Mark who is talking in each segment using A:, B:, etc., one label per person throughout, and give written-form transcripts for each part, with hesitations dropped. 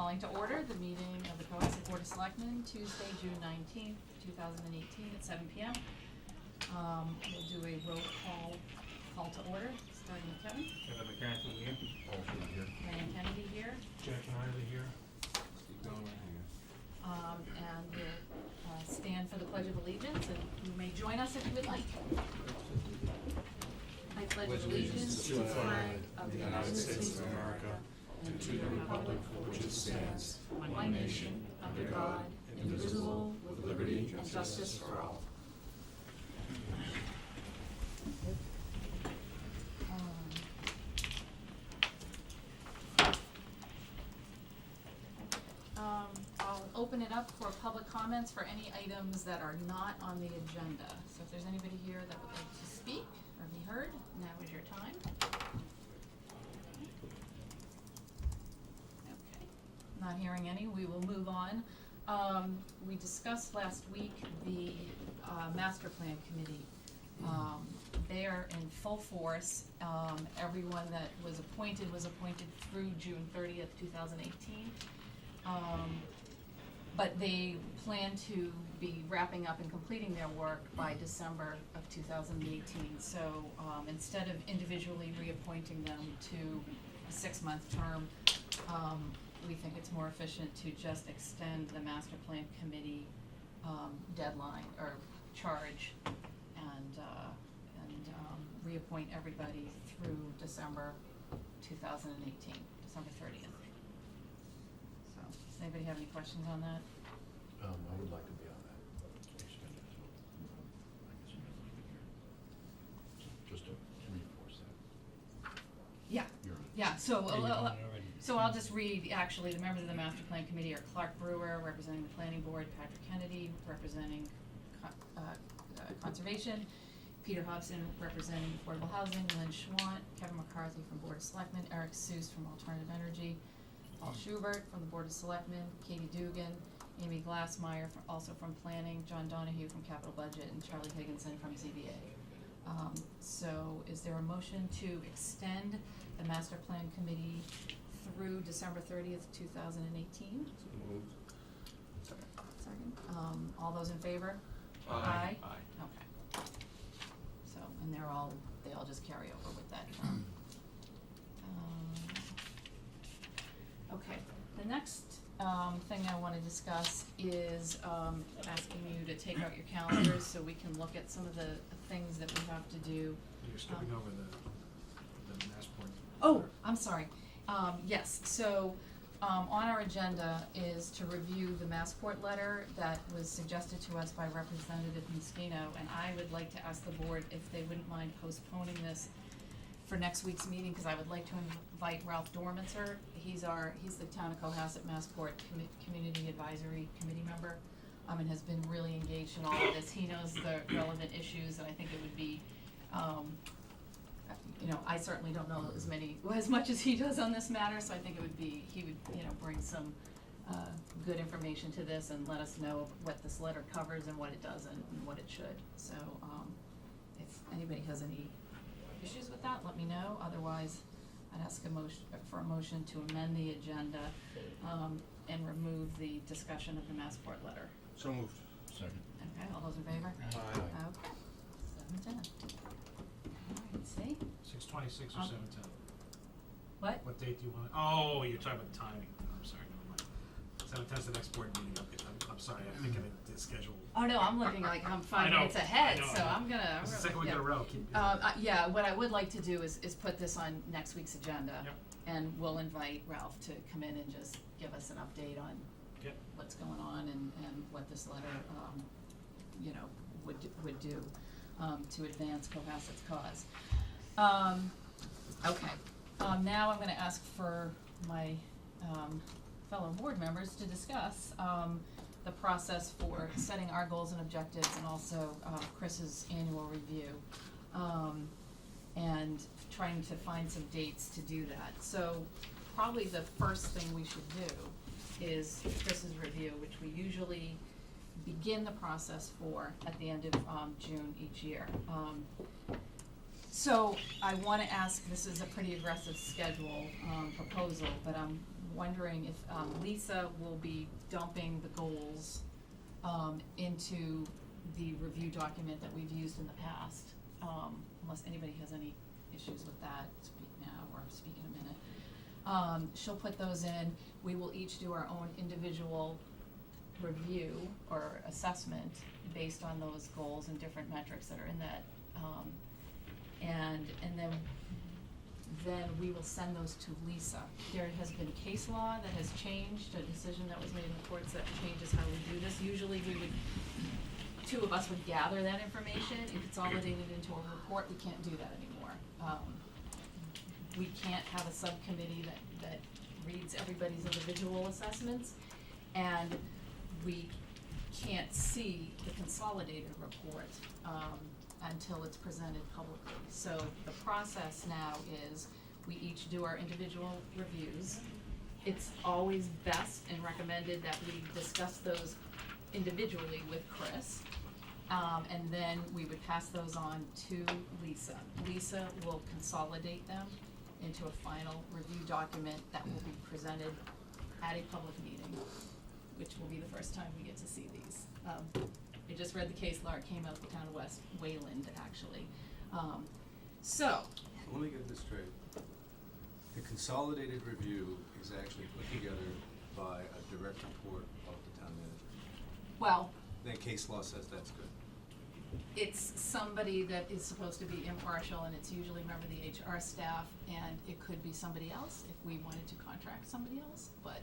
A: calling to order the meeting of the Cohasset Board of Selectmen, Tuesday, June 19th, 2018 at 7 p.m. We'll do a roll call to order, starting with Kevin.
B: Kevin McCarthy here.
C: Paul Schubert here.
A: Ryan Kennedy here.
B: Jack Riley here.
C: Steve Donovan here.
A: And we'll stand for the Pledge of Allegiance, and you may join us if you would like. I pledge allegiance to the flag of the United States of America and to the republic for which it stands, one nation, under God, indivisible, with liberty and justice for all. I'll open it up for public comments for any items that are not on the agenda. So if there's anybody here that would like to speak or be heard, now is your time. Okay, not hearing any, we will move on. We discussed last week the master plan committee. They are in full force. Everyone that was appointed through June 30th, 2018. But they plan to be wrapping up and completing their work by December of 2018. So instead of individually reappointing them to a 6-month term, we think it's more efficient to just extend the master plan committee deadline or charge and reappoint everybody through December 2018, December 30th. So, does anybody have any questions on that?
C: I would like to be on that. Just to reinforce that.
A: Yeah.
C: You're on.
A: Yeah, so,
B: Yeah, you've done it already.
A: so I'll just read, actually, the members of the master plan committee are Clark Brewer, representing the planning board, Patrick Kennedy, representing conservation, Peter Hobson, representing affordable housing, Lynn Schwant, Kevin McCarthy from Board of Selectmen, Eric Seuss from Alternative Energy, Paul Schubert from the Board of Selectmen, Katie Dugan, Amy Glassmeyer, also from Planning, John Donahue from Capital Budget, and Charlie Higginson from ZBA. So is there a motion to extend the master plan committee through December 30th, 2018?
C: So moved.
A: Second. All those in favor?
B: Aye.
A: Okay. So, and they all just carry over with that term. Okay, the next thing I want to discuss is asking you to take out your calendars so we can look at some of the things that we have to do.
B: You're skipping over the mass point.
A: Oh, I'm sorry. Yes, so on our agenda is to review the Massport letter that was suggested to us by Representative Mosquino, and I would like to ask the board if they wouldn't mind postponing this for next week's meeting, because I would like to invite Ralph Dormitzer. He's the Town of Cohasset Massport Community Advisory Committee member, and has been really engaged in all of this. He knows the relevant issues, and I think it would be, I certainly don't know as much as he does on this matter, so I think he would bring some good information to this and let us know what this letter covers and what it doesn't and what it should. So if anybody has any issues with that, let me know. Otherwise, I'd ask for a motion to amend the agenda and remove the discussion of the Massport letter.
C: So moved. Second.
A: Okay, all those in favor?
C: Aye.
A: Okay, 7:10. All right, see?
B: 6:26 or 7:10?
A: What?
B: What date do you want? Oh, you're talking about timing. I'm sorry, never mind. 7:10's the next board meeting. I'm sorry, I'm thinking of the schedule.
A: Oh no, I'm looking like I'm 5
B: I know,
A: minutes ahead,
B: I know,
A: so
B: I know.
A: I'm gonna.
B: It's the second week in a row. Keep busy.
A: Yeah, what I would like to do is put this on next week's agenda.
B: Yep.
A: And we'll invite Ralph to come in and just give us an update on
B: Yep.
A: what's going on and what this letter, would do, to advance Cohasset's cause. Okay, now I'm gonna ask for my, fellow board members to discuss, the process for setting our goals and objectives and also, Chris's annual review. And trying to find some dates to do that. So probably the first thing we should do is Chris's review, which we usually begin the process for at the end of June each year. So I wanna ask, this is a pretty aggressive schedule proposal, but I'm wondering if, Lisa will be dumping the goals, into the review document that we've used in the past, unless anybody has any issues with that, speak now or speak in a minute. She'll put those in, we will each do our own individual review or assessment based on those goals and different metrics that are in that, and then we will send those to Lisa. There has been case law that has changed, a decision that was made in the courts that changes how we do this. Usually two of us would gather that information and consolidate it into a report. We can't do that anymore. We can't have a subcommittee that reads everybody's individual assessments, and we can't see the consolidated report, until it's presented publicly. So the process now is we each do our individual reviews. It's always best and recommended that we discuss those individually with Chris. And then we would pass those on to Lisa. Lisa will consolidate them into a final review document that will be presented at a public meeting, which will be the first time we get to see these. I just read the case law, it came out of the town of West Wayland, actually. So
D: Let me get this straight. The consolidated review is actually put together by a direct report of the town manager.
A: well,
D: Then case law says that's good.
A: it's somebody that is supposed to be impartial, and it's usually a member of the HR staff, and it could be somebody else if we wanted to contract somebody else, but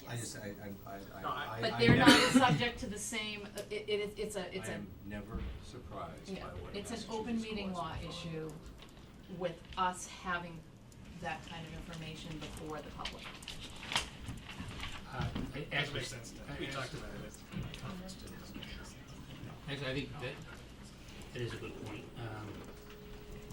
D: I
A: yes.
D: just,
B: No, I-
A: But
D: I
A: they're not
D: never-
A: subject to the same, it's a,
D: I am never surprised
A: yeah,
D: by what
A: it's an
D: Massachusetts
A: open meeting
D: laws
A: law
D: are.
A: issue with us having that kind of information before the public.
B: That
E: Actually,
B: makes sense, we talked about it.
E: Actually, I think that is a good point.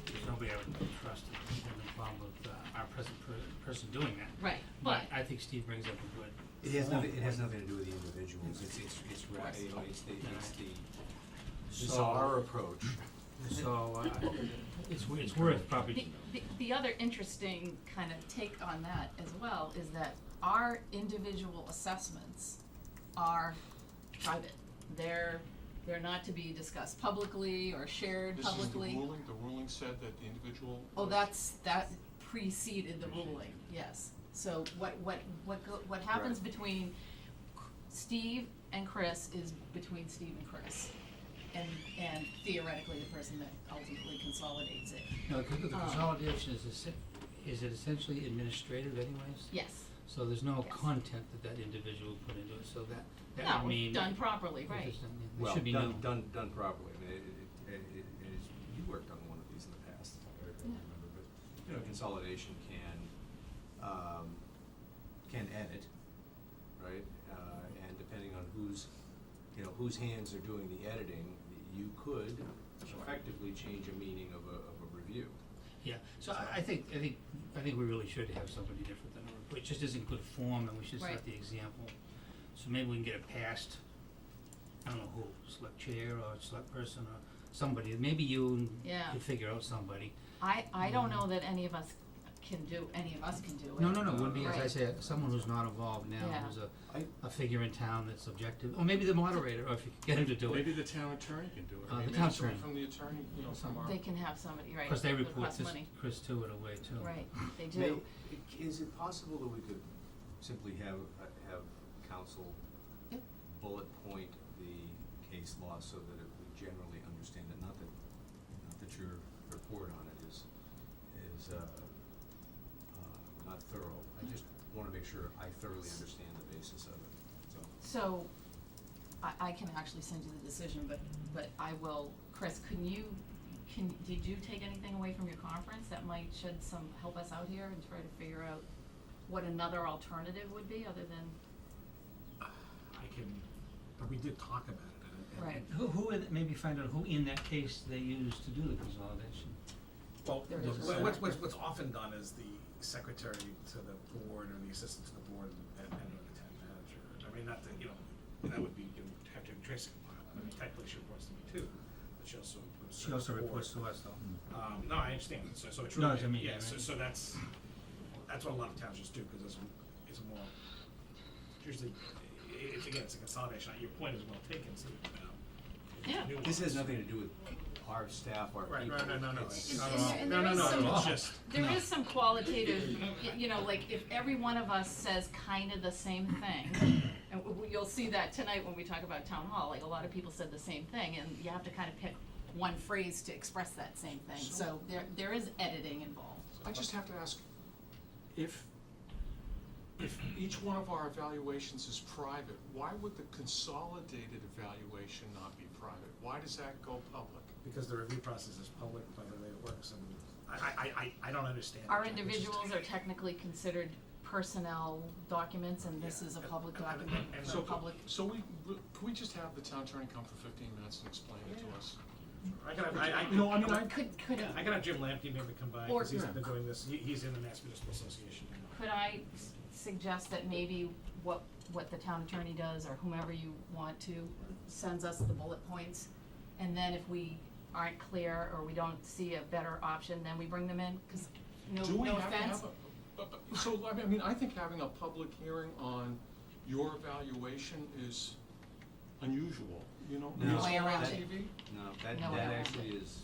E: There's nobody I would trust in having a problem with our present person doing that.
A: Right,
E: But
A: but,
E: I think Steve brings up a good.
D: It has
E: point.
D: nothing to do with the individuals, it's the
E: So-
D: bizarre approach.
E: So, it's worth probably.
A: the other interesting kind of take on that as well is that our individual assessments are private. They're not to be discussed publicly or shared
F: This is
A: publicly.
F: the ruling said that the individual.
A: Oh, that preceded the ruling, yes. So what happens
D: Right.
A: between Steve and Chris is between Steve and Chris. And theoretically, the person that ultimately consolidates it.
E: No, the consolidation is it essentially administrative anyways?
A: Yes.
E: So there's no
A: Yes.
E: content that would put into it, so that
A: No,
E: would mean.
A: done properly,
E: if
A: right.
E: it's done, it
D: Well,
E: should be known.
D: done properly, I mean, it is, you worked on one of these in the past, I remember, but, consolidation can edit, right? And depending on whose hands are doing the editing, you could effectively change a meaning of a review.
E: Yeah, so I think we really should have somebody different than her, it just isn't good form, and we should
A: Right.
E: set the example. So maybe we can get it past, I don't know who, select chair or select person or somebody, maybe you
A: Yeah.
E: could figure out somebody.
A: I don't know that any of us can do it.
E: No, it would be, as I
A: Right.
E: say, someone who's not involved now,
A: Yeah.
E: who's
D: I-
E: a figure in town that's objective, or maybe the moderator, or if you could get him to do it.
F: Maybe the town attorney can do it.
E: The
F: I mean,
E: town
F: maybe someone
E: attorney.
F: from the attorney, from our.
A: They can have somebody, right,
E: Cause they
A: that would
E: report
A: cost
E: this,
A: money.
E: Chris to it away too.
A: Right, they
D: May-
A: do.
D: Is it possible that we could simply have council
A: Yep.
D: bullet point the case law so that we generally understand it, not that your report on it is not thorough. I just wanna make sure I thoroughly understand the basis of it,
A: So, I can actually send you the decision, but I will, Chris, did you take anything away from your conference that might help us out here and try to figure out what another alternative would be other than,
B: But we did talk about it, and
A: right,
E: Maybe find out who in that case they used to do the consolidation.
B: well,
A: There
E: is a
B: what's often done is the secretary to the board or the assistant to the board and the town manager. I mean, not that, and that would be, have to have Tracy compile it. I mean, technically she reports to me too, but she also reports to the board.
E: to us though.
B: No, I understand, so it's
E: No,
B: really,
E: it's a meeting,
B: yeah,
E: right?
B: so that's, that's what a lot of towns just do, because it's more, usually, it's again, it's a consolidation, your point is well taken, Steve,
A: Yeah.
D: This has nothing to do with our staff, our
B: Right,
D: people.
B: no,
D: It's-
B: not
A: And
B: at all.
A: there- and
B: No,
A: there is some-
B: it's just,
A: There is some qualitative, you know, like if every one of us says kind of the same thing, and you'll see that tonight when we talk about town hall, like a lot of people said the same thing, and you have to kind of pick one phrase to express that same thing, so there is editing involved.
F: I just have to ask, if each one of our evaluations is private, why would the consolidated evaluation not be private? Why does that go public?
B: because the review process is public by the way it works, and I don't understand.
A: Our
B: it. It's just-
A: individuals are technically considered personnel documents, and this is a public document
B: and
A: for
B: so-
A: public.
F: So can we just have the town attorney come for 15 minutes and explain it to us?
B: I gotta,
F: You know, I mean,
A: Could
B: I gotta have Jim Lampke maybe come by,
A: Or-
B: cause he's
F: Yeah.
B: been doing this, he's in the Mass Municipal Association.
A: Could I suggest that maybe what the town attorney does, or whomever you want to, sends us the bullet points, and then if we aren't clear, or we don't see a better option, then we bring them in, cause
F: Do we
A: no
F: have to
A: offense.
F: have so, I mean, I think having a public hearing on your evaluation is unusual, you know?
D: No,
A: way around
D: that-
A: it.
F: TV?
D: No,
A: No
D: that
A: way around
D: actually
A: it.
D: is,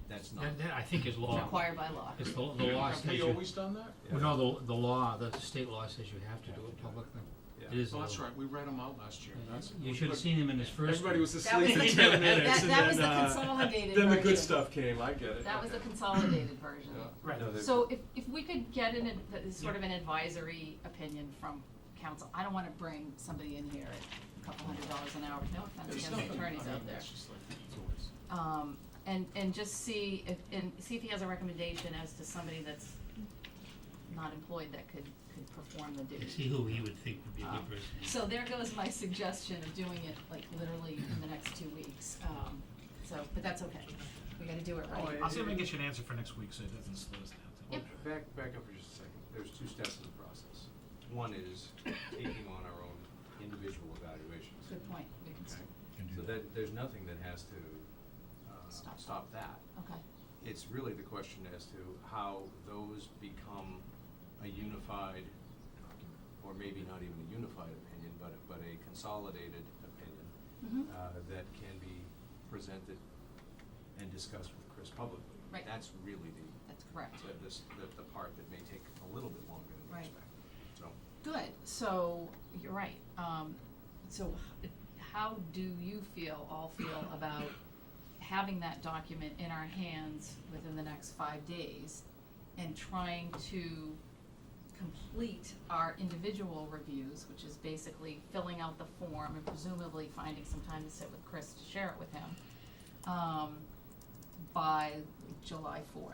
D: that's not.
E: That I think is law.
A: Required by law.
E: It's the law
F: Have
E: says
F: we
E: you,
F: always done that?
D: Yeah.
E: well, no, the law, the state law says you have to do it publicly.
D: Yeah.
E: It is
F: Oh,
E: law.
F: that's right, we read them out last year, that's.
E: You should have seen him in his first.
G: Everybody was
A: That was
G: asleep
A: the-
G: for 10 minutes,
A: that was
G: and
A: the
G: then,
A: consolidated
G: then the
A: version.
G: good stuff came, I get it.
A: That was the
G: Okay.
A: consolidated version.
F: Yeah.
B: Right.
D: No, the-
A: So if we could get sort of an advisory opinion from council, I don't wanna bring somebody in here at a couple $100 an hour, no offense
F: It's
A: against
F: nothing,
A: attorneys
F: I mean,
A: out there.
F: it's just like, it's always.
A: And just see if he has a recommendation as to somebody that's not employed that could perform the duty.
E: See who he would think would be a good person.
A: So there goes my suggestion of doing it like literally in the next 2 weeks, but that's okay, we gotta do it right.
B: I'll see if I can get you an answer for next week, so it doesn't slow us down.
A: Yep.
D: Back up for just a second. There's two steps in the process. One is taking on our own individual evaluations.
A: Good point, we can,
D: Okay.
C: Can do
D: So
C: that.
D: there's nothing that has to stop that.
A: okay,
D: It's really the question as to how those become a unified, or maybe not even a unified opinion, but a consolidated opinion
A: mhm,
D: that can be presented and discussed with Chris publicly.
A: Right.
D: That's really
A: that's correct.
D: the part that may take a little bit longer than we
A: Right.
D: expect. So,
A: Good, so, you're right, so how do you all feel about having that document in our hands within the next 5 days and trying to complete our individual reviews, which is basically filling out the form and presumably finding some time to sit with Chris to share it with him, by July 4th,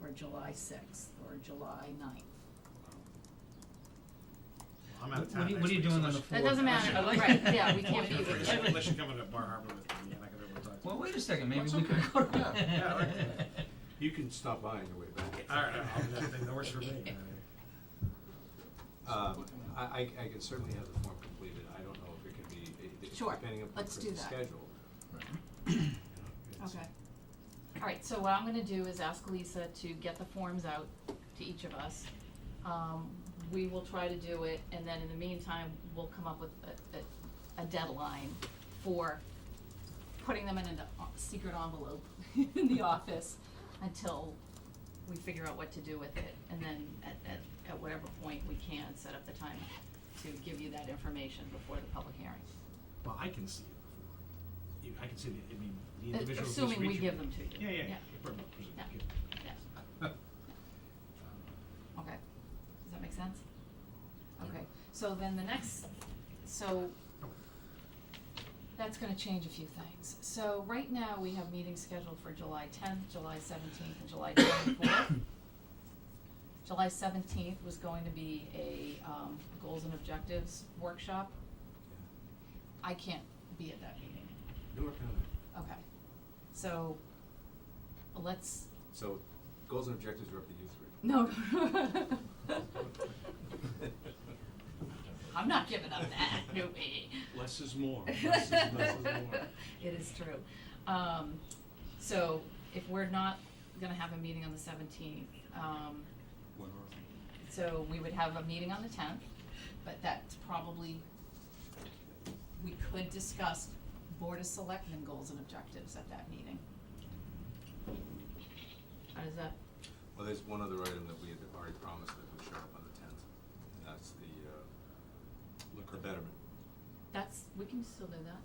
A: or July 6th, or July 9th.
B: I'm out of
E: What
B: town
E: are you-
B: next
E: what are you
B: week,
E: doing
B: so
E: on the
B: unless-
A: That doesn't matter, right, yeah, we can't meet with you.
B: Unless you come into Bar Harbor with me, you're not gonna be able to talk to me.
E: Well, wait a second, maybe
F: That's
E: we could
F: okay.
E: go to.
F: Yeah.
B: Yeah, right.
D: you can stop by on your way back.
B: All right, that works for me.
D: I can certainly have the form completed. I don't know if it can be,
A: Sure,
D: depending upon
A: let's do
D: Chris's
A: that.
D: schedule.
C: Right.
D: You know, it's-
A: Okay. All right, so what I'm gonna do is ask Lisa to get the forms out to each of us. We will try to do it, and then in the meantime, we'll come up with a deadline for putting them in a secret envelope in the office until we figure out what to do with it. And then at whatever point we can, set up the time to give you that information before the public hearing.
B: Well, I can see it before. I can see the individuals who's
A: Assuming we
B: reaching-
A: give them to you.
B: Yeah, yeah,
A: Yeah.
B: Presumably,
A: Yeah.
B: give.
A: Yeah. Okay, does that make sense? Okay, so then that's gonna change a few things. So right now, we have meetings scheduled for July 10th, July 17th, and July 24th. July 17th was going to be a goals and objectives workshop. I can't be at that meeting.
D: Nor can I.
A: Okay, so let's,
D: So, goals and objectives are up to you three.
A: no. I'm not giving up that, no way.
F: Less is more.
A: Less is more. It is true. So if we're not gonna have a meeting on the 17th,
F: When
A: So we would have a meeting on the 10th, but that's probably, we could discuss Board of Selectmen goals and objectives at that meeting. How does that,
D: Well, there's one other item that we had already promised that would show up on the 10th, and that's the betterment.
A: we can still do that.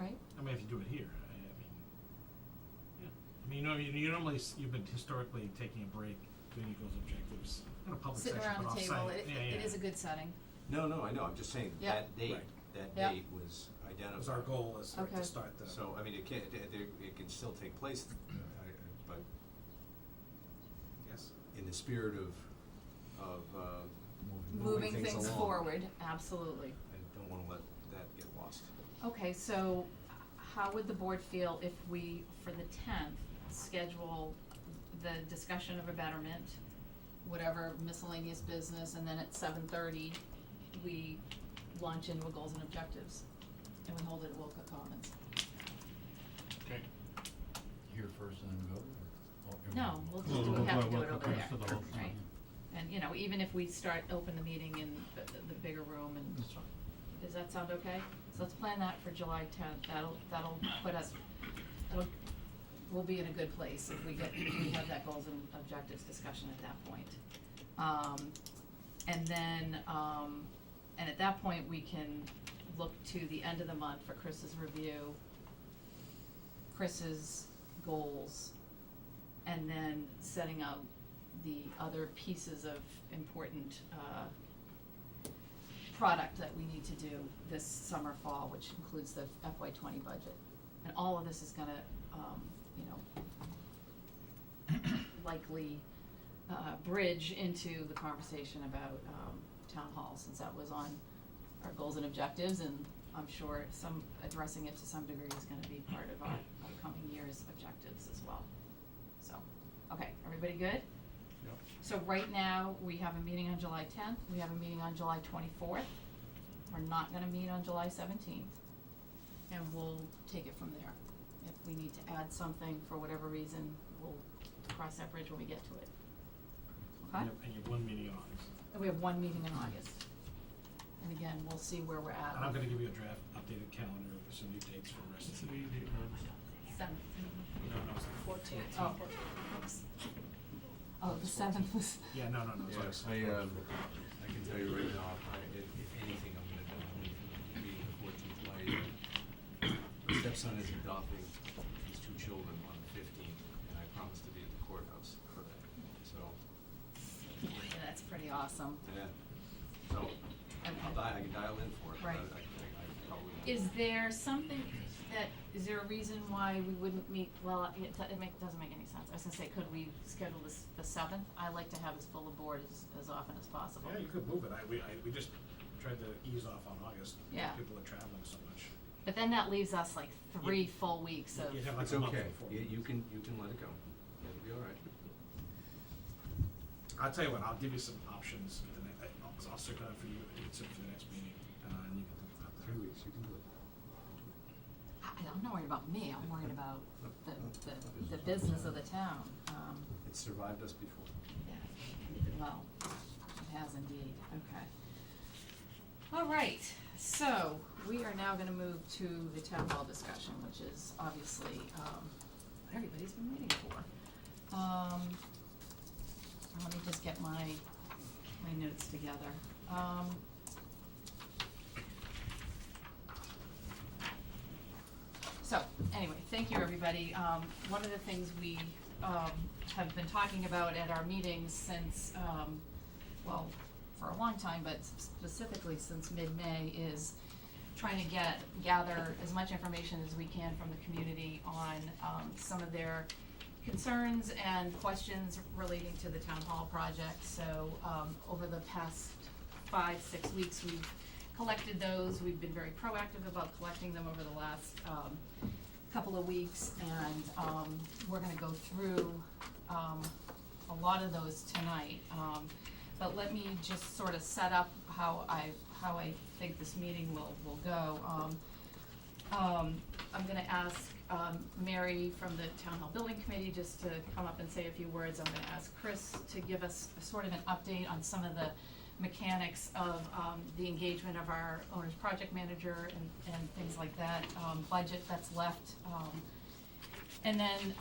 A: Right?
B: I mean, if you do it here, I mean, yeah. I mean, you normally, you've been historically taking a break, doing your goals and objectives, not a public
A: Sitting
B: session,
A: around
B: but
A: the
B: off-site.
A: table,
B: Yeah,
A: it is a good setting.
D: No, I know, I'm just saying,
A: Yeah.
D: that date,
B: Right.
D: that
A: Yeah.
D: date was identified.
B: Because our goal is
A: Okay.
B: to start the.
D: So, I mean, it can still take place, but
B: Yes.
D: in the spirit of
A: Moving things
D: along,
A: forward, absolutely.
D: I don't wanna let that get lost.
A: Okay, so how would the board feel if we, for the 10th, schedule the discussion of a betterment, whatever miscellaneous business, and then at 7:30, we launch into a goals and objectives, and we hold it at Wilka Commons?
C: Okay. Here first and then go, or?
A: No, we'll just, we have to do it over there, right? And, you know, even if we open the meeting in the bigger room, and,
C: That's fine.
A: does that sound okay? So let's plan that for July 10th, that'll put us, we'll be in a good place if we have that goals and objectives discussion at that point. And then, and at that point, we can look to the end of the month for Chris's review, Chris's goals, and then setting out the other pieces of important, product that we need to do this summer, fall, which includes the FY20 budget. And all of this is gonna, likely, bridge into the conversation about, town hall, since that was on our goals and objectives, and I'm sure addressing it to some degree is gonna be part of our upcoming year's objectives as well. So, okay, everybody good?
C: Yep.
A: So right now, we have a meeting on July 10th, we have a meeting on July 24th, we're not gonna meet on July 17th, and we'll take it from there. If we need to add something for whatever reason, we'll cross that bridge when we get to it. Okay?
B: And you have one meeting in August.
A: And we have one meeting in August. And again, we'll see where we're at.
B: And I'm gonna give you a draft updated calendar with some new dates for the rest of the year.
A: Seventh.
B: No, it's the 14th.
A: Oh, oops. Oh, the 7th was.
B: Yeah, no, sorry.
D: Yes, I can tell you right now, if anything, I'm gonna be the 14th. My stepson is adopting his two children on the 15th, and I promised to be at the courthouse for that, so,
A: Yeah, that's pretty awesome.
D: yeah. So,
A: Okay.
D: I can dial in for it, but
A: Right.
D: I probably won't.
A: Is there a reason why we wouldn't meet, well, it doesn't make any sense. I was gonna say, could we schedule this, the 7th? I like to have as full a board as often as possible.
B: Yeah, you could move it. We just tried to ease off on August.
A: Yeah.
B: People are traveling so much.
A: But then that leaves us like 3 full weeks of.
B: You'd have like
D: It's
B: a month
D: okay,
B: before.
D: you can let it go, it'll be all right.
B: I'll tell you what, I'll give you some options for the next, I'll circle out for you, and you can circle for the next meeting, and you can think about that.
D: 3 weeks, you can do it.
A: I'm not worried about me, I'm worried about the business of the town.
D: It's survived us before.
A: Yeah, well, it has indeed, okay. All right, so we are now gonna move to the town hall discussion, which is obviously, what everybody's been waiting for. Let me just get my notes together. So, anyway, thank you, everybody. One of the things we, have been talking about at our meetings since, well, for a long time, but specifically since mid-May, is trying to gather as much information as we can from the community on, some of their concerns and questions relating to the town hall project. So, over the past 5-6 weeks, we've collected those. We've been very proactive about collecting them over the last, couple of weeks, and, we're gonna go through, a lot of those tonight. But let me just sort of set up how I think this meeting will go. I'm gonna ask, Mary from the Town Hall Building Committee just to come up and say a few words. I'm gonna ask Chris to give us sort of an update on some of the mechanics of, the engagement of our owner's project manager and things like that, budget that's left. And then,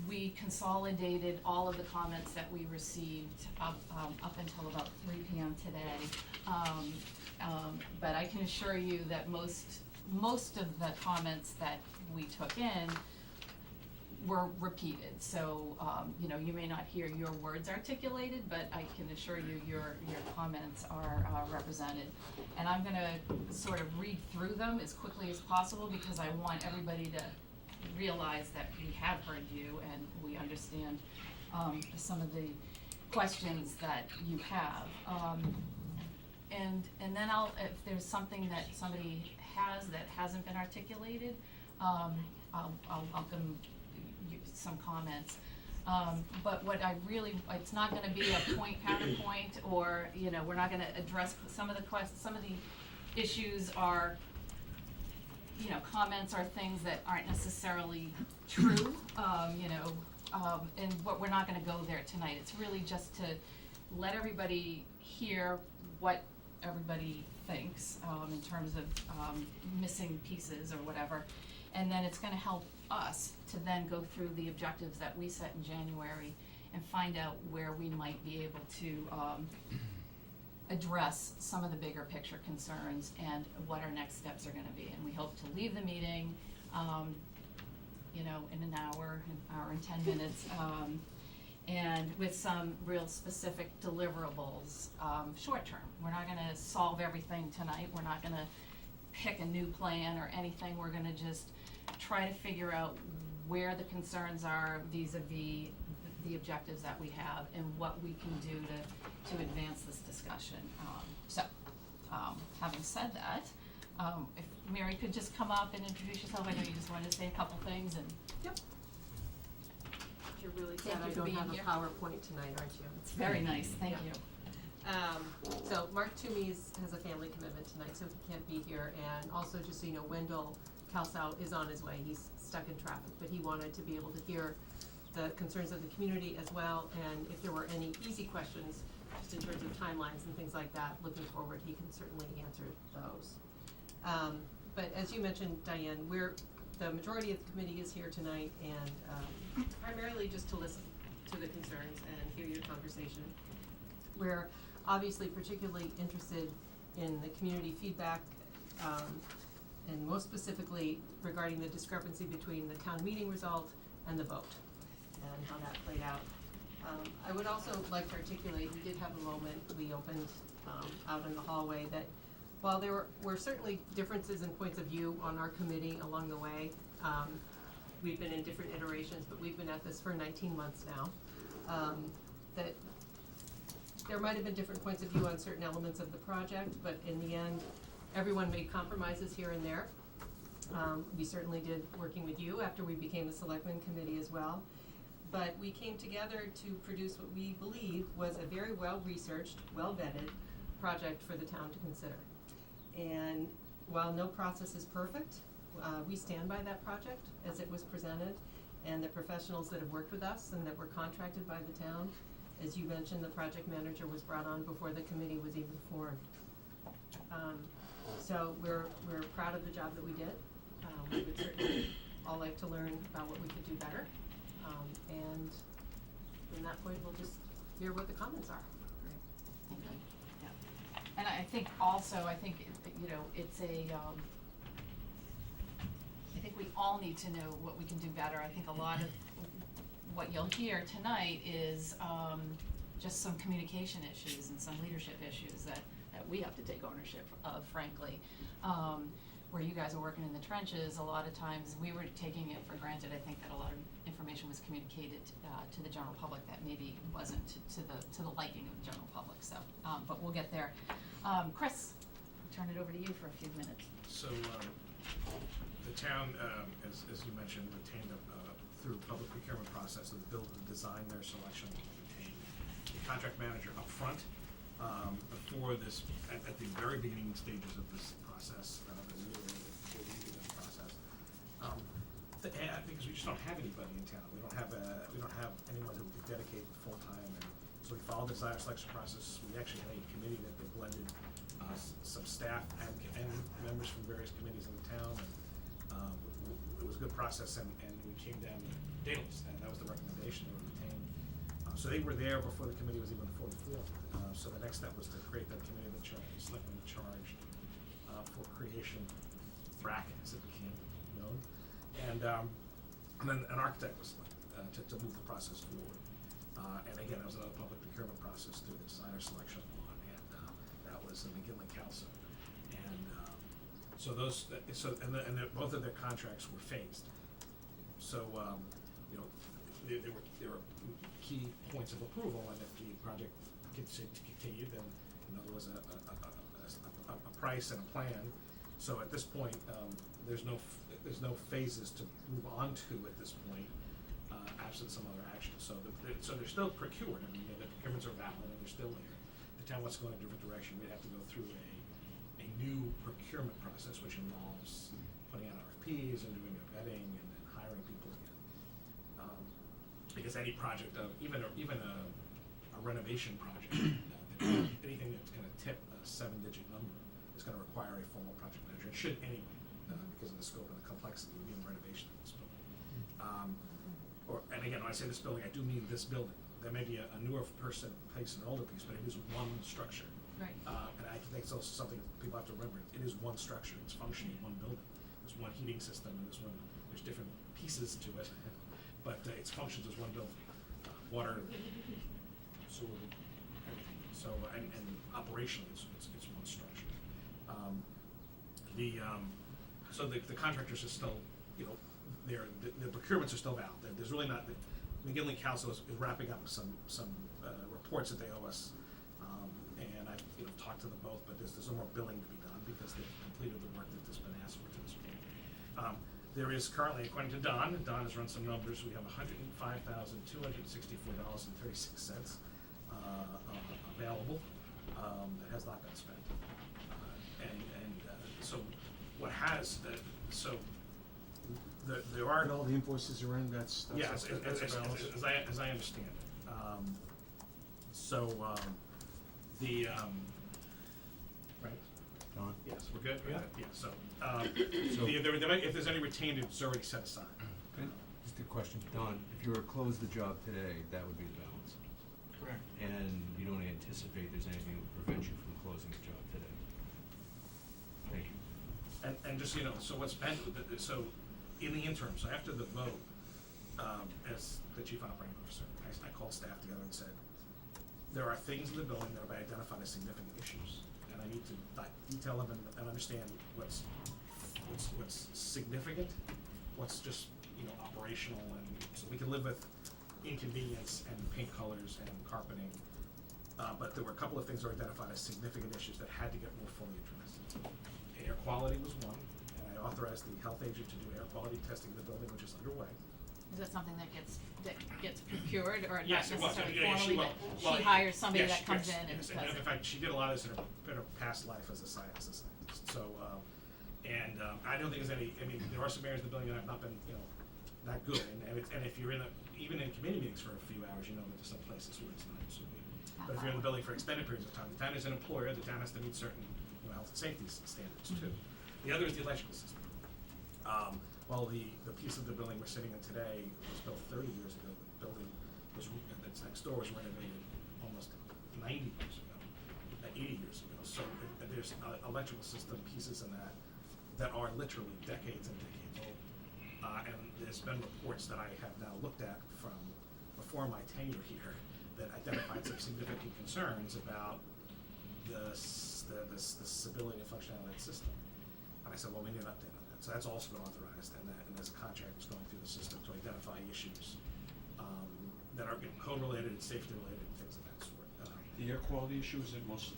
A: we consolidated all of the comments that we received up until about 3 p.m. today. But I can assure you that most of the comments that we took in were repeated. So, you know, you may not hear your words articulated, but I can assure you your comments are represented. And I'm gonna sort of read through them as quickly as possible because I want everybody to realize that we have heard you and we understand some of the questions that you have. And then if there's something that somebody has that hasn't been articulated, I'll welcome some comments. But what I really, it's not gonna be a point counterpoint, or, you know, we're not gonna address some of the some of the issues are, you know, comments are things that aren't necessarily true, you know, and we're not gonna go there tonight. It's really just to let everybody hear what everybody thinks, in terms of, missing pieces or whatever. And then it's gonna help us to then go through the objectives that we set in January and find out where we might be able to, address some of the bigger picture concerns and what our next steps are gonna be. And we hope to leave the meeting, you know, in an hour and 10 minutes, and with some real specific deliverables, short term. We're not gonna solve everything tonight, we're not gonna pick a new plan or anything, we're gonna just try to figure out where the concerns are vis-a-vis the objectives that we have and what we can do to advance this discussion. Having said that, if Mary could just come up and introduce yourself, I know you just wanted to say a couple things and.
G: Yep. You're really
A: Thank
G: sad
A: you
G: I
A: for
G: don't
A: being
G: have a
A: here.
G: PowerPoint tonight, aren't you?
A: It's very nice, thank
G: Yeah.
A: you.
G: So Mark Toomey has a family commitment tonight, so he can't be here, and also just so you know, Wendell Calsow is on his way, he's stuck in traffic, but he wanted to be able to hear the concerns of the community as well, and if there were any easy questions, just in terms of timelines and things like that, looking forward, he can certainly answer those. But as you mentioned, Diane, the majority of the committee is here tonight, and primarily just to listen to the concerns and hear your conversation. We're obviously particularly interested in the community feedback, and most specifically regarding the discrepancy between the town meeting result and the vote, and how that played out. I would also like to articulate, we did have a moment, we opened out in the hallway, that while there were certainly differences in points of view on our committee along the way, we've been in different iterations, but we've been at this for 19 months now, that there might have been different points of view on certain elements of the project, but in the end, everyone made compromises here and there. We certainly did, working with you after we became a Selectmen committee as well. But we came together to produce what we believe was a very well-researched, well-vetted project for the town to consider. And while no process is perfect, we stand by that project as it was presented, and the professionals that have worked with us and that were contracted by the town. As you mentioned, the project manager was brought on before the committee was even formed. So we're proud of the job that we did. We would certainly all like to learn about what we could do better. And from that point, we'll just hear what the comments are.
A: Great, okay, yeah. And I think also, you know, it's I think we all need to know what we can do better. I think a lot of what you'll hear tonight is, just some communication issues and some leadership issues that we have to take ownership of, frankly. Where you guys are working in the trenches, a lot of times we were taking it for granted. I think that a lot of information was communicated to the general public that maybe wasn't to the liking of the general public. So, but we'll get there. Chris, I'll turn it over to you for a few minutes.
B: So, the town, as you mentioned, retained through public procurement process, the build and design their selection, retained the contract manager up front. Before this, at the very beginning stages of this process, everybody in town. We don't have anyone who could dedicate full-time, and so we followed the designer selection process. We actually had a committee that blended some staff and members from various committees in the town, and it was a good process, and we came down to Daedalus, and that was the recommendation they were retained. So they were there before the committee was even fully formed. So the next step was to create that committee, the selectmen charged for creation, BRAC as it became known, and then an architect was selected to move the process forward. And again, it was another public procurement process through the designer selection law, and that was the McGinley-Kelso. And so both of their contracts were phased. So you know, there were key points of approval, and if the project continued, then there was a price and a plan. So at this point, there's no phases to move on to at this point, absent some other action. So they're still procured. I mean, the procurements are valid and they're still there. The town wants to go in a different direction. We'd have to go through a new procurement process, which involves putting out RFPs and doing a vetting and then hiring people again. Because any project of even a renovation project, anything that's going to tip a 7-digit number is going to require a formal project manager. It should anyway, because of the scope and the complexity of the renovation of this building. And again, when I say this building, I do mean this building. There may be a newer place and an older piece, but it is one structure.
A: Right.
B: And I think it's also something people have to remember. It is one structure. It's functioning one building. There's one heating system, and there's different pieces to it, but it functions as one building. Water, sewer, everything. So and operationally, it's one structure. So the contractors are still, you know, the procurements are still valid. There's really not. McGinley-Kelso is wrapping up some reports that they owe us, and I've talked to them both, but there's no more billing to be done because they've completed the work that's been asked for to this point. There is currently, according to Don has run some numbers. We have $105,264.36 available that has not been spent, so what has there are
F: And all the invoices are in, that's
B: yeah,
F: that's
B: as I understand it. Right?
C: Don?
B: Yes, we're good?
C: Yeah.
B: Yeah, so,
D: So-
B: if there's any retained, it's already set aside.
D: Just a question, Don, if you were to close the job today, that would be the balance.
F: correct.
D: And you don't anticipate there's anything that would prevent you from closing the job today? Thank you.
B: And just, so what's been, so in the interim, so after the vote, as the chief operating officer, I called staff together and said, there are things in the building that have been identified as significant issues, and I need to detail them and understand what's significant, what's just, operational, and so we can live with inconvenience and paint colors and carpeting. But there were a couple of things that were identified as significant issues that had to get more fully addressed. Air quality was one, and I authorized the health agent to do air quality testing of the building, which is underway.
A: Is that something that gets procured, or not
B: Yes, it was.
A: necessarily
B: Yeah,
A: formally, but she hires somebody
B: yes,
A: that comes
B: yes,
A: in and
B: yes.
A: does it?
B: In fact, she did a lot of this in her past life as a scientist. So, I don't think there's any. I mean, there are some areas of the building that have not been, that good. And if you're even in committee meetings for a few hours, that there's some places where it's not so good. But if you're in the building for extended periods of time, the town is an employer. The town has to meet certain health and safety standards too. The other is the electrical system. Well, the piece of the building we're sitting in today was built 30 years ago. The building that's next door was renovated almost 90 years ago, 80 years ago. So there's electrical system pieces in that are literally decades and decades old. And there's been reports that I have now looked at from before my tenure here that identified some significant concerns about the stability and functionality of the system. And I said, well, we need an update on that. So that's also been authorized, and there's a contract that's going through the system to identify issues that are code-related and safety-related and things of that sort.
F: The air quality issue is in most,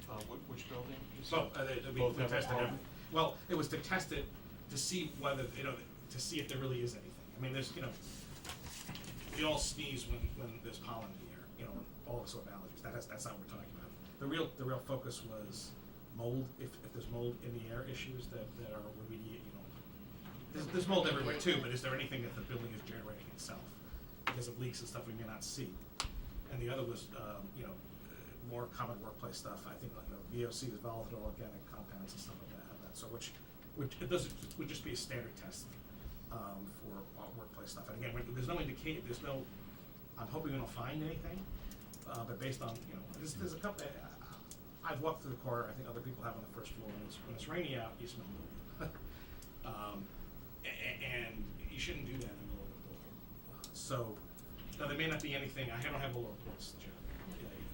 F: which building?
B: So, we
F: Both have a
B: tested
F: problem?
B: well, it was to test it to see whether, to see if there really is anything. I mean, there's, we all sneeze when there's pollen in the air, and all sorts of allergies. That's not what we're talking about. The real focus was mold. If there's mold in the air issues that are remediate, there's mold everywhere too, but is there anything that the building is generating itself? Because of leaks and stuff we may not see. And the other was, more common workplace stuff, I think, like, VOC is volatile organic compounds and stuff like that, so which it doesn't, would just be a standard test, for workplace stuff. And again, there's no I'm hoping we don't find anything, but based on, there's a couple, I've walked through the corridor, I think other people have on the first floor, when it's rainy out, you smell mildew. And you shouldn't do that in the middle of the building. So, now there may not be anything, I don't have all the reports, Joe,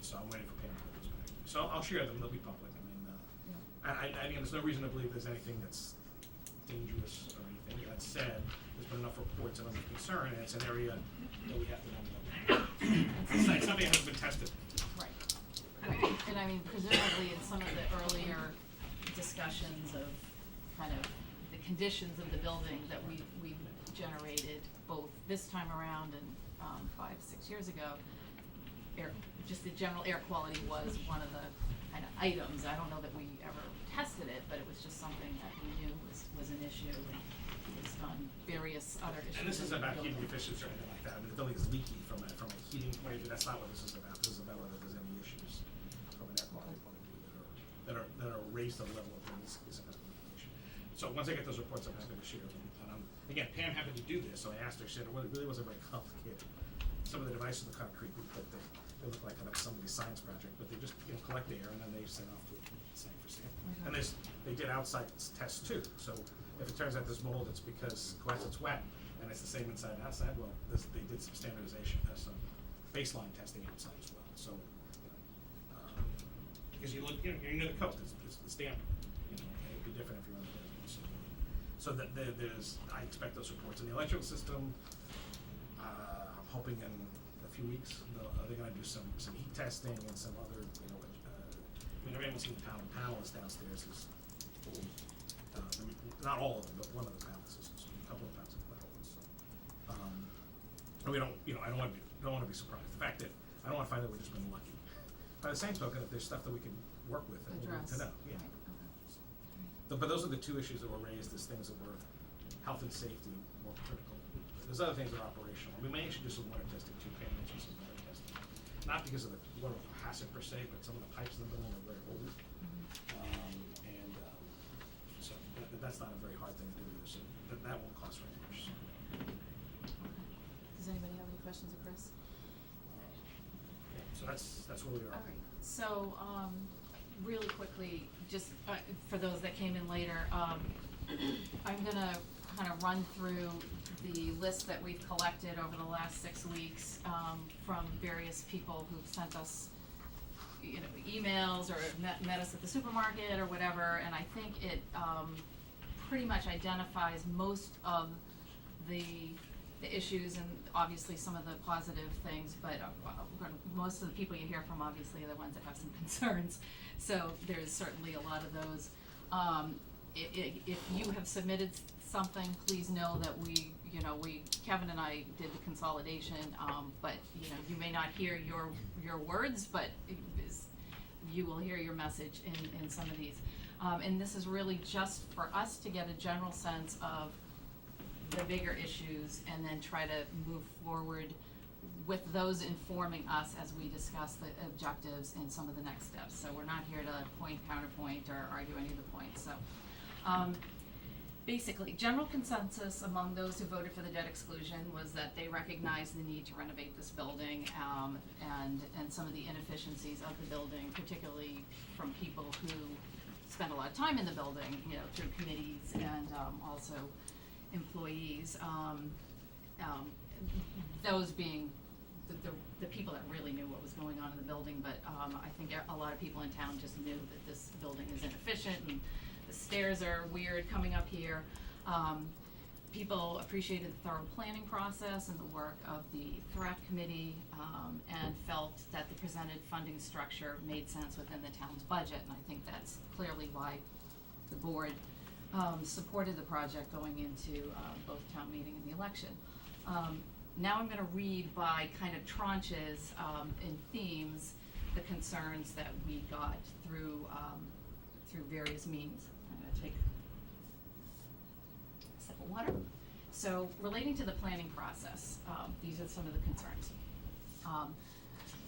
B: so I'm waiting for Pam to put those back. So I'll share them, they'll be public, I mean, there's no reason to believe there's anything that's dangerous or anything. That said, there's been enough reports and enough concern, and it's an area that we have to know about. It's something that hasn't been tested.
A: Right. And I mean, presumably in some of the earlier discussions of kind of the conditions of the building that we generated both this time around and 5-6 years ago, just the general air quality was one of the kind of items. I don't know that we ever tested it, but it was just something that we knew was an issue based on various other issues.
B: And this isn't
A: in the
B: about heating
A: building.
B: efficiency or anything like that. I mean, the building is leaky from a heating point of view. That's not what this is about. This is about whether there's any issues from an air quality point of view that are raised to the level of this issue. So once I get those reports, I'm happy to share them. Again, Pam happened to do this, so I asked her. She said, well, it really wasn't very complicated. Some of the devices look kind of creepy, but they look like kind of somebody's science project. But they just collect the air and then they send off to site for sample. And they did outside tests too. So if it turns out there's mold, it's because it's wet and it's the same inside and outside. Well, they did some standardization, some baseline testing outside as well. So because you're near the coast, it's damp. It'd be different if you're on the desert. So there's, I expect those reports. In the electrical system, I'm hoping in a few weeks they're going to do some heat testing and some other, everyone's seen the panel. The panel is downstairs. Not all of them, but one of the panels is a couple of panels of metal. So, and we don't, I don't want to be surprised. The fact that I don't want to find that we've just been lucky. By the same token, if there's stuff that we can work with, then we'll need to know. Yeah.
A: Right, okay.
B: But those are the two issues that were raised as things that were health and safety more critical. There's other things that are operational. We may actually do some water testing too, Pam mentioned some water testing. Not because of the water hazard per se, but some of the pipes in the building are very old. So that's not a very hard thing to do either, so that won't cost very much.
A: Does anybody have any questions of Chris?
B: So that's where we are.
A: All right, so, really quickly, just, for those that came in later, I'm gonna kind of run through the list that we've collected over the last 6 weeks, from various people who've sent us, emails or met us at the supermarket or whatever, and I think it, pretty much identifies most of the issues and obviously some of the positive things, but most of the people you hear from obviously are the ones that have some concerns. So there's certainly a lot of those. If you have submitted something, please know that Kevin and I did the consolidation, but you may not hear your words, but you will hear your message in some of these. And this is really just for us to get a general sense of the bigger issues and then try to move forward with those informing us as we discuss the objectives and some of the next steps. So we're not here to point, counterpoint, or argue any of the points. So basically, general consensus among those who voted for the debt exclusion was that they recognized the need to renovate this building, and some of the inefficiencies of the building, particularly from people who spend a lot of time in the building, through committees and also employees, those being the people that really knew what was going on in the building, but I think a lot of people in town just knew that this building is inefficient and the stairs are weird coming up here. People appreciated the thorough planning process and the work of the THRAP committee, and felt that the presented funding structure made sense within the town's budget, and I think that's clearly why the board supported the project going into both town meeting and the election. Now I'm gonna read by kind of tranches and themes the concerns that we got through various means. I'm gonna take a sip of water. So relating to the planning process, these are some of the concerns.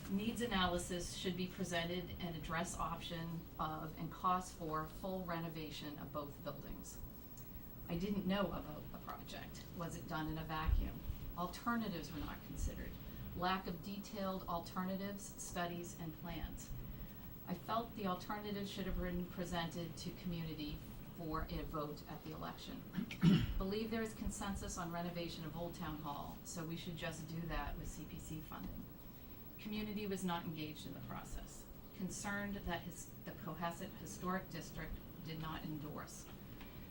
A: Needs analysis should be presented and address option of and cost for full renovation of both buildings. I didn't know about the project. Was it done in a vacuum? Alternatives were not considered. Lack of detailed alternatives, studies, and plans. I felt the alternatives should have been presented to community for a vote at the election. Believe there is consensus on renovation of Old Town Hall, so we should just do that with CPC funding. Community was not engaged in the process. Concerned that the Cohasset Historic District did not endorse.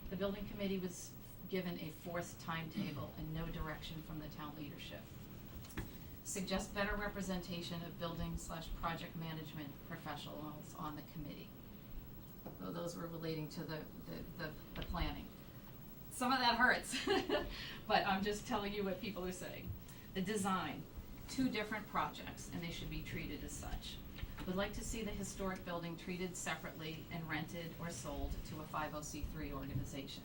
A: The building committee was given a forced timetable and no direction from the town leadership. Suggest better representation of building/project management professionals on the committee. So those were relating to the planning. Some of that hurts, but I'm just telling you what people are saying. The design, 2 different projects, and they should be treated as such. Would like to see the historic building treated separately and rented or sold to a 50c3 organization.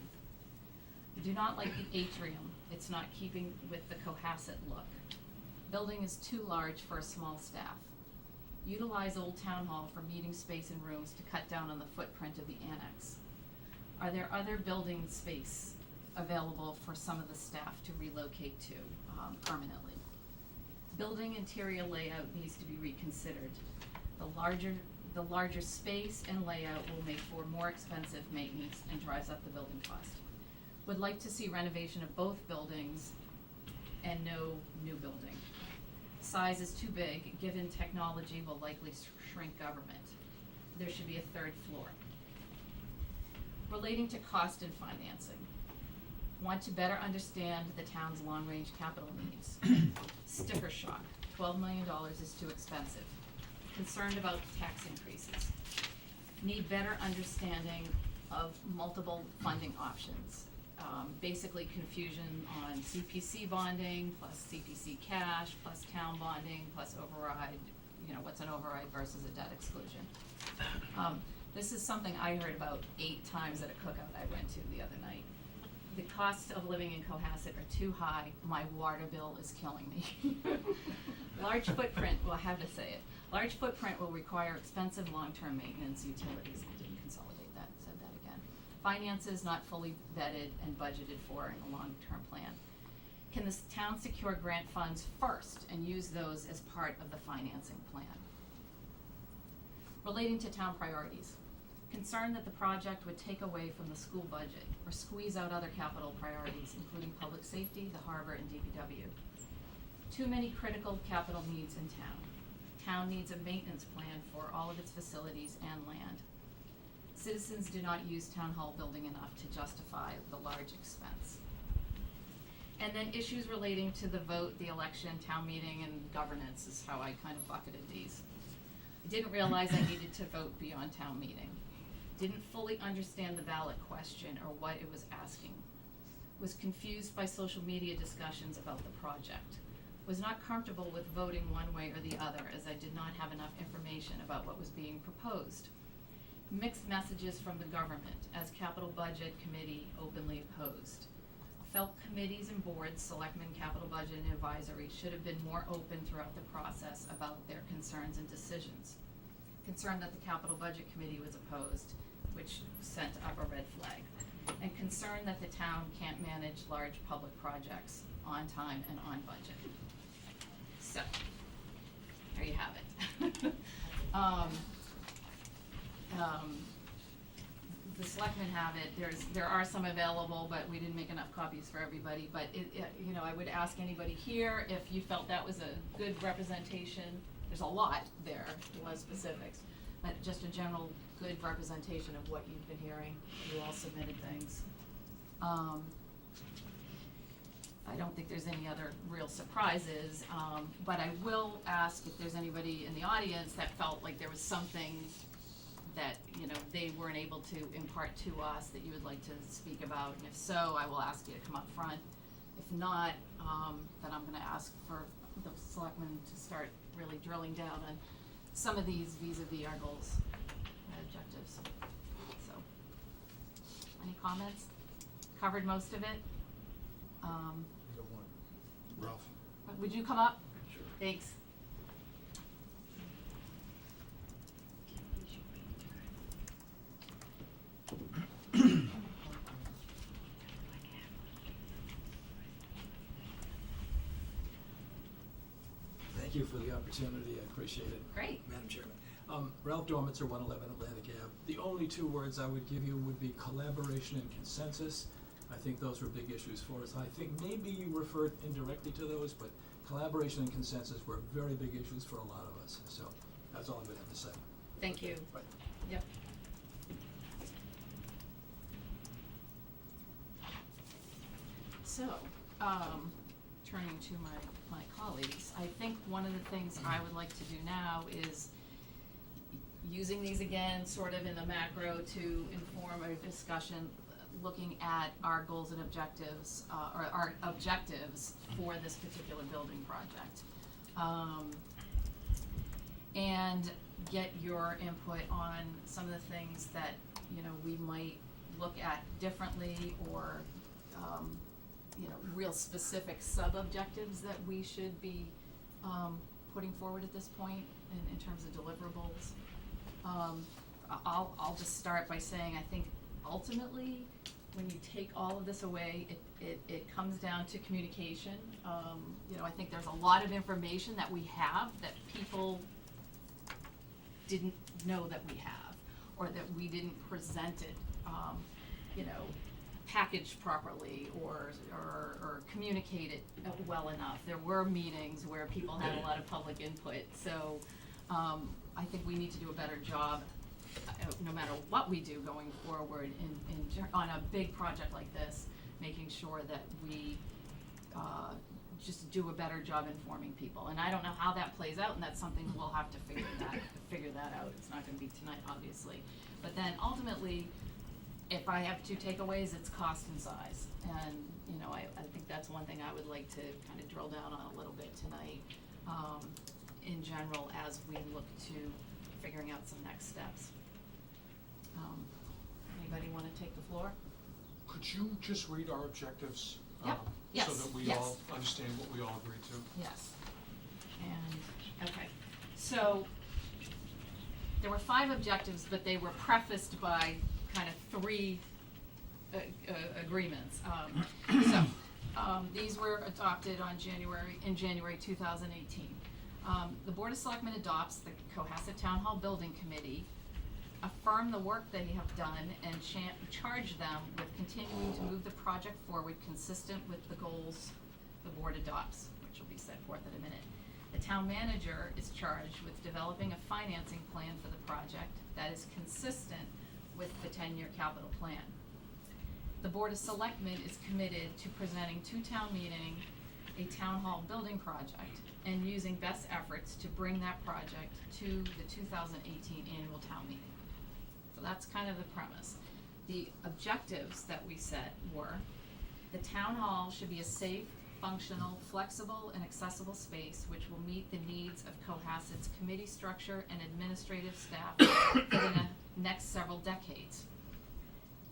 A: We do not like the atrium. It's not keeping with the Cohasset look. Building is too large for a small staff. Utilize Old Town Hall for meeting space and rooms to cut down on the footprint of the annex. Are there other building space available for some of the staff to relocate to permanently? Building interior layout needs to be reconsidered. The larger space and layout will make for more expensive maintenance and drives up the building cost. Would like to see renovation of both buildings and no new building. Size is too big, given technology will likely shrink government. There should be a 3rd floor. Relating to cost and financing. Want to better understand the town's long-range capital needs. Sticker shock, $12 million is too expensive. Concerned about tax increases. Need better understanding of multiple funding options. Basically confusion on CPC bonding, plus CPC cash, plus town bonding, plus override, what's an override versus a debt exclusion. This is something I heard about 8 times at a cookout I went to the other night. The costs of living in Cohasset are too high, my water bill is killing me. Large footprint, well, I have to say it, large footprint will require expensive long-term maintenance, utilities, I didn't consolidate that, said that again. Finances not fully vetted and budgeted for in a long-term plan. Can the town secure grant funds first and use those as part of the financing plan? Relating to town priorities. Concerned that the project would take away from the school budget or squeeze out other capital priorities, including public safety, the harbor, and DPW. Too many critical capital needs in town. Town needs a maintenance plan for all of its facilities and land. Citizens do not use town hall building enough to justify the large expense. And then issues relating to the vote, the election, town meeting, and governance is how I kind of bucketed these. I didn't realize I needed to vote beyond town meeting. Didn't fully understand the ballot question or what it was asking. Was confused by social media discussions about the project. Was not comfortable with voting one way or the other as I did not have enough information about what was being proposed. Mixed messages from the government as capital budget committee openly opposed. Felt committees and boards, selectmen, capital budget, and advisory should have been more open throughout the process about their concerns and decisions. Concerned that the capital budget committee was opposed, which sent up a red flag. And concerned that the town can't manage large public projects on time and on budget. So, there you have it. The selectmen have it, there are some available, but we didn't make enough copies for everybody, but I would ask anybody here if you felt that was a good representation. There's a lot there, a lot of specifics, but just a general good representation of what you've been hearing. You all submitted things. I don't think there's any other real surprises, but I will ask if there's anybody in the audience that felt like there was something that, they weren't able to impart to us that you would like to speak about, and if so, I will ask you to come up front. If not, then I'm gonna ask for the selectmen to start really drilling down on some of these vis-a-vis our goals and objectives. So, any comments? Covered most of it?
F: Either one. Ralph?
A: Would you come up?
C: Sure.
A: Thanks.
H: Thank you for the opportunity, I appreciate it.
A: Great.
H: Madam Chairman. Ralph Dormitzer, 111 Atlantic Ave. The only two words I would give you would be collaboration and consensus. I think those were big issues for us. I think maybe you referred indirectly to those, but collaboration and consensus were very big issues for a lot of us. So that's all I'm gonna have to say.
A: Thank you.
H: Right.
A: Yep. So, turning to my colleagues, I think one of the things I would like to do now is using these again, sort of in the macro, to inform a discussion, looking at our goals and objectives, or our objectives for this particular building project. And get your input on some of the things that, you know, we might look at differently, or, you know, real specific sub-objectives that we should be, putting forward at this point in terms of deliverables. I'll just start by saying, I think ultimately, when you take all of this away, it comes down to communication. You know, I think there's a lot of information that we have that people didn't know that we have, or that we didn't present it, you know, packaged properly, or communicate it well enough. There were meetings where people had a lot of public input, so I think we need to do a better job, no matter what we do going forward on a big project like this, making sure that we just do a better job informing people. And I don't know how that plays out, and that's something we'll have to figure that out. It's not gonna be tonight, obviously. But then ultimately, if I have two takeaways, it's cost and size. And, you know, I think that's one thing I would like to kind of drill down on a little bit tonight, in general, as we look to figuring out some next steps. Anybody wanna take the floor?
F: Could you just read our objectives?
A: Yep. Yes.
F: So that we
A: Yes.
F: all understand what we all agree to?
A: Yes. And, okay, so there were 5 objectives, but they were prefaced by kind of 3 agreements. These were adopted in January 2018. The Board of Selectmen adopts the Cohasset Town Hall Building Committee, affirm the work they have done, and charge them with continuing to move the project forward consistent with the goals the board adopts, which will be set forth in a minute. The town manager is charged with developing a financing plan for the project that is consistent with the 10-year capital plan. The Board of Selectmen is committed to presenting to town meeting a town hall building project and using best efforts to bring that project to the 2018 annual town meeting. So that's kind of the premise. The objectives that we set were: the town hall should be a safe, functional, flexible, and accessible space which will meet the needs of Cohasset's committee structure and administrative staff for the next several decades.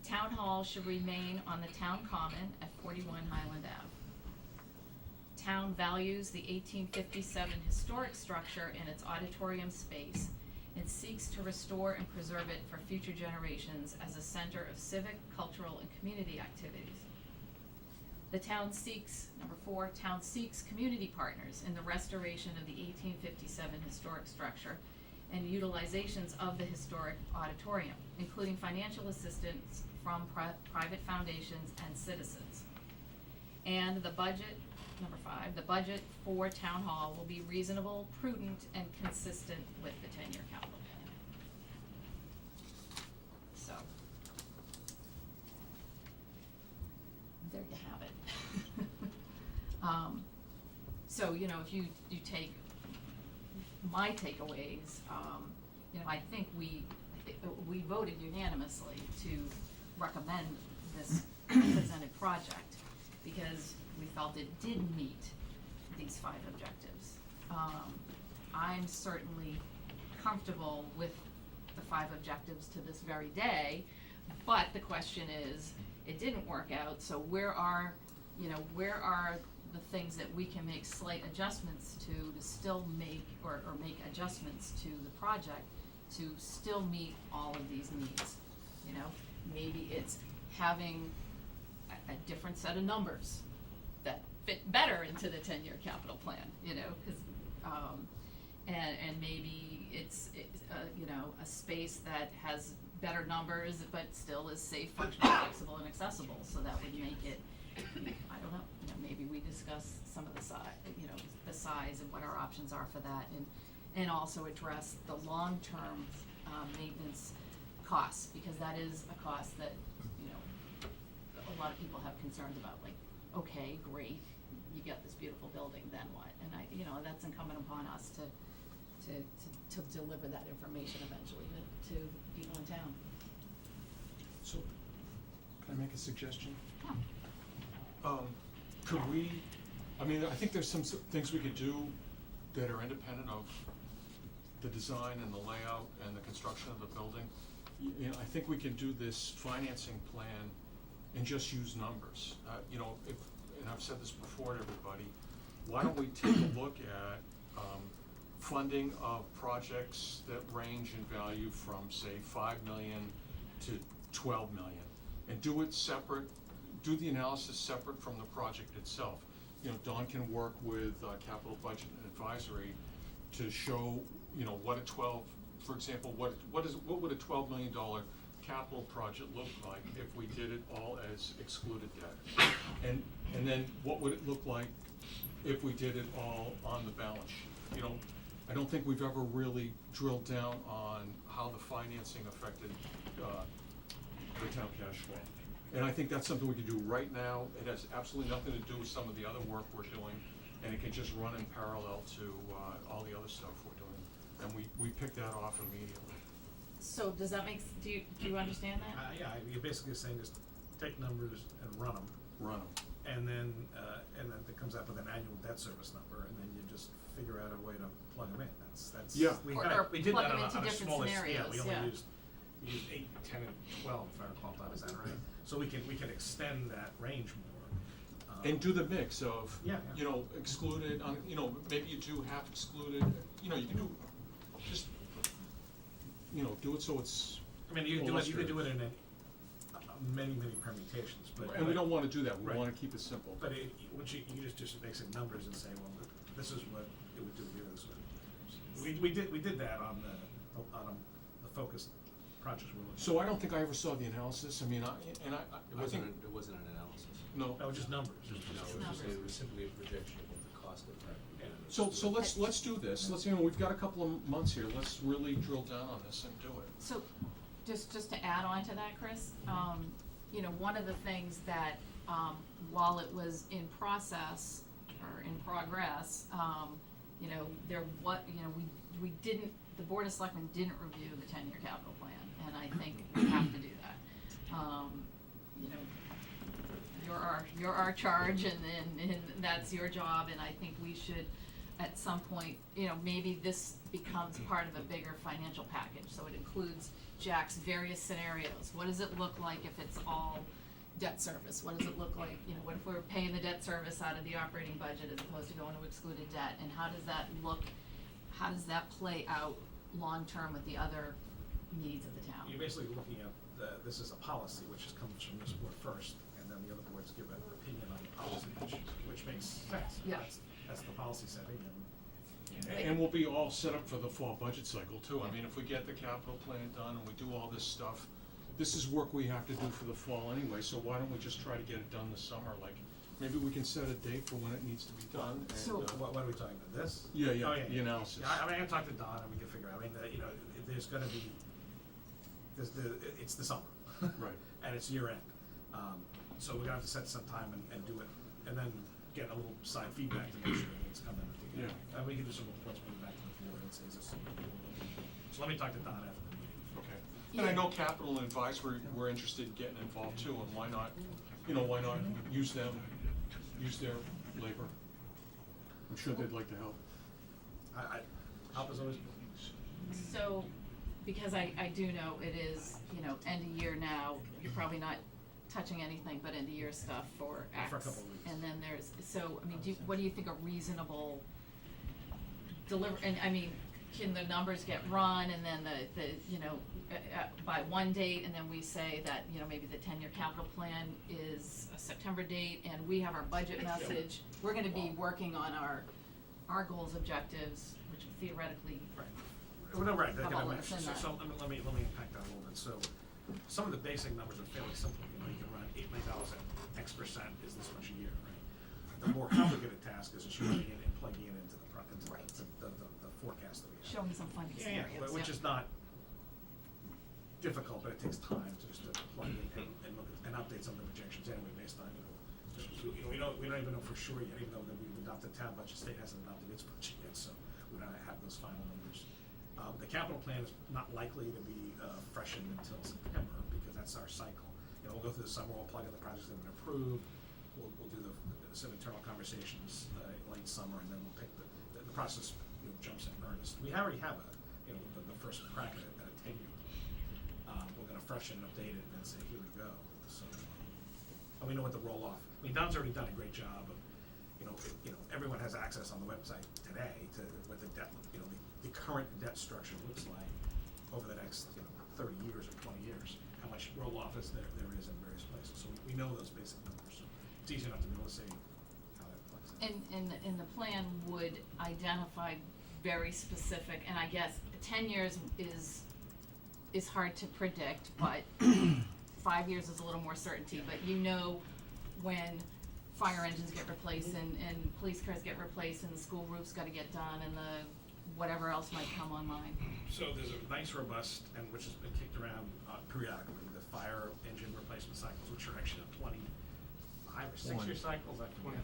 A: Town hall should remain on the town common at 41 Highland Ave. Town values the 1857 historic structure and its auditorium space, and seeks to restore and preserve it for future generations as a center of civic, cultural, and community activities. The town seeks, number 4, town seeks community partners in the restoration of the 1857 historic structure and utilizations of the historic auditorium, including financial assistance from private foundations and citizens. And the budget, number 5, the budget for town hall will be reasonable, prudent, and consistent with the 10-year capital plan. So, there you have it. So, you know, if you take my takeaways, you know, I think we voted unanimously to recommend this presented project because we felt it did meet these 5 objectives. I'm certainly comfortable with the 5 objectives to this very day, but the question is, it didn't work out, so where are, you know, where are the things that we can make slight adjustments to still make, or make adjustments to the project to still meet all of these needs, you know? Maybe it's having a different set of numbers that fit better into the 10-year capital plan, you know, 'cause, and maybe it's, you know, a space that has better numbers but still is safe, functional, flexible, and accessible, so that would make it, I don't know, you know, maybe we discuss some of the you know, the size and what our options are for that, and also address the long-term, maintenance costs, because that is a cost that, you know, a lot of people have concerns about, like, okay, great, you got this beautiful building, then what? And you know, that's incumbent upon us to deliver that information eventually to people in town.
F: So, can I make a suggestion?
A: Yeah.
F: Could we, I mean, I think there's some things we could do that are independent of the design and the layout and the construction of the building. You know, I think we can do this financing plan and just use numbers. You know, and I've said this before to everybody, why don't we take a look at, funding of projects that range in value from, say, 5 million to 12 million, and do it separate, do the analysis separate from the project itself. You know, Dawn can work with capital budget and advisory to show, you know, what for example, what would a $12 million capital project look like if we did it all as excluded debt? And then what would it look like if we did it all on the balance sheet? You know, I don't think we've ever really drilled down on how the financing affected the town cash flow. And I think that's something we can do right now. It has absolutely nothing to do with some of the other work we're doing, and it can just run in parallel to all the other stuff we're doing. And we pick that off immediately.
A: So does that make, do you understand that?
B: Yeah, you're basically saying just take numbers and run them, and then it comes up with an annual debt service number, and then you just figure out a way to plug them in. That's
F: Yeah.
B: we
A: Or
B: did
A: plug
B: that
A: them
B: on
A: into
B: a
A: different
B: smaller scale.
A: scenarios,
B: We only
A: yeah.
B: used 8, 10, and 12, if I recall, Bob, is that right? So we can extend that range more.
F: And do the mix of,
B: Yeah.
F: you know, excluded, you know, maybe you do half excluded, you know, you can do, just, you know, do it so it's
B: I mean, you could do
F: illustrative.
B: it in many permutations, but.
F: And we don't wanna do that, we
B: Right.
F: wanna keep it simple.
B: But once you just mix in numbers and say, well, this is what it would do here, this way. We did that on the focused projects we're looking at.
F: So I don't think I ever saw the analysis, I mean, I
D: It
F: think,
D: wasn't an analysis.
F: no.
B: No, just numbers.
D: It was simply a projection of what the cost of that.
F: So let's do this, you know, we've got a couple of months here, let's really drill down on this and do it.
A: So, just to add on to that, Chris, you know, one of the things that, while it was in process, or in progress, you know, we didn't, the Board of Selectmen didn't review the 10-year capital plan, and I think we have to do that. You know, you're our charge, and that's your job, and I think we should, at some point, you know, maybe this becomes part of a bigger financial package, so it includes Jack's various scenarios. What does it look like if it's all debt service? What does it look like, you know, what if we're paying the debt service out of the operating budget as opposed to going to excluded debt, and how does that look, how does that play out long-term with the other needs of the town?
B: You're basically looking at this is a policy, which comes from this board first, and then the other boards give an opinion on the policy, which makes sense.
A: Yeah.
B: That's the policy setting,
F: And we'll be all set up for the fall budget cycle too. I mean, if we get the capital plan done and we do all this stuff, this is work we have to do for the fall anyway, so why don't we just try to get it done this summer? Like, maybe we can set a date for when it needs to be done and,
A: So-
B: what are we talking about, this?
F: Yeah,
B: Oh,
F: the analysis.
B: Yeah, I mean, I can talk to Don and we can figure out, I mean, you know, there's gonna be, it's the summer.
F: Right.
B: And it's year end, so we're gonna have to set some time and do it, and then get a little side feedback to make sure that it's coming together.
F: Yeah.
B: And we can do some reports, bring it back to the board and say, is this something we're looking at? So let me talk to Don after the meeting.
F: Okay. And I know capital and advisory, we're interested in getting involved too, and why not, you know, why not use them, use their labor? I'm sure they'd like to help.
B: Help is always.
A: So, because I do know it is, you know, end of year now, you're probably not touching anything but end of year stuff for X.
B: For a couple of weeks.
A: And then there's, so, I mean, what do you think a reasonable and I mean, can the numbers get run and then the you know, by one date, and then we say that, you know, maybe the 10-year capital plan is a September date, and we have our budget message, we're gonna be working on our goals, objectives, which theoretically.
B: Well, no, right,
A: Have
B: that
A: all
B: kind
A: of
B: of
A: us in that.
B: so let me unpack that a little bit. So, some of the basic numbers are fairly simple. You know, you can run $8 million at X% is this much a year, right? The more complicated task is just running it and plugging it into the
A: Right.
B: the forecast that we have.
A: Showing some funding
B: Yeah,
A: scenarios,
B: which
A: yeah.
B: is not difficult, but it takes time to just to plug in and look at, and update some of the projections anyway based on, we don't even know for sure yet, even though that we've adopted town budget, state hasn't adopted its budget yet, so we don't have those final numbers. The capital plan is not likely to be freshened until September, because that's our cycle. You know, we'll go through the summer, we'll plug in the projects that have been approved, we'll do some internal conversations late summer, and then we'll pick the process, you know, jumps in earnest. We already have the first crack at a 10-year. We're gonna freshen and update it and then say, here we go. So, and we know what the roll-off, I mean, Don's already done a great job of, everyone has access on the website today to what the debt, the current debt structure looks like over the next, 30 years or 20 years, how much roll-off is there is in various places. So we know those basic numbers, so it's easy enough to be able to say how that plays out.
A: And the plan would identify very specific, and I guess 10 years is hard to predict, but 5 years is a little more certainty, but you know when fire engines get replaced and police cars get replaced and the school roofs gotta get done and the whatever else might come online.
B: So there's a nice robust, and which has been kicked around periodically, the fire engine replacement cycles, which are actually 25 or 6-year cycles, like 20.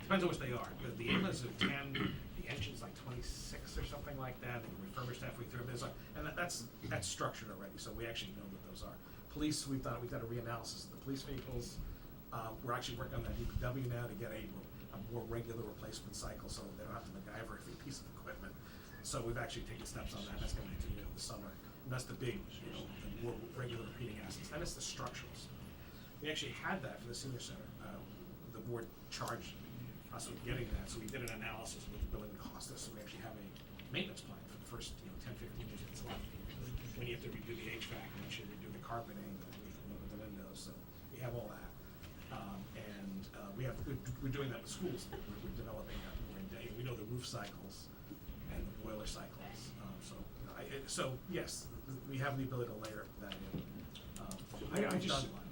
B: Depends on which they are. The ambulance are 10, the engine's like 26 or something like that, and refurbished halfway through. And that's structured already, so we actually know what those are. Police, we've done a reanalysis of the police vehicles. We're actually working on that DPW now to get a more regular replacement cycle, so they don't have to MacGyver every piece of equipment. So we've actually taken steps on that. That's going to continue in the summer. And that's the big, the more regular repeating assets. Then it's the structurals. We actually had that for the senior center. The board charged us with getting that, so we did an analysis of what the building would cost us. So we actually have a maintenance plan for the first 10, 15 years. It's a lot. When you have to redo the HVAC, and you should redo the carpeting, and the windows. So we have all that. We're doing that with schools. We're developing that more in day. We know the roof cycles and the boiler cycles. So yes, we have the ability to layer that in.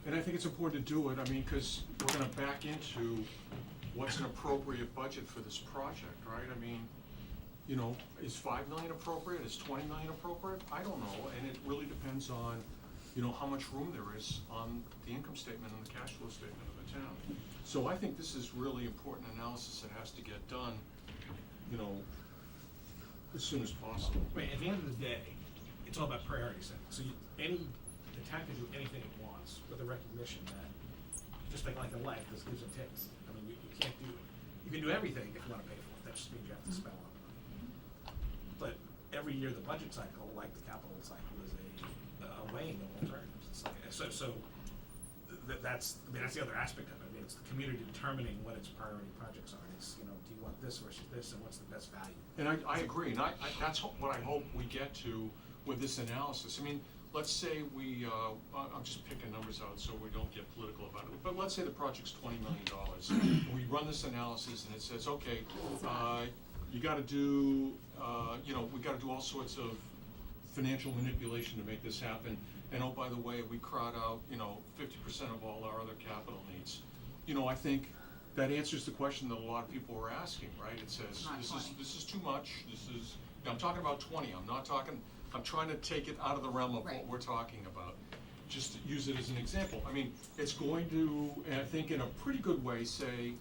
F: And I think it's important to do it, I mean, because we're gonna back into what's an appropriate budget for this project, right? I mean, is 5 million appropriate, is 20 million appropriate? I don't know, and it really depends on, how much room there is on the income statement and the cash flow statement of the town. So I think this is really important analysis that has to get done, as soon as possible.
B: Right, at the end of the day, it's all about priority setting. So the town can do anything it wants with the recognition that, just like in life, there's gives and takes. I mean, you can do everything if you want to pay for it. That just means you have to spend a lot of money. But every year, the budget cycle, like the capital cycle, is a weighing of alternatives. It's like, that's the other aspect of it. I mean, it's the community determining what its priority projects are. It's, do you want this versus this, and what's the best value?
F: And I agree, and that's what I hope we get to with this analysis. I mean, let's say I'm just picking numbers out so we don't get political about it, but let's say the project's $20 million. And we run this analysis and it says, okay, you gotta do, we gotta do all sorts of financial manipulation to make this happen. And oh, by the way, we crowd out, 50% of all our other capital needs. I think that answers the question that a lot of people were asking, right? It says,
A: Not 20.
F: this is too much, I'm talking about 20, I'm trying to take it out of the realm of
A: Right.
F: what we're talking about. Just to use it as an example. I mean, it's going to, and I think in a pretty good way, say,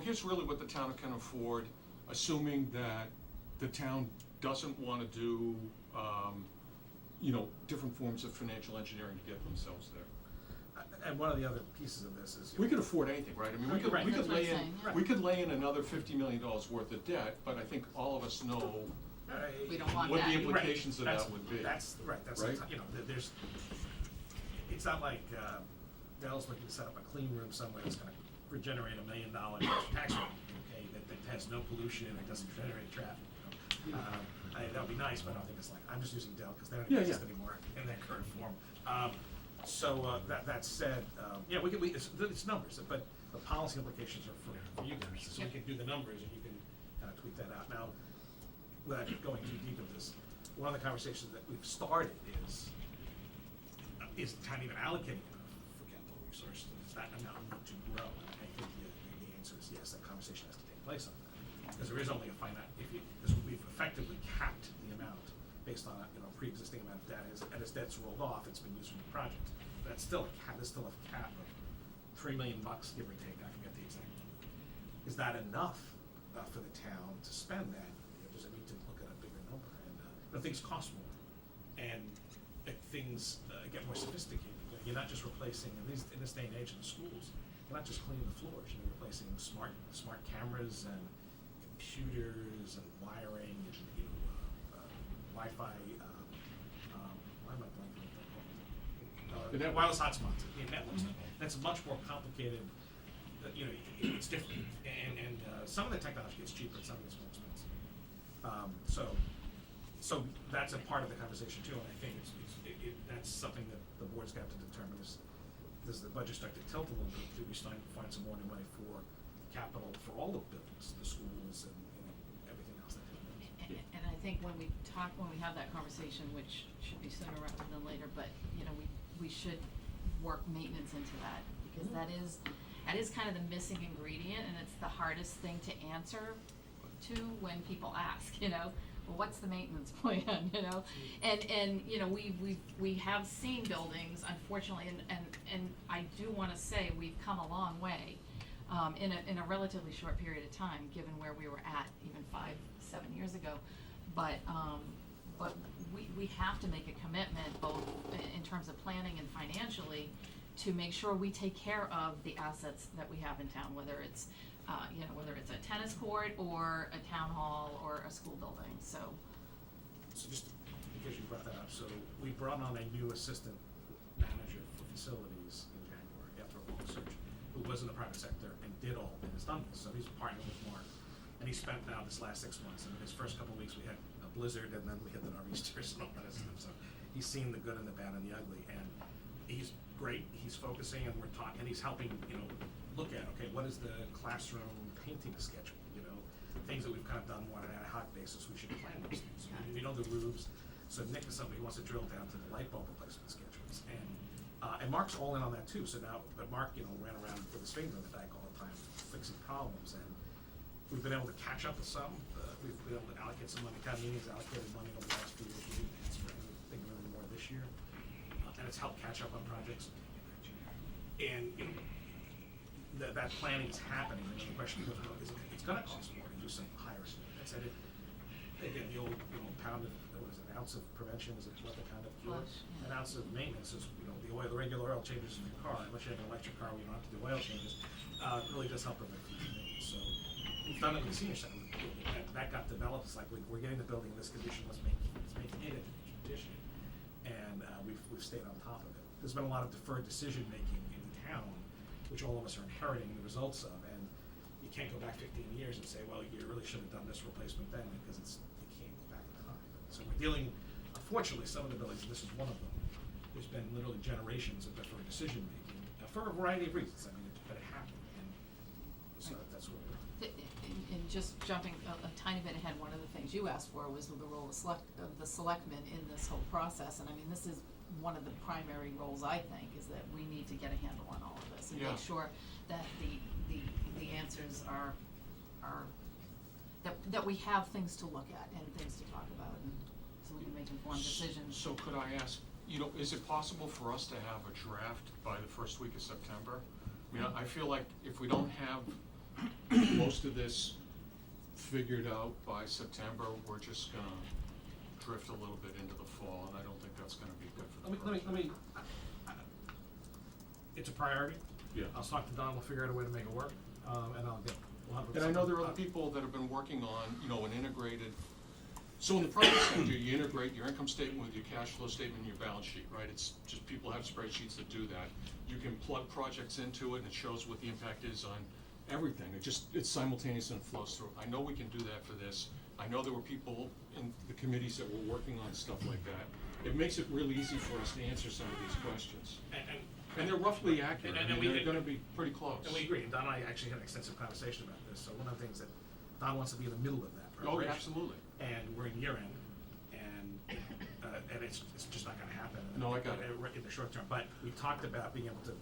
F: here's really what the town can afford, assuming that the town doesn't want to do, different forms of financial engineering to get themselves there.
B: And one of the other pieces of this is
F: We could afford anything, right? I mean, we could,
B: Right.
F: we could
A: That's what
F: lay
A: I'm
F: in,
A: saying, yeah.
F: we could lay in another $50 million worth of debt, but I think all of us know
A: We don't want
F: what
A: that.
F: the implications of
B: That's-
F: that would be.
B: That's right. That's
F: Right?
B: there's. It's not like Dell's looking to set up a clean room somewhere that's gonna regenerate $1 million tax revenue, okay, that has no pollution and it doesn't generate traffic, you know? That would be nice, but I don't think it's like, I'm just using Dell because they don't exist anymore in their current form. That said, yeah, it's numbers, but the policy implications are for you guys, so we can do the numbers and you can kind of tweak that out. Now, without going too deep into this, one of the conversations that we've started is town even allocating enough for capital resources? Is that amount to grow? And I think the answer is yes, that conversation has to take place on that. Because there is only a finite, because we've effectively capped the amount based on a, pre-existing amount of debt, and as debt's rolled off, it's been used for new projects. But that's still there's still a cap of $3 million, give or take, I forget the exact number. Is that enough for the town to spend that? Does it need to look at a bigger number? And things cost more, and things get more sophisticated. You're not just replacing, in this day and age in the schools, you're not just cleaning the floors. You're replacing smart cameras and computers and wiring and Wi-Fi. Why am I blanking on what they're called? Wireless hotspots. Networks. That's much more complicated. It's different, and some of the technology gets cheaper, and some of it's more expensive. So that's a part of the conversation too, and I think that's something that the board's got to determine is, does the budget start to tilt a little bit? Do we start to find some more money for capital for all the buildings, the schools, and everything else that they do?
A: And I think when we have that conversation, which should be sooner rather than later, but, we should work maintenance into that, because that is kind of the missing ingredient, and it's the hardest thing to answer to when people ask, well, what's the maintenance plan, And we have seen buildings, unfortunately, and I do wanna say we've come a long way, in a relatively short period of time, given where we were at even 5-7 years ago. But we have to make a commitment, both in terms of planning and financially, to make sure we take care of the assets that we have in town, whether it's a tennis court or a town hall or a school building, so.
B: So just because you brought that up, so we brought on a new assistant manager for facilities in January after a long search, who was in the private sector and did all and has done this. So he's partnered with Mark, and he spent now this last 6 months. And in his first couple of weeks, we had a blizzard, and then we hit the nor'easters and all that stuff. So he's seen the good and the bad and the ugly, and he's great. He's focusing, and we're talking, and he's helping look at, okay, what is the classroom painting schedule? Things that we've kind of done on an ad hoc basis. We should plan those things. We know the roofs. So Nick is somebody who wants to drill down to the light bulb replacement schedules, and Mark's all in on that too. So now, but Mark, ran around with his finger in the dike all the time, fixing problems, and we've been able to catch up with some. We've been able to allocate some money. Town meetings allocated money over the last few years. We didn't ask for anything really more this year, and it's helped catch up on projects. And that planning is happening. And the question is, it's going to cost more to do some higher standards. And again, the old pound of an ounce of prevention is what the kind of cure. An ounce of maintenance is the regular oil changes in your car. Unless you have an electric car, where you don't have to do oil changes. Really does help prevent future maintenance. So we've done it with the senior center. That got developed. It's like we're getting the building in this condition. Let's make it in condition. And we've stayed on top of it. There's been a lot of deferred decision making in town, which all of us are inheriting the results of, and you can't go back 15 years and say, well, you really should have done this replacement then, because you can't go back in time. So we're dealing, unfortunately, some of the buildings, and this is one of them, there's been literally generations of deferred decision making for a variety of reasons. But it happened, and so that's what we're doing.
A: And just jumping a tiny bit ahead, one of the things you asked for was the role of the selectmen in this whole process, and this is one of the primary roles, I think, is that we need to get a handle on all of this and make sure that the answers are that we have things to look at and things to talk about, and so we can make informed decisions.
F: So could I ask, is it possible for us to have a draft by the first week of September? I feel like if we don't have most of this figured out by September, we're just gonna drift a little bit into the fall, and I don't think that's gonna be good for the project.
B: Let me. It's a priority.
F: Yeah.
B: I'll talk to Don. We'll figure out a way to make it work, and I'll get.
F: And I know there are people that have been working on, an integrated So in the private sector, you integrate your income statement with your cash flow statement and your balance sheet, right? It's just, people have spreadsheets that do that. You can plug projects into it and it shows what the impact is on everything. It's simultaneous and it flows through. I know we can do that for this. I know there were people in the committees that were working on stuff like that. It makes it really easy for us to answer some of these questions. And they're roughly accurate,
B: And
F: I mean,
B: we-
F: they're gonna be pretty close.
B: And we agree, and Don and I actually had an extensive conversation about this, so one of the things that Don wants to be in the middle of that
F: Oh,
B: preparation.
F: absolutely.
B: And we're in year end, and it's just not gonna happen.
F: No, I got it.
B: In the short term, but we talked about being able to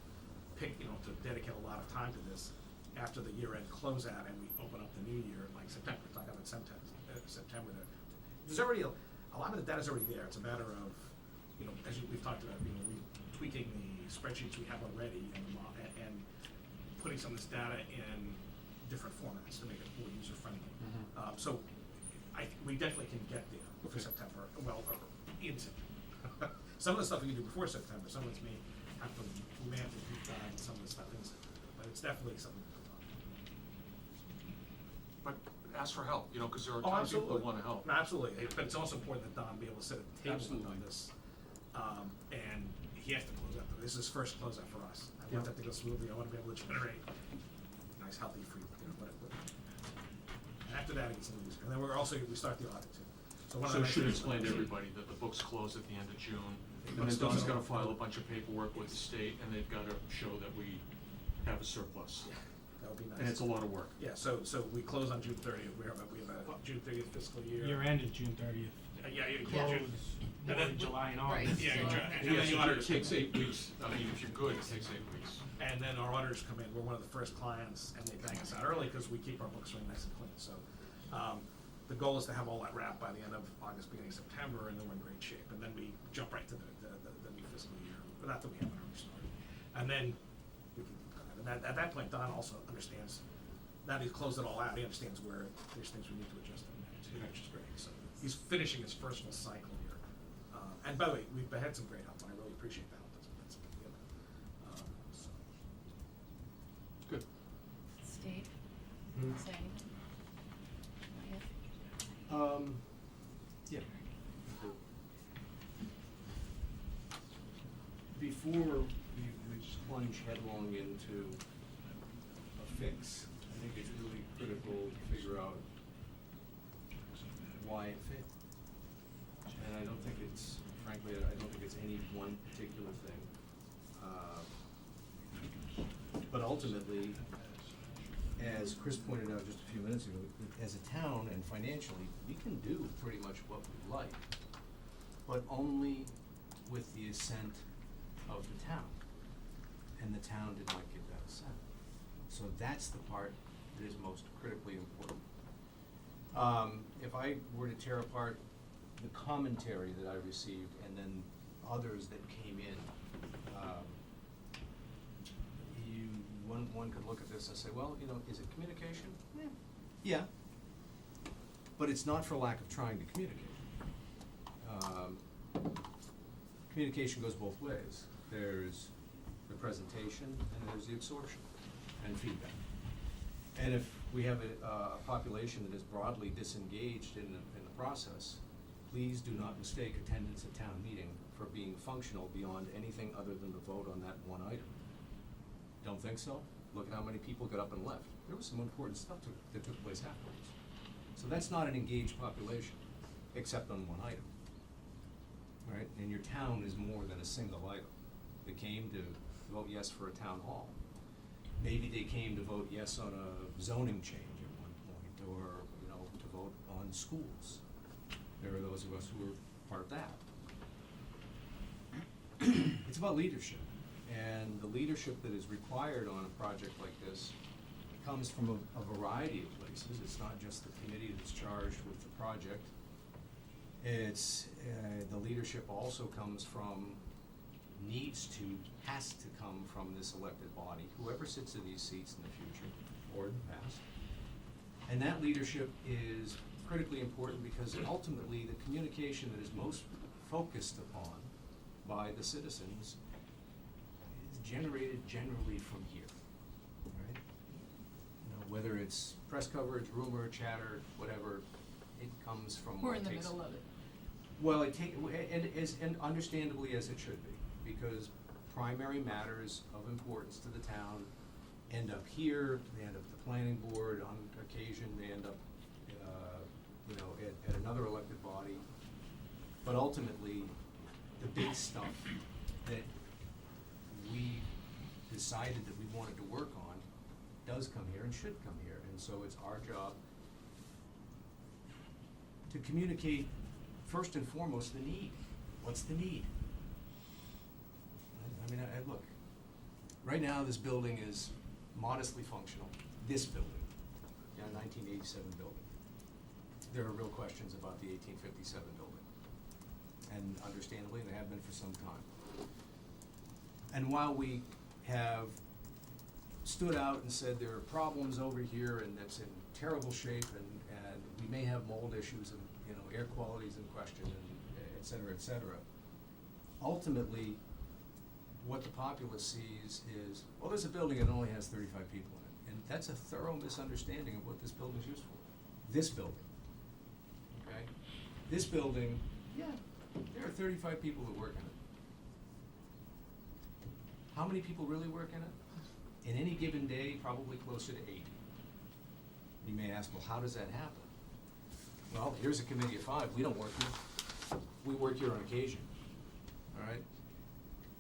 B: pick, to dedicate a lot of time to this after the year end closeout, and we open up the new year, like September, talking about September there. There's already, a lot of the data's already there, it's a matter of, as we've talked about, we tweaking the spreadsheets we have already and putting some of this data in different formats to make it more user friendly. So we definitely can get there for
F: Okay.
B: September, well, or in September. Some of the stuff we can do before September, some of it's may have to, we may have to deep dive in some of the stuff in September, but it's definitely something to put on.
F: But ask for help, because there are
B: Oh,
F: tons of people
B: absolutely.
F: that wanna help.
B: No, absolutely, but it's also important that Don be able to sit at the table on
F: Absolutely.
B: this. And he has to close out, this is his first closeout for us. I
F: Yeah.
B: want that to go smoothly, I wanna be able to generate nice, healthy, free, whatever. And after that, it gets a little easier. And then we start the audit too. So one of
F: So
B: the
F: it should
B: nice things-
F: explain to everybody that the books close at the end of June, and
B: Books
F: then Don's
B: close.
F: gotta file a bunch of paperwork with the state, and they've gotta show that we have a surplus.
B: Yeah, that would be nice.
F: And it's a lot of work.
B: Yeah, so we close on June 30th, we have a June 30th fiscal year.
E: Year end is June 30th.
B: Yeah,
E: Close
B: June.
E: more in July and
A: Right.
E: August.
B: Yeah,
A: So-
B: and then
F: Yes,
B: the
F: it
B: auditors.
F: takes 8 weeks, I mean, if you're good, it takes 8 weeks.
B: And then our auditors come in, we're one of the first clients, and they bang us out early because we keep our books really nice and clean, so. The goal is to have all that wrapped by the end of August, beginning of September, and then we're in great shape, and then we jump right to the new fiscal year, but not that we haven't already started. And then we can, and at that point, Don also understands, now that he's closed it all out, he understands where there's things we need to adjust on that too, which is great, so. He's finishing his first full cycle here. And by the way, we've had some great help, and I really appreciate the help that's been given. So.
F: Good.
A: Steve,
D: Hmm.
A: say anything? Not yet?
D: Yeah. Before we just plunge headlong into a fix, I think it's really critical to figure out why it failed. And I don't think it's, frankly, I don't think it's any one particular thing. But ultimately, as Chris pointed out just a few minutes ago, as a town and financially, we can do pretty much what we like, but only with the assent of the town. And the town did not give that assent. So that's the part that is most critically important. If I were to tear apart the commentary that I received and then others that came in, one could look at this and say, well, is it communication? Yeah. But it's not for lack of trying to communicate. Communication goes both ways. There's the presentation and there's the absorption and feedback. And if we have a population that is broadly disengaged in the process, please do not mistake attendance at town meeting for being functional beyond anything other than the vote on that one item. Don't think so? Look at how many people got up and left. There was some important stuff that took place afterwards. So that's not an engaged population, except on one item. Right? And your town is more than a single item. They came to vote yes for a town hall. Maybe they came to vote yes on a zoning change at one point, or, to vote on schools. There are those of us who were part of that. It's about leadership. And the leadership that is required on a project like this comes from a variety of places. It's not just the committee that's charged with the project. It's, the leadership also comes from, has to come from this elected body, whoever sits in these seats in the future or in the past. And that leadership is critically important because ultimately the communication that is most focused upon by the citizens is generated generally from here, right? Whether it's press coverage, rumor, chatter, whatever, it comes from
A: We're
D: what
A: in the
D: takes.
A: middle of it.
D: Well, and understandably as it should be, because primary matters of importance to the town end up here, they end up at the planning board, on occasion, they end up, at another elected body. But ultimately, the big stuff that we decided that we wanted to work on does come here and should come here, and so it's our job to communicate first and foremost the need. What's the need? Look, right now this building is modestly functional. This building, 1987 building. There are real questions about the 1857 building, and understandably, they have been for some time. And while we have stood out and said there are problems over here and it's in terrible shape and we may have mold issues and, air quality is in question and et cetera, ultimately, what the populace sees is, well, there's a building that only has 35 people in it. And that's a thorough misunderstanding of what this building's used for. This building, okay? This building, yeah, there are 35 people that work in it. How many people really work in it? In any given day, probably closer to 80. You may ask, well, how does that happen? Well, here's a committee of 5. We don't work here. We work here on occasion, all right?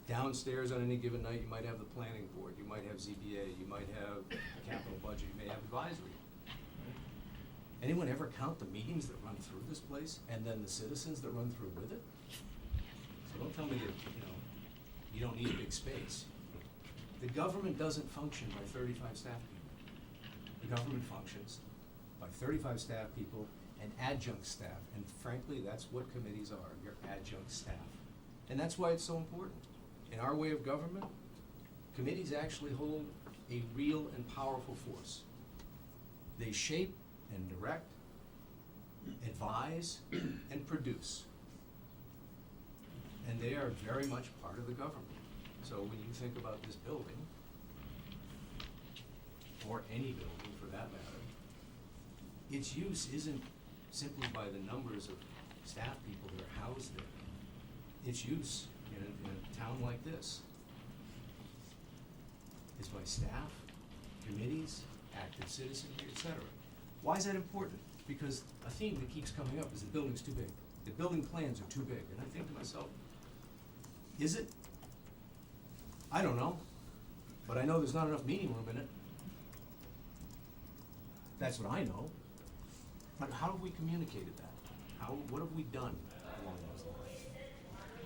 D: Downstairs on any given night, you might have the planning board, you might have ZBA, you might have capital budget, you may have advisory. Anyone ever count the meetings that run through this place and then the citizens that run through with it? So don't tell me that, you don't need a big space. The government doesn't function by 35 staff people. The government functions by 35 staff people and adjunct staff, and frankly, that's what committees are, your adjunct staff. And that's why it's so important. In our way of government, committees actually hold a real and powerful force. They shape and direct, advise, and produce. And they are very much part of the government. So when you think about this building, or any building for that matter, its use isn't simply by the numbers of staff people that are housed there. Its use in a town like this is by staff, committees, active citizenry, et cetera. Why is that important? Because a theme that keeps coming up is the building's too big. The building plans are too big. And I think to myself, is it? I don't know, but I know there's not enough meeting room in it. That's what I know. But how have we communicated that? What have we done along those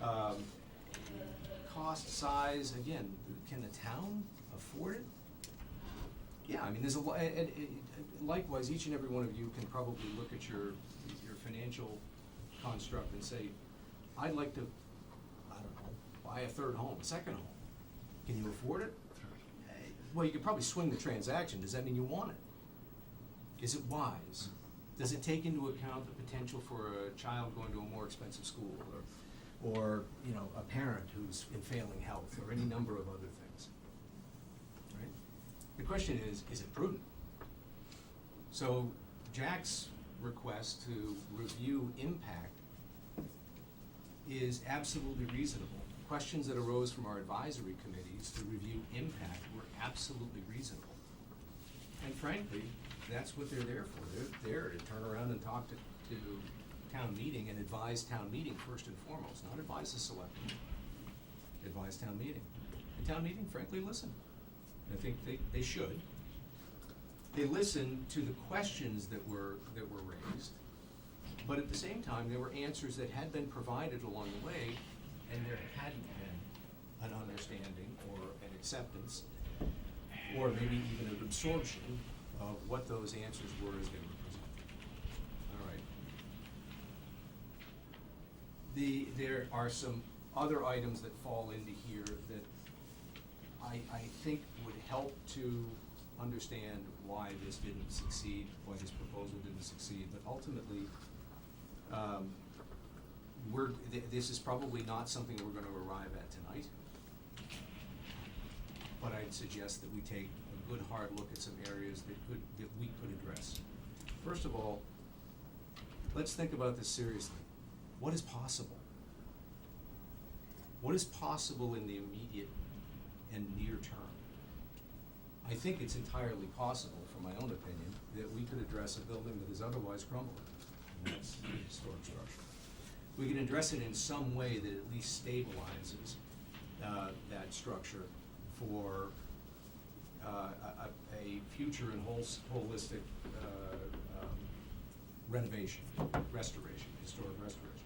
D: lines? Cost, size, again, can the town afford it? Yeah, I mean, there's a lot, and likewise, each and every one of you can probably look at your financial construct and say, I'd like to, I don't know, buy a third home, a second home. Can you afford it? Well, you could probably swing the transaction. Does that mean you want it? Is it wise? Does it take into account the potential for a child going to a more expensive school, or a parent who's in failing health, or any number of other things? Right? The question is it prudent? So Jack's request to review impact is absolutely reasonable. Questions that arose from our advisory committees to review impact were absolutely reasonable. And frankly, that's what they're there for. They're there to turn around and talk to town meeting and advise town meeting first and foremost, not advise the selectmen. Advise town meeting. And town meeting, frankly, listen. I think they should. They listened to the questions that were raised, but at the same time, there were answers that had been provided along the way, and there hadn't been an understanding or an acceptance, or maybe even an absorption of what those answers were as they were presented. All right. There are some other items that fall into here that I think would help to understand why this didn't succeed, why this proposal didn't succeed, but ultimately, this is probably not something that we're going to arrive at tonight, but I'd suggest that we take a good hard look at some areas that we could address. First of all, let's think about this seriously. What is possible? What is possible in the immediate and near term? I think it's entirely possible, from my own opinion, that we could address a building that is otherwise crumbling, and that's a historic structure. We can address it in some way that at least stabilizes that structure for a future and holistic renovation, restoration, historic restoration.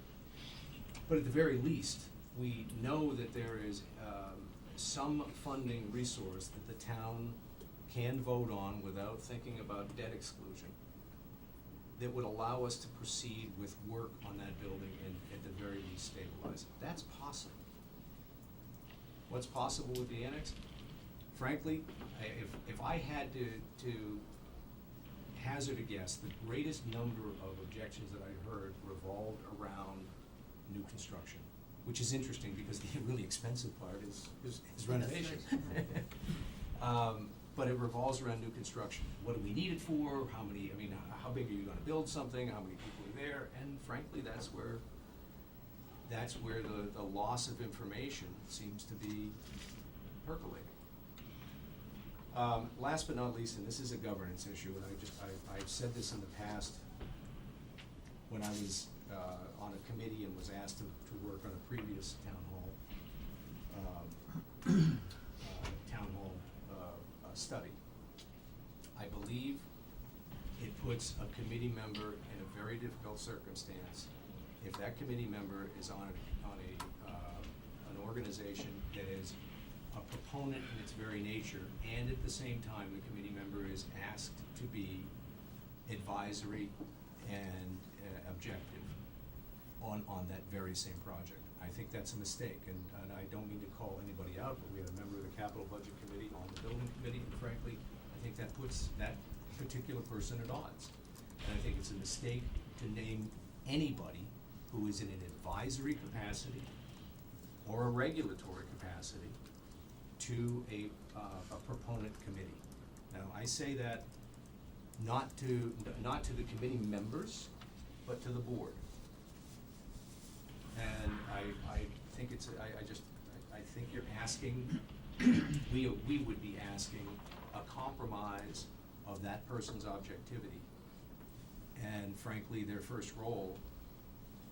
D: But at the very least, we know that there is some funding resource that the town can vote on without thinking about debt exclusion that would allow us to proceed with work on that building and at the very least stabilize it. That's possible. What's possible with the annex? Frankly, if I had to hazard a guess, the greatest number of objections that I heard revolved around new construction, which is interesting because the really expensive part is renovation. But it revolves around new construction. What do we need it for? How big are you gonna build something? How many people are there? And frankly, that's where the loss of information seems to be percolating. Last but not least, and this is a governance issue, and I've said this in the past when I was on a committee and was asked to work on a previous town hall study. I believe it puts a committee member in a very difficult circumstance if that committee member is on an organization that is a proponent in its very nature, and at the same time, the committee member is asked to be advisory and objective on that very same project. I think that's a mistake, and I don't mean to call anybody out, but we had a member of the capital budget committee on the building committee, and frankly, I think that puts that particular person at odds. And I think it's a mistake to name anybody who is in an advisory capacity or a regulatory capacity to a proponent committee. Now, I say that not to the committee members, but to the board. And I think I think you're asking, we would be asking a compromise of that person's objectivity. And frankly, their first role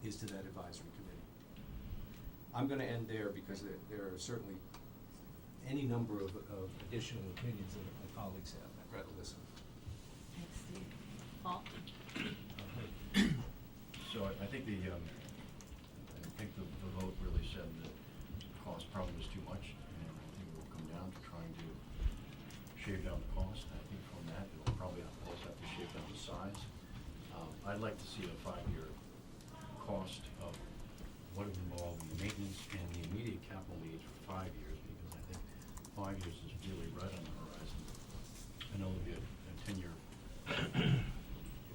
D: is to that advisory committee. I'm gonna end there because there are certainly any number of additional opinions that my colleagues have. I'd rather listen.
A: Thanks, Steve. Paul?
C: So I think the vote really said that cost probably was too much, and I think it will come down to trying to shave down the cost. I think from that, it will probably also have to shave down the size. I'd like to see a 5-year cost of what is involved in the maintenance and the immediate capital needs for 5 years, because I think 5 years is really right on the horizon. I know there'll be a 10-year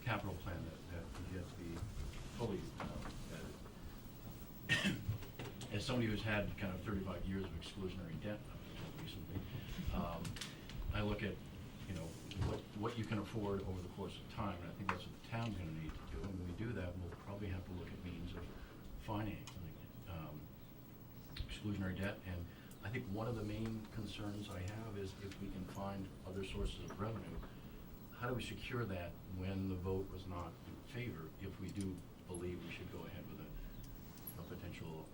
C: capital plan that would yet to be fully vetted. As somebody who's had kind of 35 years of exclusionary debt up until recently, I look at, what you can afford over the course of time, and I think that's what the town's gonna need to do. And when we do that, we'll probably have to look at means of financing exclusionary debt. And I think one of the main concerns I have is if we can find other sources of revenue, how do we secure that when the vote was not in favor, if we do believe we should go ahead with a potential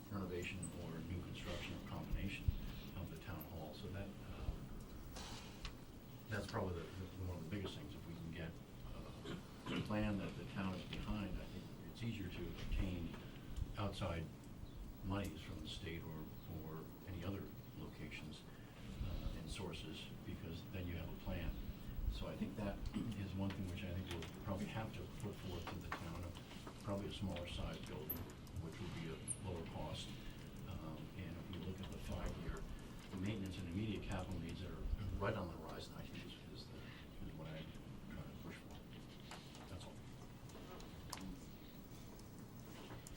C: renovation or new construction or combination of the town hall? So that's probably one of the biggest things. If we can get a plan that the town is behind, I think it's easier to obtain outside monies from the state or any other locations and sources, because then you have a plan. So I think that is one thing which I think we'll probably have to put forth to the town, probably a smaller size building, which would be a lower cost. And if we look at the 5-year maintenance and immediate capital needs that are right on the horizon, I think is what I'm trying to push for. That's all.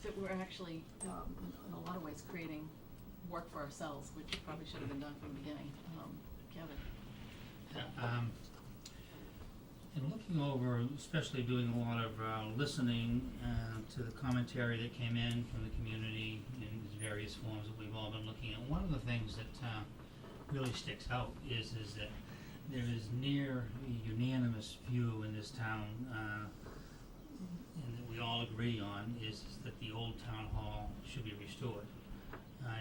A: So we're actually, in a lot of ways, creating work for ourselves, which probably should have been done from the beginning. Kevin?
E: in looking over, especially doing a lot of listening to the commentary that came in from the community in these various forms that we've all been looking at, one of the things that really sticks out is that there is near unanimous view in this town, and that we all agree on, is that the old town hall should be restored.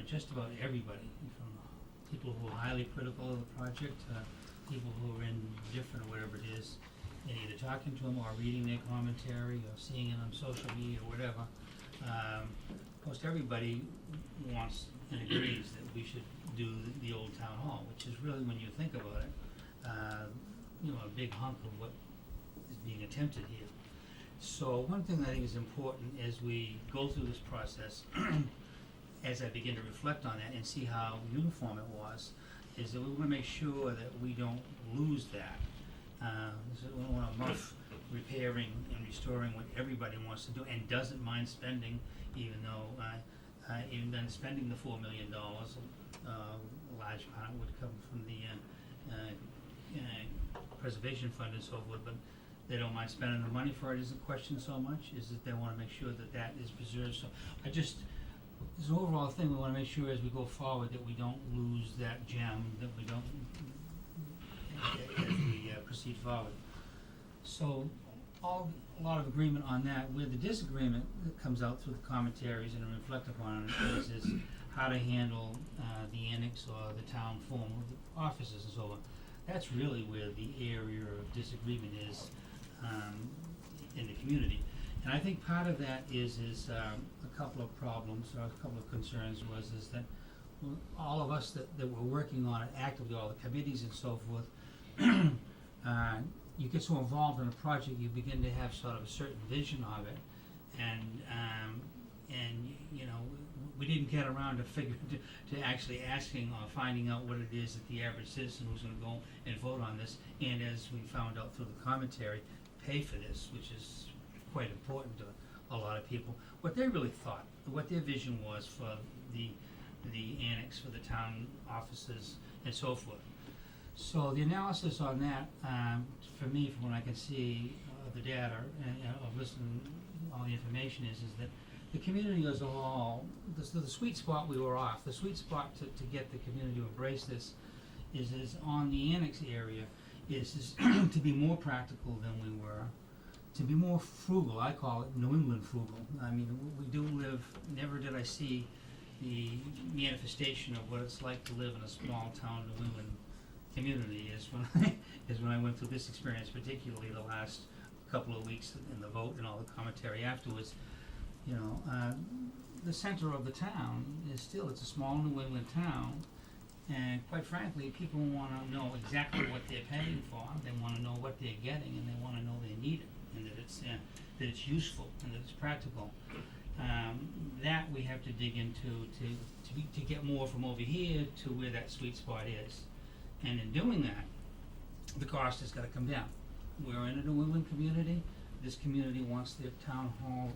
E: Just about everybody, from people who are highly critical of the project to people who are indifferent or whatever it is, and either talking to them or reading their commentary or seeing it on social media or whatever, most everybody wants and agrees that we should do the old town hall, which is really, when you think about it, a big hunk of what is being attempted here. So one thing that I think is important as we go through this process, as I begin to reflect on that and see how uniform it was, is that we wanna make sure that we don't lose that. So we don't wanna muff repairing and restoring what everybody wants to do and doesn't mind spending, even though, even then spending the $4 million, a large part would come from the, preservation fund and so forth, but they don't mind spending the money for it isn't questioned so much, is that they wanna make sure that that is preserved. So as an overall thing, we wanna make sure as we go forward that we don't lose that gem, that we don't, as we proceed forward. So a lot of agreement on that. Where the disagreement that comes out through the commentaries and reflect upon it is how to handle the annex or the town form of the offices and so on. That's really where the area of disagreement is in the community. And I think part of that is a couple of problems or a couple of concerns is that all of us that were working on it actively, all the committees and so forth, you get so involved in a project, you begin to have sort of a certain vision of it, and we didn't get around to actually asking or finding out what it is that the average citizen who's going to go and vote on this, and as we found out through the commentary, pay for this, which is quite important to a lot of people. What they really thought, what their vision was for the annex for the town offices and so forth. So the analysis on that, for me, from what I can see the data and of listening to all the information is that the community as a whole, the sweet spot we were off, the sweet spot to get the community to embrace this is on the annex area, is to be more practical than we were, to be more frugal. I call it New England frugal. I mean, we do live, never did I see the manifestation of what it's like to live in a small town New England community is when I went through this experience, particularly the last couple of weeks in the vote and all the commentary afterwards. The center of the town it's a small New England town, and quite frankly, people wanna know exactly what they're paying for, they wanna know what they're getting, and they wanna know they need it, and that it's useful, and that it's practical. That we have to dig into to get more from over here to where that sweet spot is. And in doing that, the cost has gotta come down. We're in a New England community, this community wants their town hall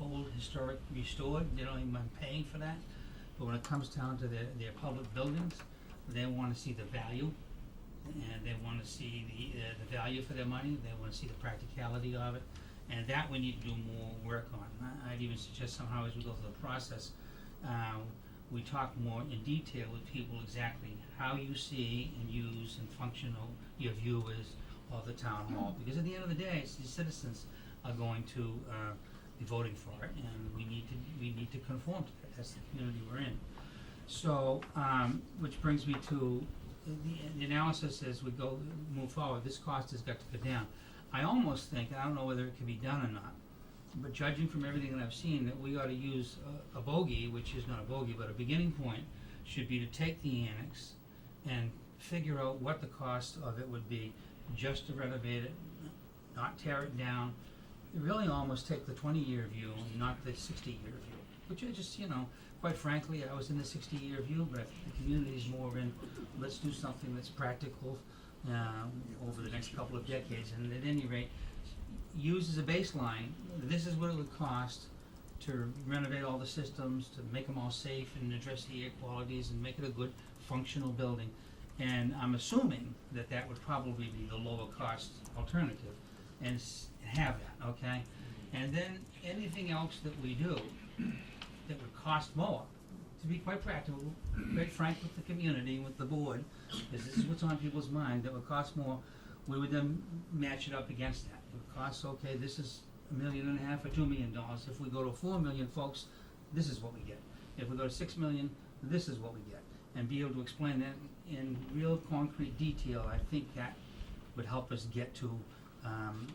E: old historic restored, they don't even mind paying for that. But when it comes down to their public buildings, they wanna see the value, and they wanna see the value for their money, they wanna see the practicality of it, and that we need to do more work on. I'd even suggest somehow as we go through the process, we talk more in detail with people exactly how you see and use and function your view is of the town hall, because at the end of the day, it's the citizens are going to be voting for it, and we need to conform to that. That's the community we're in. So, which brings me to the analysis as we move forward. This cost has got to go down. I almost think, I don't know whether it can be done or not, but judging from everything that I've seen, that we ought to use a bogey, which is not a bogey, but a beginning point, should be to take the annex and figure out what the cost of it would be just to renovate it, not tear it down. Really almost take the 20-year view, not the 60-year view, which I just, quite frankly, I was in the 60-year view, but I think the community's more in, let's do something that's practical over the next couple of decades, and at any rate, use as a baseline, this is what it would cost to renovate all the systems, to make them all safe and address the air qualities and make it a good functional building. And I'm assuming that that would probably be the lower cost alternative, and have that, okay? And then anything else that we do that would cost more, to be quite practical, quite frank with the community, with the board, because this is what's on people's mind, that would cost more, we would then match it up against that. It would cost, okay, this is $1.5 million or $2 million. If we go to 4 million, folks, this is what we get. If we go to 6 million, this is what we get. And be able to explain that in real concrete detail, I think that would help us get to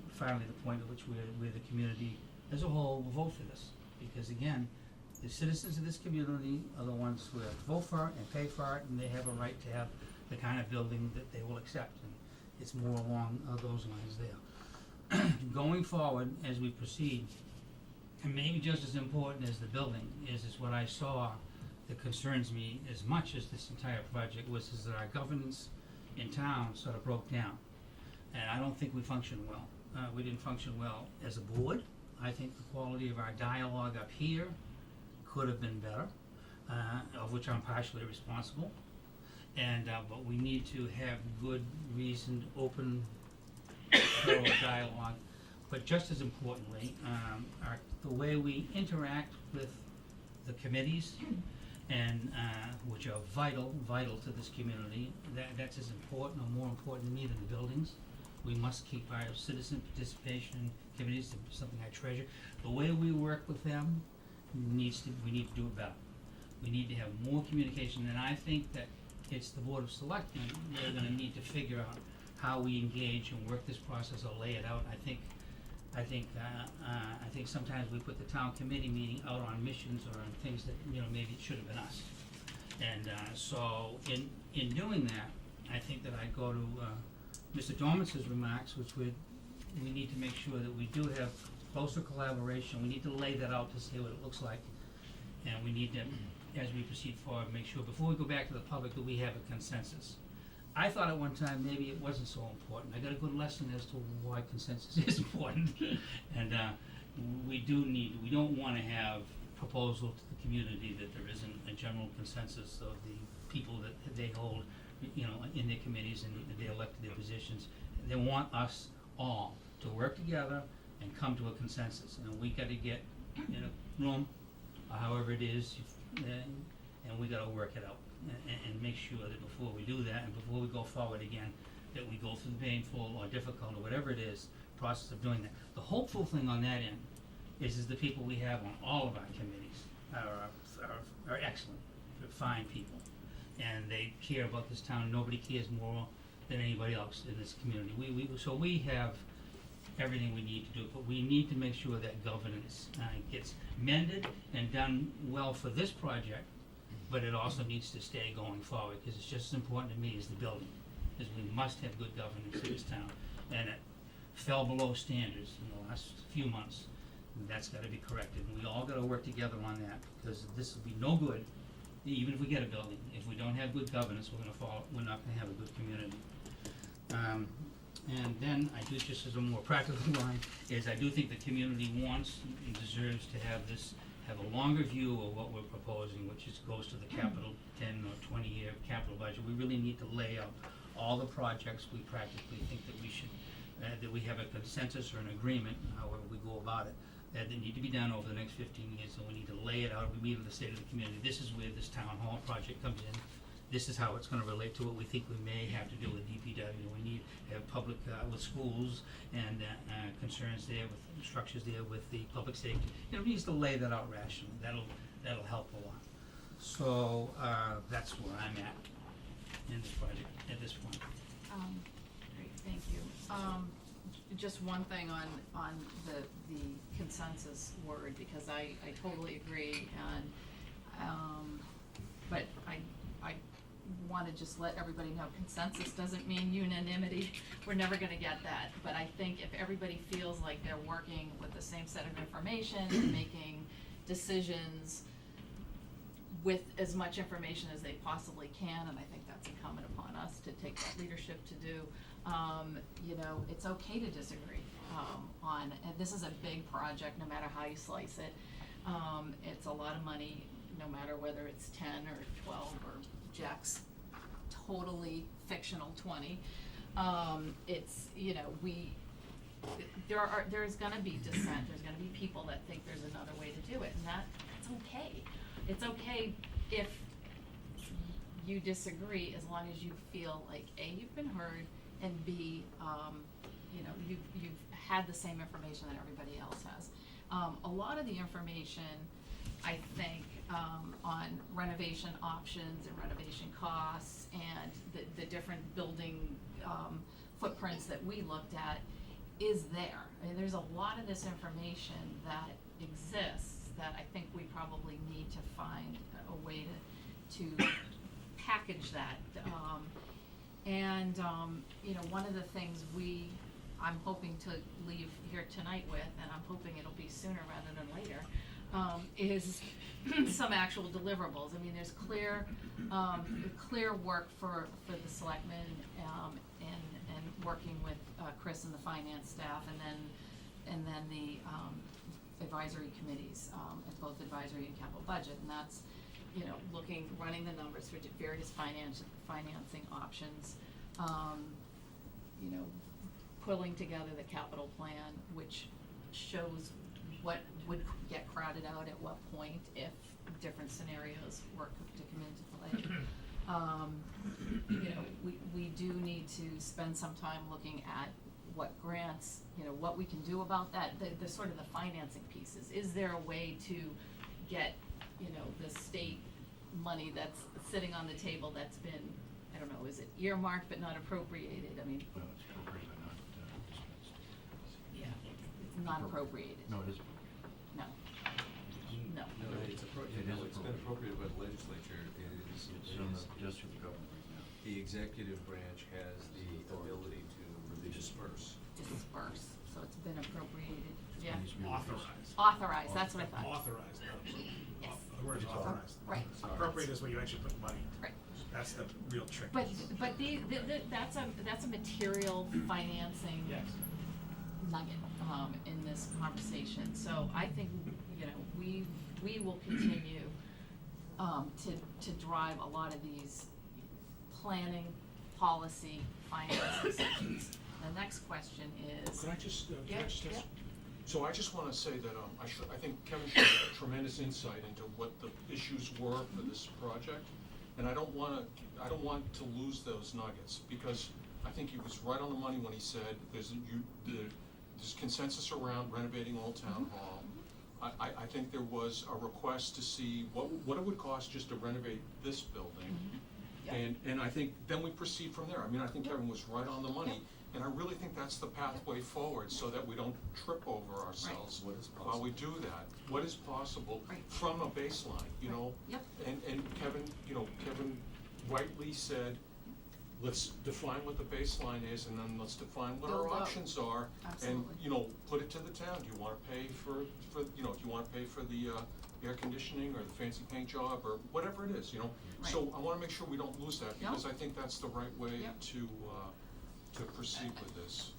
E: finally the point at which where the community as a whole will vote for this. Because again, the citizens of this community are the ones who have to vote for it and pay for it, and they have a right to have the kind of building that they will accept. And it's more along those lines there. Going forward, as we proceed, and maybe just as important as the building is what I saw that concerns me as much as this entire project is that our governance in town sort of broke down. And I don't think we functioned well. We didn't function well as a board. I think the quality of our dialogue up here could have been better, of which I'm partially responsible. And, but we need to have good, reasoned, open, thorough dialogue. But just as importantly, the way we interact with the committees and, which are vital to this community, that's as important or more important to me than the buildings. We must keep our citizen participation in committees, something I treasure. The way we work with them we need to do it better. We need to have more communication, and I think that it's the Board of Selectmen, they're gonna need to figure out how we engage and work this process or lay it out. I think sometimes we put the town committee meeting out on missions or on things that, maybe it should have been us. And, so in doing that, I think that I'd go to, Mr. Dormance's remarks, which we need to make sure that we do have closer collaboration. We need to lay that out to see what it looks like. And we need to, as we proceed forward, make sure before we go back to the public that we have a consensus. I thought at one time maybe it wasn't so important. I got a good lesson as to why consensus is important. And we don't wanna have proposal to the community that there isn't a general consensus of the people that they hold, in their committees and they elected their positions. They want us all to work together and come to a consensus. And we gotta get in a room, however it is, and we gotta work it out. And make sure that before we do that and before we go forward again, that we go through the painful or difficult or whatever it is, process of doing that. The hopeful thing on that end is the people we have on all of our committees are excellent, they're fine people. And they care about this town. Nobody cares more than anybody else in this community. So we have everything we need to do, but we need to make sure that governance gets mended and done well for this project, but it also needs to stay going forward, because it's just as important to me as the building, because we must have good governance in this town. And it fell below standards in the last few months, and that's gotta be corrected, and we all gotta work together on that, because this will be no good, even if we get a building. If we don't have good governance, we're not gonna have a good community. And then I do, just as a more practical line, is I do think the community wants and deserves to have a longer view of what we're proposing, which goes to the capital 10 or 20-year capital budget. We really need to lay out all the projects we practically think that we should, that we have a consensus or an agreement, however we go about it, that they need to be done over the next 15 years, and we need to lay it out. We meet with the state of the community. This is where this town hall project comes in. This is how it's gonna relate to what we think we may have to do with DPW. We need to have public, with schools and, concerns there, with structures there, with the public safety. It needs to lay that out rationally. That'll help a lot. So, that's where I'm at in this project at this point.
A: Great, thank you. Just one thing on the consensus word, because I totally agree, and, but I wanna just let everybody know, consensus doesn't mean unanimity. We're never gonna get that, but I think if everybody feels like they're working with the same set of information and making decisions with as much information as they possibly can, and I think that's incumbent upon us to take that leadership to do, it's okay to disagree and this is a big project, no matter how you slice it. It's a lot of money, no matter whether it's 10 or 12 or Jack's totally fictional 20. It's, you know, there's gonna be dissent, there's gonna be people that think there's another way to do it, and that's okay. It's okay if you disagree, as long as you feel like, A, you've been heard, and B, you know, you've had the same information that everybody else has. A lot of the information, I think, on renovation options and renovation costs and the different building, footprints that we looked at is there. I mean, there's a lot of this information that exists that I think we probably need to find a way to package that. You know, one of the things I'm hoping to leave here tonight with, and I'm hoping it'll be sooner rather than later, is some actual deliverables. I mean, there's clear work for the selectmen, and working with Chris and the finance staff, and then the advisory committees, at both advisory and capital budget, and that's, you know, running the numbers for various financing options, you know, pulling together the capital plan, which shows what would get crowded out at what point if different scenarios were to come into play. You know, we do need to spend some time looking at what grants, you know, what we can do about that, the sort of the financing pieces. Is there a way to get, you know, the state money that's sitting on the table that's been, I don't know, is it earmarked but not appropriated? I mean,
C: Well, it's appropriate but not dispensed.
A: yeah, it's not appropriated.
C: No, it is.
A: No. No.
D: No, it's
C: It is
D: it's been appropriated by the legislature,
C: It's just through the government right now.
D: the executive branch has the ability to disperse.
A: Disperse, so it's been appropriated, yeah.
C: Needs to be
B: Authorized.
A: Authorized, that's what I thought.
B: Authorized, not approved.
A: Yes.
B: The word is authorized.
A: Right.
B: Appropriate is where you actually put money.
A: Right.
B: That's the real trick.
A: But that's a material financing
B: Yes.
A: nugget, in this conversation. So I think, you know, we will continue, to drive a lot of these planning, policy, finance decisions. The next question is.
F: Could I just,
A: Yeah,
F: ask?
A: yeah.
F: So I just wanna say that, I think Kevin showed tremendous insight into what the issues were for this project. And I don't want to lose those nuggets, because I think he was right on the money when he said there's consensus around renovating Old Town Hall. I think there was a request to see what it would cost just to renovate this building.
A: Yeah.
F: And I think then we proceed from there. I mean, I think Kevin was right on the money. And I really think that's the pathway forward, so that we don't trip over ourselves
D: What is
F: while we do that. What is possible
A: Right.
F: from a baseline, you know?
A: Yep.
F: And Kevin, you know, Kevin rightly said, let's define what the baseline is, and then let's define what our
A: Build up.
F: options are.
A: Absolutely.
F: And, you know, put it to the town. Do you wanna pay for, you know, do you wanna pay for the, air conditioning, or the fancy paint job, or whatever it is, you know?
A: Right.
F: So I wanna make sure we don't lose that, because
A: Yep.
F: I think that's the right way
A: Yep.
F: to proceed with this.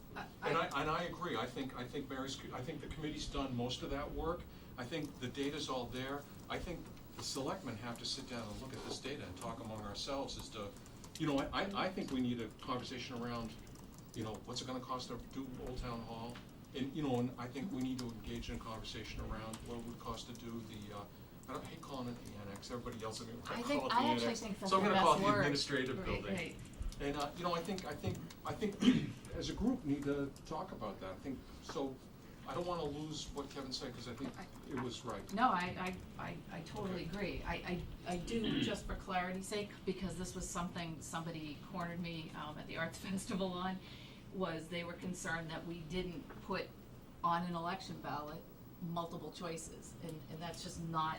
A: I-
F: And I agree. I think the committee's done most of that work. I think the data's all there. I think the selectmen have to sit down and look at this data and talk among ourselves as to, you know, I think we need a conversation around, you know, what's it gonna cost to do Old Town Hall? And, you know, and I think we need to engage in a conversation around what it would cost to do the, I hate calling it the annex. Everybody else is gonna call it the annex.
A: I actually think that's
F: So I'm
A: the
F: gonna
A: best
F: call it the
A: word.
F: administrative
A: Right,
F: building.
A: right.
F: And, you know, I think we, as a group, need to talk about that. I think, so, I don't wanna lose what Kevin said, cause I think it was right.
A: No, I totally agree. I do, just for clarity's sake, because this was something somebody cornered me, at the Arts Festival on, was they were concerned that we didn't put on an election ballot multiple choices, and that's just not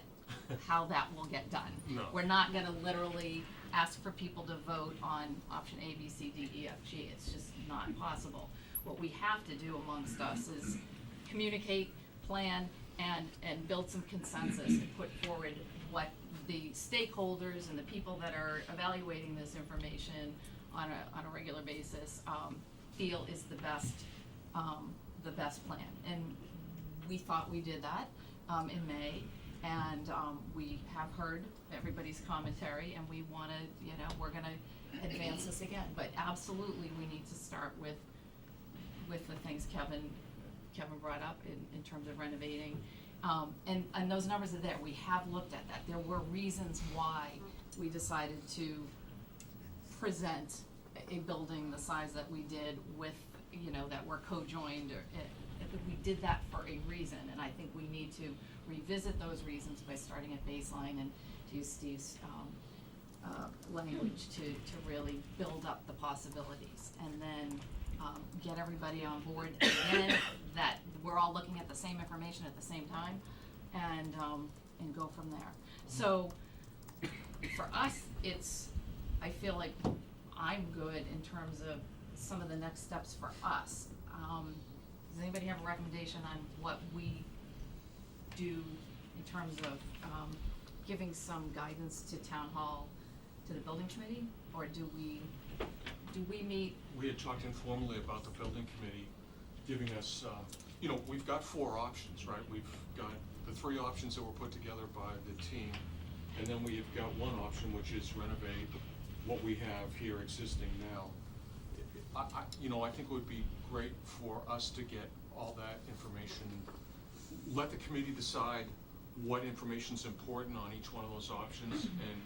A: how that will get done.
F: No.
A: We're not gonna literally ask for people to vote on option A, B, C, D, E, F, G, it's just not possible. What we have to do amongst us is communicate, plan, and build some consensus and put forward what the stakeholders and the people that are evaluating this information on a regular basis, feel is the best plan. And we thought we did that, in May, And, we have heard everybody's commentary, and we wanna, we're gonna advance this again, but absolutely, we need to start with the things Kevin brought up in terms of renovating. And those numbers are there, we have looked at that, there were reasons why we decided to present a building the size that we did with, that were co-joined, or, we did that for a reason, and I think we need to revisit those reasons by starting at baseline and to use Steve's, language to really build up the possibilities, and then, get everybody on board, and then that we're all looking at the same information at the same time, and go from there. So, for us, I feel like I'm good in terms of some of the next steps for us. Does anybody have a recommendation on what we do in terms of, giving some guidance to town hall, to the building committee, or do we meet?
F: We had talked informally about the building committee giving us, we've got 4 options, right? We've got the 3 options that were put together by the team, and then we've got one option, which is renovate what we have here existing now. I think it would be great for us to get all that information, let the committee decide what information's important on each one of those options, and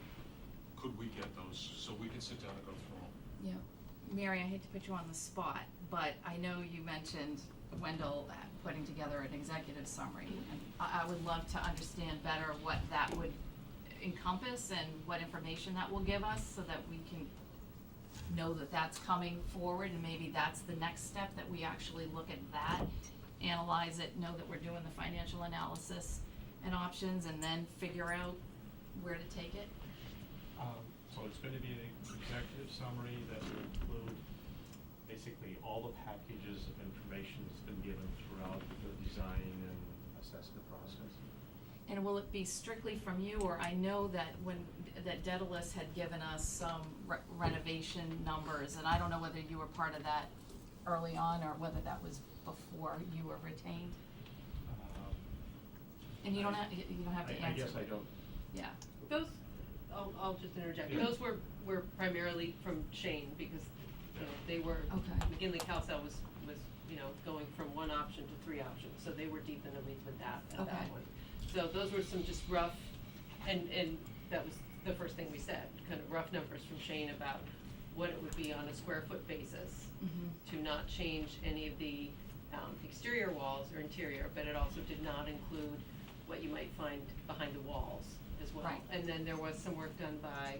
F: could we get those, so we can sit down and go through them.
A: Yeah, Mary, I hate to put you on the spot, but I know you mentioned Wendell putting together an executive summary, and I would love to understand better what that would encompass and what information that will give us, so that we can know that that's coming forward, and maybe that's the next step, that we actually look at that, analyze it, know that we're doing the financial analysis and options, and then figure out where to take it.
I: So it's going to be an executive summary that will include basically all the packages of information that's been given throughout the design and assessment process.
A: And will it be strictly from you, or I know that that Daedalus had given us some renovation numbers, and I don't know whether you were part of that early on, or whether that was before you were retained? And you don't have to answer.
I: I guess I don't.
A: Yeah.
J: Those, I'll just interject,
I: Yeah.
J: those were primarily from Shane, because, they were,
A: Okay.
J: McKinley Calcell was, going from 1 option to 3 options, so they were deep in the weeds with that at
A: Okay.
J: that point. So those were some just rough, and that was the first thing we said, kind of rough numbers from Shane about what it would be on a square foot basis,
A: Mm-hmm.
J: to not change any of the exterior walls or interior, but it also did not include what you might find behind the walls as well.
A: Right.
J: And then there was some work done by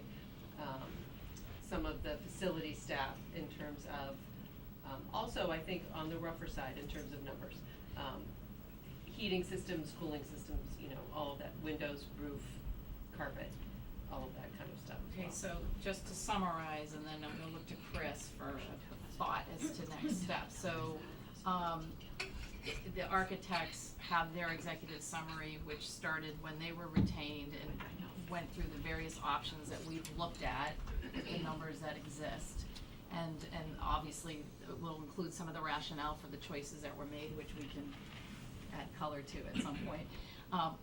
J: some of the facility staff in terms of, also I think on the rougher side in terms of numbers. Heating systems, cooling systems, all of that, windows, roof, carpet, all of that kind of stuff as
A: Okay,
J: well.
A: so just to summarize, and then I'm gonna look to Chris for a thought as to next steps. So, the architects have their executive summary, which started when they were retained and went through the various options that we've looked at, the numbers that exist. And obviously, it will include some of the rationale for the choices that were made, which we can add color to at some point.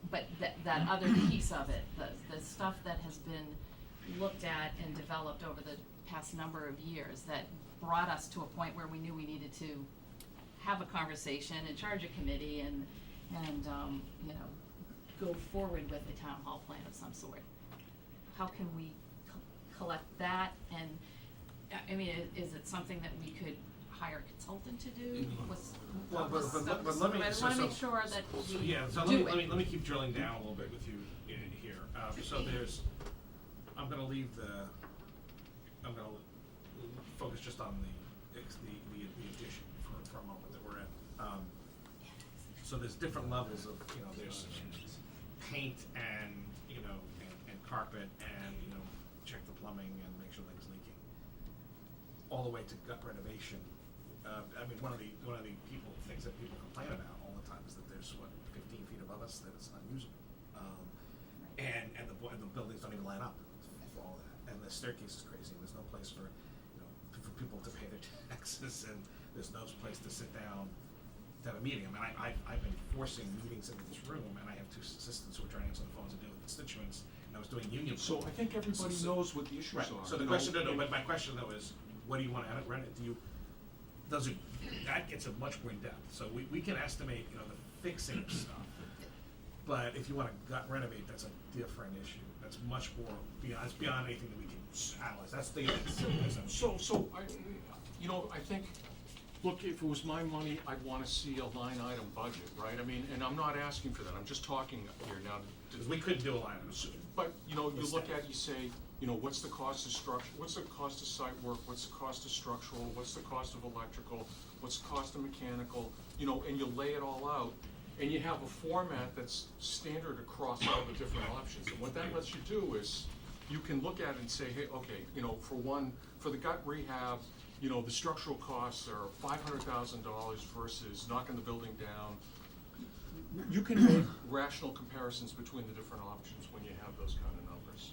A: But that other piece of it, the stuff that has been looked at and developed over the past number of years, that brought us to a point where we knew we needed to have a conversation and charge a committee and go forward with a town hall plan of some sort. How can we collect that, and, I mean, is it something that we could hire a consultant to do?
B: Well, but let me,
A: I
B: so,
A: wanna make sure that
B: so,
A: we
B: yeah, so
A: do
B: let
A: it.
B: me keep drilling down a little bit with you here. So I'm gonna focus just on the addition for a moment that we're in. So there's different levels of, there's paint and, and carpet and, check the plumbing and make sure nothing's leaking. All the way to gut renovation. One of the things that people complain about all the time is that there's 15 feet above us that it's unusable. And the buildings don't even line up for all that. And the staircase is crazy, and there's no place for people to pay their taxes, and there's no place to sit down to have a meeting. I mean, I've been forcing meetings into this room, and I have two assistants who are trying to answer the phones and deal with constituents, and I was doing union.
F: So I think everybody knows what the issues
B: Right,
F: are.
B: so the
F: you know,
B: question, no,
F: and-
B: but my question though is, what do you wanna rent it, that gets it much more in depth, so we can estimate, you know, the fixing of stuff. But if you wanna gut renovate, that's a different issue, that's much more beyond, it's beyond anything that we can analyze, that's the,
F: So I think, look, if it was my money, I'd wanna see a line item budget, right? I mean, and I'm not asking for that, I'm just talking here now.
B: Cause we couldn't do a line item.
F: But, you look at, you say, what's the cost of structure, what's the cost of site work, what's the cost of structural, what's the cost of electrical, what's the cost of mechanical, and you lay it all out, and you have a format that's standard across all the different options. And what that lets you do is, you can look at it and say, hey, okay, for the gut rehab, the structural costs are $500,000 versus knocking the building down. You can make rational comparisons between the different options when you have those kind of numbers.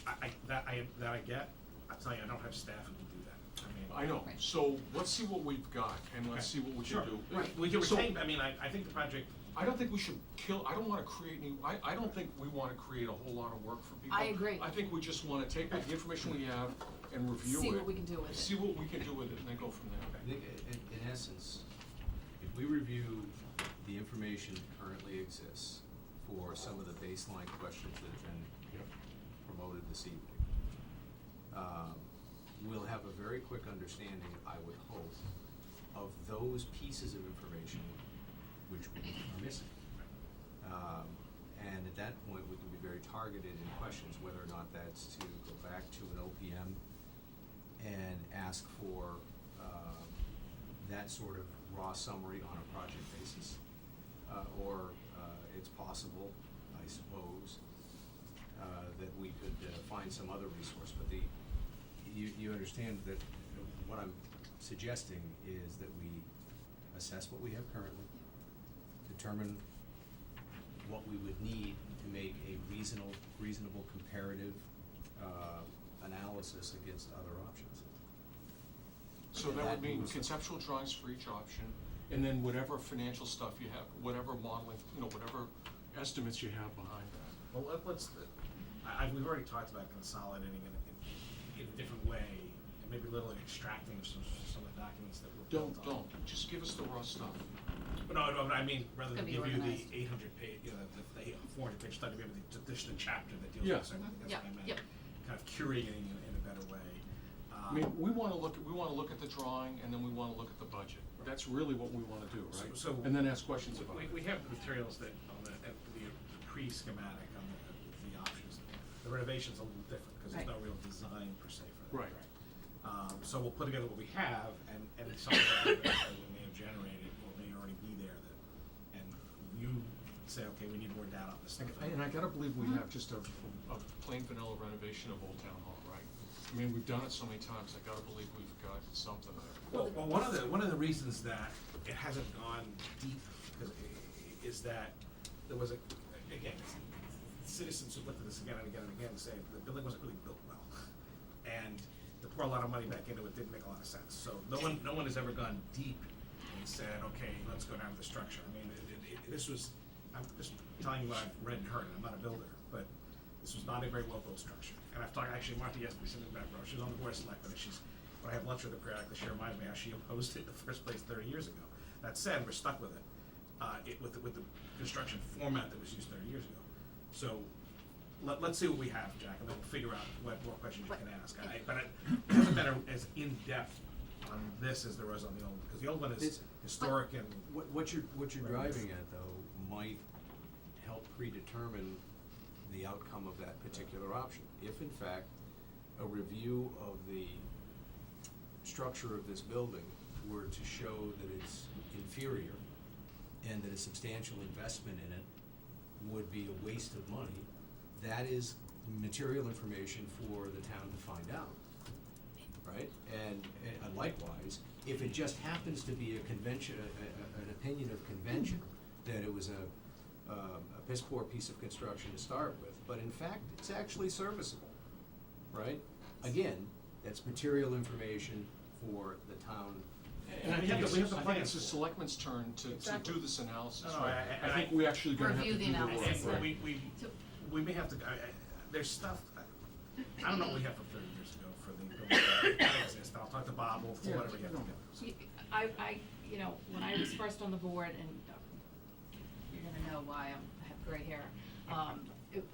B: I get, I tell you, I don't have staff who can do that,
F: I know,
A: Right.
F: so let's see what we've got, and let's see what we can do.
B: We can
F: So-
B: retain, I think the project,
F: I don't think we should I don't wanna create I don't think we wanna create a whole lot of work for people.
A: I agree.
F: I think we just wanna take the information we have and review it.
A: See what we can do with it.
F: See what we can do with it, and then go from there.
D: I think in essence, if we review the information that currently exists for some of the baseline questions that have been promoted this evening, we'll have a very quick understanding, I would hope, of those pieces of information which we are missing. And at that point, we can be very targeted in questions, whether or not that's to go back to an OPM and ask for that sort of raw summary on a project basis. Or it's possible, I suppose, that we could find some other resource. But you understand that what I'm suggesting is that we assess what we have currently, determine what we would need to make a reasonable comparative analysis against other options.
F: So
D: And
F: that would
D: that
F: mean
D: moves-
F: conceptual drawings for each option, and then whatever financial stuff you have, whatever modeling, whatever estimates you have behind that.
B: well, we've already talked about consolidating in a different way, and maybe literally extracting some of the documents that were built on.
F: Don't, just give us the raw stuff.
B: But no, I mean, rather
A: It's
B: than
A: gonna
B: give
A: be
B: you the
A: organized.
B: 800-page, the 400-page study, maybe the additional chapter that deals
F: Yeah.
B: with certain, that's
A: Yep,
B: what I meant.
A: yep.
B: Kind of curating in a better way.
F: I mean, we wanna look at the drawing, and then we wanna look at the budget. That's really what we wanna do, right?
B: So-
F: And then ask questions about it.
B: We have materials that, on the pre-schematic on the options. The renovation's a little different, because there's no
A: Right.
B: real design per se for that.
F: Right.
B: So we'll put together what we have, and it's something that we may have generated, or may already be there, and you say, okay, we need more data on this stuff.
F: And I gotta believe we have just a plain vanilla renovation of Old Town Hall, right? I mean, we've done it so many times, I gotta believe we've got something there.
B: Well, one of the reasons that it hasn't gone deep is that there was again, citizens who looked at this again and again and again and say the building wasn't really built well, and to pour a lot of money back into it didn't make a lot of sense. So no one has ever gone deep and said, okay, let's go down to the structure. I mean, this was, I'm just telling you what I've read and heard. I'm not a builder, but this was not a very well built structure. And I've talked, actually, Martha Yesby, sitting in the back row, she was on the board of selectmen, and when I have lunch with her periodically, she reminds me how she opposed it in the first place 30 years ago. That said, we're stuck with it, with the construction format that was used 30 years ago. So let's see what we have, Jack, and then we'll figure out what more questions you can ask. But it hasn't been as in-depth on this as there was on the old one, because the old one is
D: It's-
B: historic and.
D: What you're driving at, though, might help predetermine the outcome of that particular option. If in fact, a review of the structure of this building were to show that it's inferior and that a substantial investment in it would be a waste of money, that is material information for the town to find out, right? And likewise, if it just happens to be a convention, an opinion of convention, that it was a piss poor piece of construction to start with, but in fact, it's actually serviceable, right? Again, that's material information for the town.
F: And
B: we have the
F: I think
B: plans
F: it's the
B: for it.
F: selectmen's turn to
J: Exactly.
F: do this analysis,
B: No, no,
F: right?
B: I-
F: I think we actually gonna have to
A: Review
F: do
A: the
F: the work.
A: analysis,
B: And
A: right. So-
B: we may have to, there's stuff, I don't know what we have from 30 years ago for the building. That exists. I'll talk to Bob, we'll,
F: Yeah,
B: whatever you have to
F: no.
B: do. So-
A: You know, when I was first on the board, and you're gonna know why I have gray hair,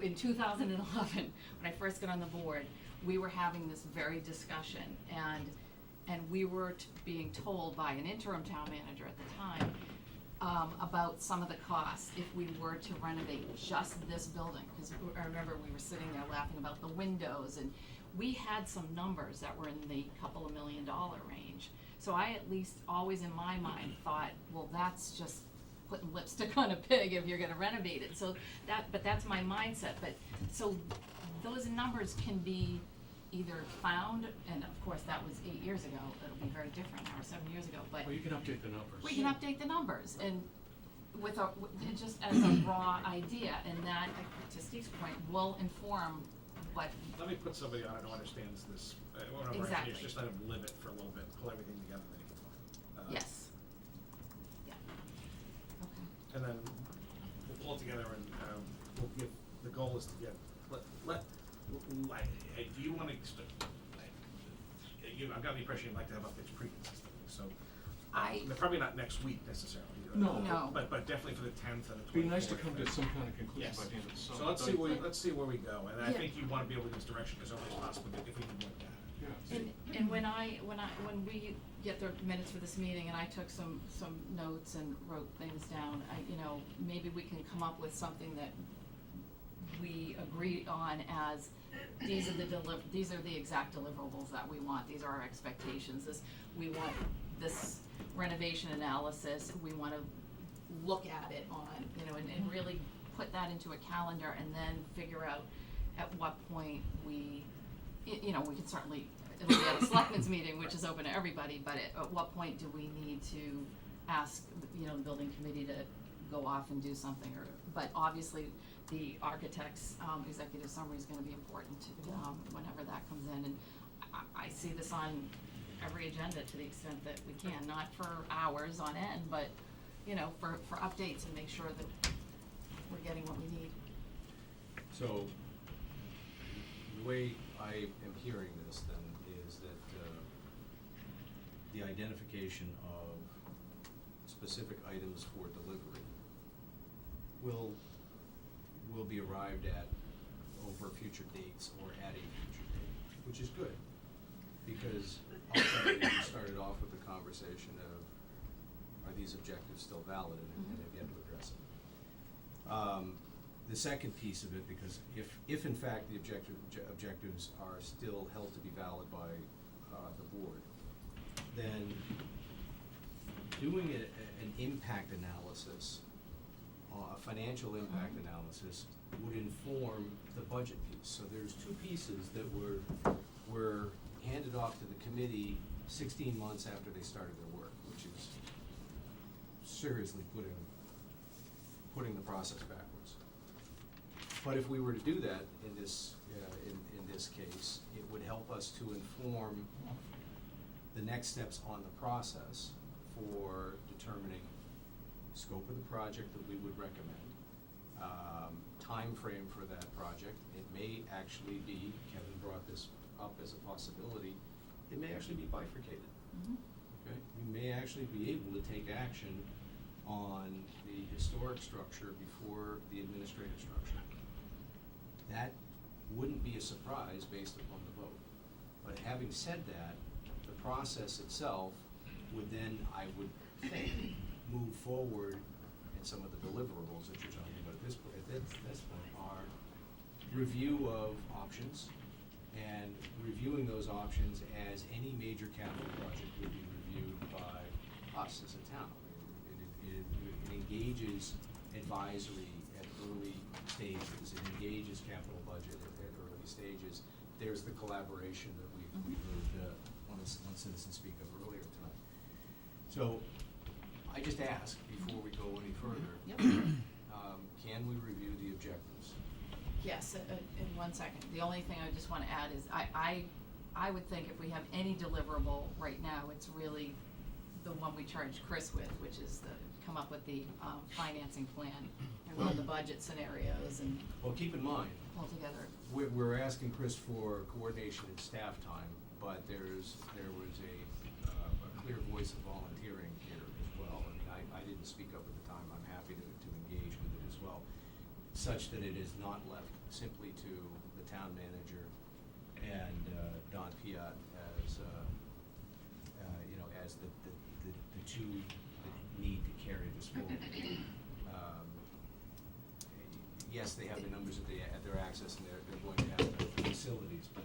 A: in 2011, when I first got on the board, we were having this very discussion, and we were being told by an interim town manager at the time, about some of the costs if we were to renovate just this building, because I remember we were sitting there laughing about the windows, and we had some numbers that were in the couple of $1 million range. So I at least always in my mind thought, well, that's just putting lipstick on a pig if you're gonna renovate it, so but that's my mindset, but, so those numbers can be either found, and of course, that was 8 years ago, it'll be very different now, or 7 years ago, but
D: Well, you can update the numbers.
A: we can update the numbers, and just as a raw idea, and that, to Steve's point, will inform what,
B: Let me put somebody on it who understands this, one of our
A: Exactly.
B: engineers, just let him live it for a little bit, pull everything together, then he can talk.
A: yes. Yeah. Okay.
B: And then we'll pull it together and, we'll give, the goal is to get, do you wanna, I've got the impression you'd like to have updates pretty consistently, so. Probably not next week necessarily.
F: No.
A: No.
B: But definitely for the 10th and the 24th.
F: Be nice to come to some kind of conclusion
B: Yes.
F: by the end of the summer.
B: So let's see where we go, and I
A: Yeah.
B: think you wanna be able to give us direction as early as possible if we need more data.
F: Yeah.
A: And when we get the minutes for this meeting, and I took some notes and wrote things down, maybe we can come up with something that we agree on as, these are the exact deliverables that we want, these are our expectations, we want this renovation analysis, we wanna look at it on, and really put that into a calendar, and then figure out at what point we can certainly, it'll be at a selectmen's meeting, which is open to everybody, but at what point do we need to ask, the building committee to go off and do something, but obviously, the architect's, executive summary is gonna be important, whenever that comes in, and I see this on every agenda to the extent that we can, not for hours on end, but, for updates and make sure that we're getting what we need.
D: So, the way I am hearing this then is that, the identification of specific items for delivery will be arrived at over future dates or at a future date, which is good. Because ultimately, we started off with the conversation of, are these objectives still valid, and have yet to address it. The second piece of it, because if in fact the objectives are still held to be valid by the board, then doing an impact analysis, a financial impact analysis, would inform the budget piece. So there's two pieces that were handed off to the committee 16 months after they started their work, which is seriously putting the process backwards. But if we were to do that in this case, it would help us to inform the next steps on the process for determining scope of the project that we would recommend, time frame for that project. It may actually be, Kevin brought this up as a possibility, it may actually be bifurcated. Okay, we may actually be able to take action on the historic structure before the administrative structure. That wouldn't be a surprise based upon the vote. But having said that, the process itself would then, I would think, move forward, and some of the deliverables that you're talking about at this point are review of options, and reviewing those options as any major capital project would be reviewed by us as a town. It engages advisory at early stages, it engages capital budget at early stages. There's the collaboration that we heard one citizen speak of earlier tonight. So, I just ask, before we go any further,
A: Yep.
D: Can we review the objectives?
A: Yes, in 1 second. The only thing I just wanna add is, I would think if we have any deliverable right now, it's really the one we charged Chris with, which is come up with the, financing plan and run the budget scenarios and
D: Well, keep in mind,
A: pull together.
D: we're asking Chris for coordination and staff time, but there was a clear voice of volunteering here as well. I mean, I didn't speak up at the time, I'm happy to engage with it as well, such that it is not left simply to the town manager and Don Piat as, as the two that need to carry this forward. Yes, they have the numbers at their access, and they're going to have the facilities, but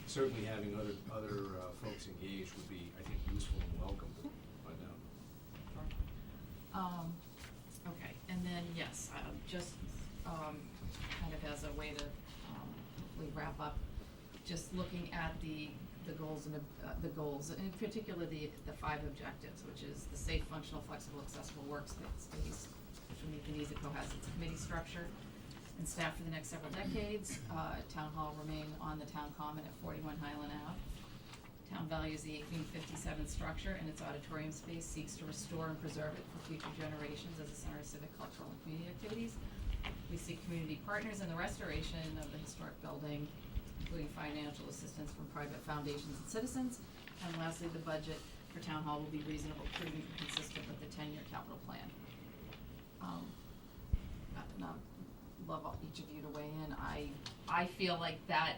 D: certainly having other folks engaged would be, I think, useful and welcome by them.
A: Okay, and then, yes, just, kind of as a way to, hopefully wrap up, just looking at the goals and the goals, and in particular the 5 objectives, which is the safe, functional, flexible, accessible workspace, which will meet the needs of Cohasset's committee structure and staff for the next several decades. Town hall remain on the town common at 41 Highland Ave. Town values the 1857 structure and its auditorium space, seeks to restore and preserve it for future generations as a center of civic, cultural, and community activities. We seek community partners in the restoration of the historic building, including financial assistance from private foundations and citizens. And lastly, the budget for town hall will be reasonable, prudent, and consistent with the 10-year capital plan. Not love each of you to weigh in. I feel like that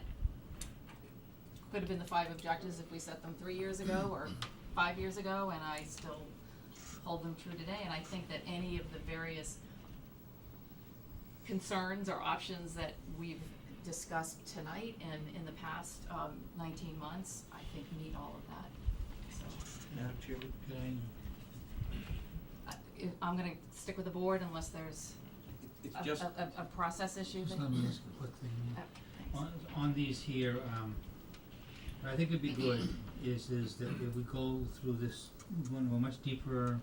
A: could have been the 5 objectives if we set them 3 years ago or 5 years ago, and I still hold them true today. And I think that any of the various concerns or options that we've discussed tonight and in the past 19 months, I think meet all of that. So
E: Madam Chairman, could
A: I'm gonna stick with the board unless there's a process issue.
E: just
A: that-
E: let me ask a quick thing.
A: thanks.
E: On these here, what I think would be good is that if we go through this, go into a much deeper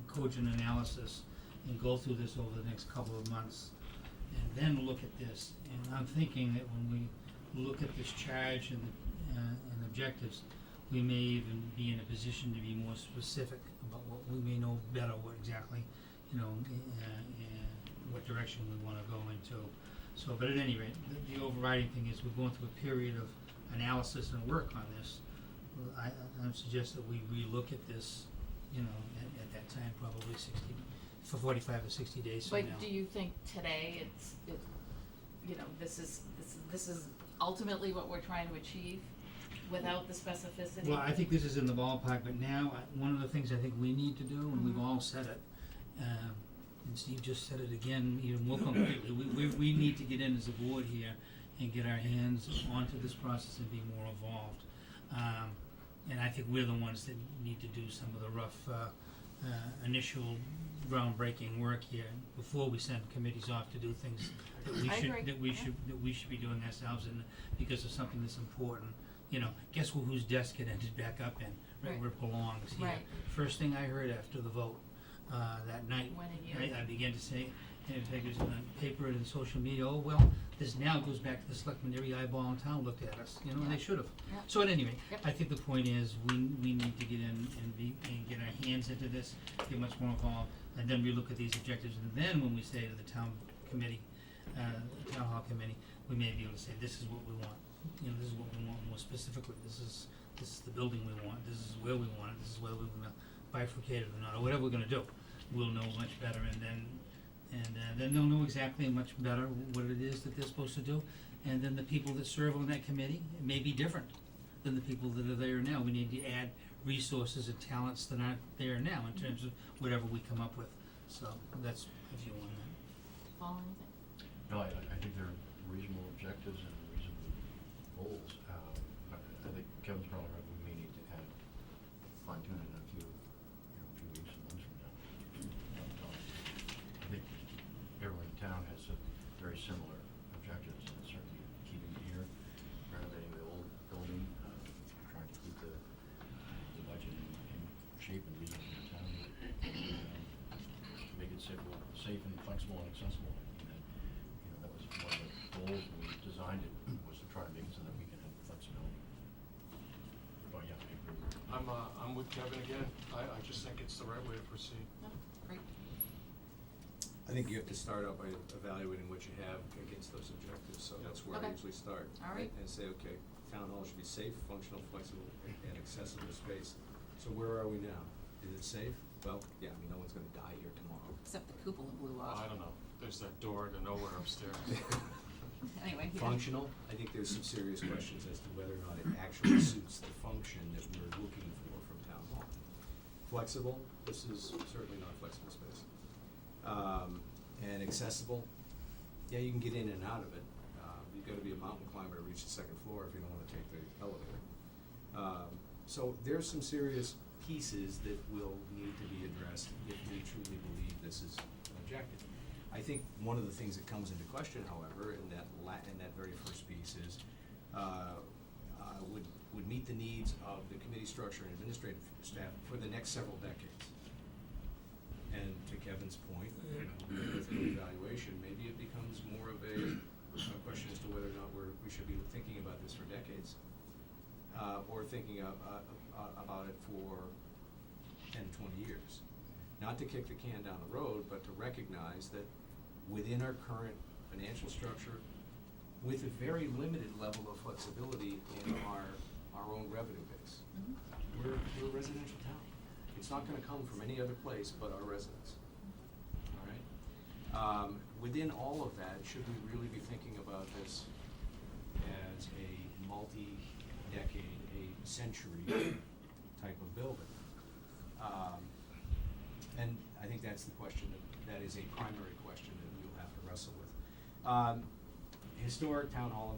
E: cogent analysis and go through this over the next couple of months, and then look at this. And I'm thinking that when we look at this charge and objectives, we may even be in a position to be more specific about what we may know better, what exactly, what direction we wanna go into. So, but at any rate, the overriding thing is we're going through a period of analysis and work on this. I suggest that we relook at this, at that time, probably 45 or 60 days from now.
A: But do you think today this is ultimately what we're trying to achieve without the specificity?
E: Well, I think this is in the ballpark, but now, one of the things I think we need to do, and we've all said it, and Steve just said it again, even more completely, we need to get in as a board here and get our hands onto this process and be more involved. And I think we're the ones that need to do some of the rough, initial groundbreaking work here before we send committees off to do things that we
A: I
E: should,
A: agree.
E: that we should be doing ourselves, and because of something that's important. Guess whose desk it ended back up in, right
A: Right.
E: where it belongs here.
A: Right.
E: First thing I heard after the vote, that night,
A: When did you-
E: I began to say, and it was on paper and social media, oh, well, this now goes back to the selectmen, every eyeball in town looked at us, and they should have.
A: Yeah.
E: So at any rate,
A: Yep.
E: I think the point is, we need to get in and get our hands into this, get much more involved, and then we look at these objectives, and then when we say to the town committee, town hall committee, we may be able to say, this is what we want, this is what we want more specifically, this is the building we want, this is where we want it, this is whether we're gonna bifurcate it or not, or whatever we're gonna do, we'll know much better, and then they'll know exactly much better what it is that they're supposed to do, and then the people that serve on that committee may be different than the people that are there now. We need to add resources and talents that aren't there now in terms of whatever we come up with, so that's a view on that.
A: Paul, anything?
C: No, I think they're reasonable objectives and reasonable goals. I think Kevin's probably right, we may need to add fine tune it in a few weeks and months from now. I think everyone in town has a very similar objectives, and certainly keeping it here, renovating the old building, trying to keep the budget in shape and reasonable in town, make it safe and flexible and accessible. That was one of the goals when we designed it, was to try to make it so that we can have flexibility. By Yeah, I agree.
F: I'm with Kevin again. I just think it's the right way to proceed.
A: No, great.
D: I think you have to start out by evaluating what you have against those objectives, so that's where I
A: Okay.
D: usually start.
A: All right.
D: And say, okay, town hall should be safe, functional, flexible, and accessible space. So where are we now? Is it safe? Well, yeah, I mean, no one's gonna die here tomorrow.
A: Except the cupola blew off.
F: I don't know. There's that door to nowhere upstairs.
A: Anyway, yeah.
D: Functional, I think there's some serious questions as to whether or not it actually suits the function that we're looking for from town hall. Flexible, this is certainly not a flexible space. And accessible, yeah, you can get in and out of it. You've gotta be a mountain climber to reach the second floor if you don't wanna take the elevator. So there's some serious pieces that will need to be addressed if we truly believe this is an objective. I think one of the things that comes into question, however, in that very first piece is, would meet the needs of the committee structure and administrative staff for the next several decades. And to Kevin's point, with the evaluation, maybe it becomes more of a question as to whether or not we should be thinking about this for decades, or thinking about it for 10, 20 years. Not to kick the can down the road, but to recognize that within our current financial structure, with a very limited level of flexibility in our own revenue base, we're a residential town. It's not gonna come from any other place but our residents, all right? Within all of that, should we really be thinking about this as a multi-decade, a century type of building? And I think that's the question that is a primary question that we'll have to wrestle with. Historic town hall,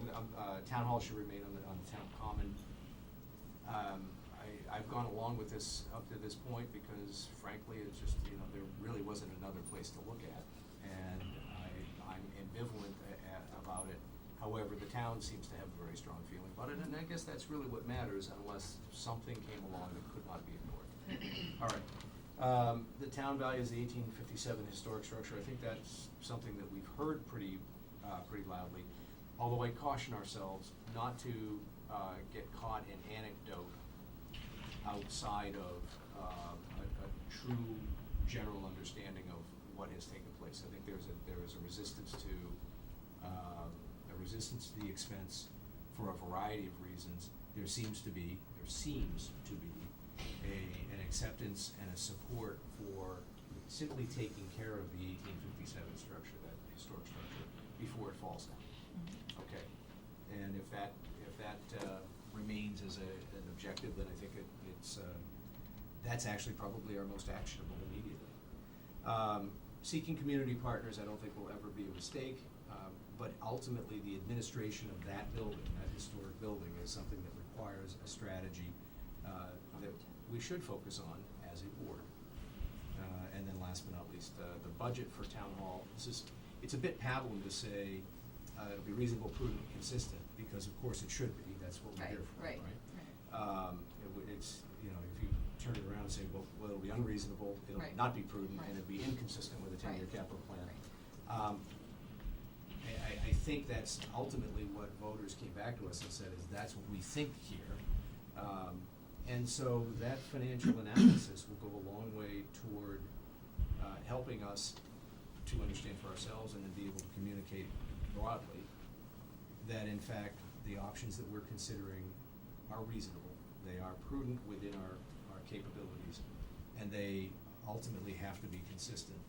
D: town hall should remain on the town common. I've gone along with this up to this point because frankly, it's just, there really wasn't another place to look at. And I'm ambivalent about it. However, the town seems to have a very strong feeling about it, and I guess that's really what matters unless something came along that could not be ignored. All right. The town values the 1857 historic structure. I think that's something that we've heard pretty loudly. Although I caution ourselves not to get caught in anecdote outside of a true general understanding of what has taken place. I think there is a resistance to the expense for a variety of reasons. There seems to be an acceptance and a support for simply taking care of the 1857 structure, that historic structure, before it falls down. Okay, and if that remains as an objective, then I think that's actually probably our most actionable immediately. Seeking community partners, I don't think will ever be a mistake, but ultimately the administration of that building, that historic building, is something that requires a strategy that we should focus on as a board. And then last but not least, the budget for town hall. It's a bit pablum to say it'll be reasonable, prudent, and consistent, because of course it should be. That's what we're here for, right? It's, if you turn it around and say, well, it'll be unreasonable, it'll not be prudent, and it'll be inconsistent with a 10-year capital plan. I think that's ultimately what voters came back to us and said is that's what we think here. And so that financial analysis will go a long way toward helping us to understand for ourselves and then be able to communicate broadly that in fact the options that we're considering are reasonable. They are prudent within our capabilities, and they ultimately have to be consistent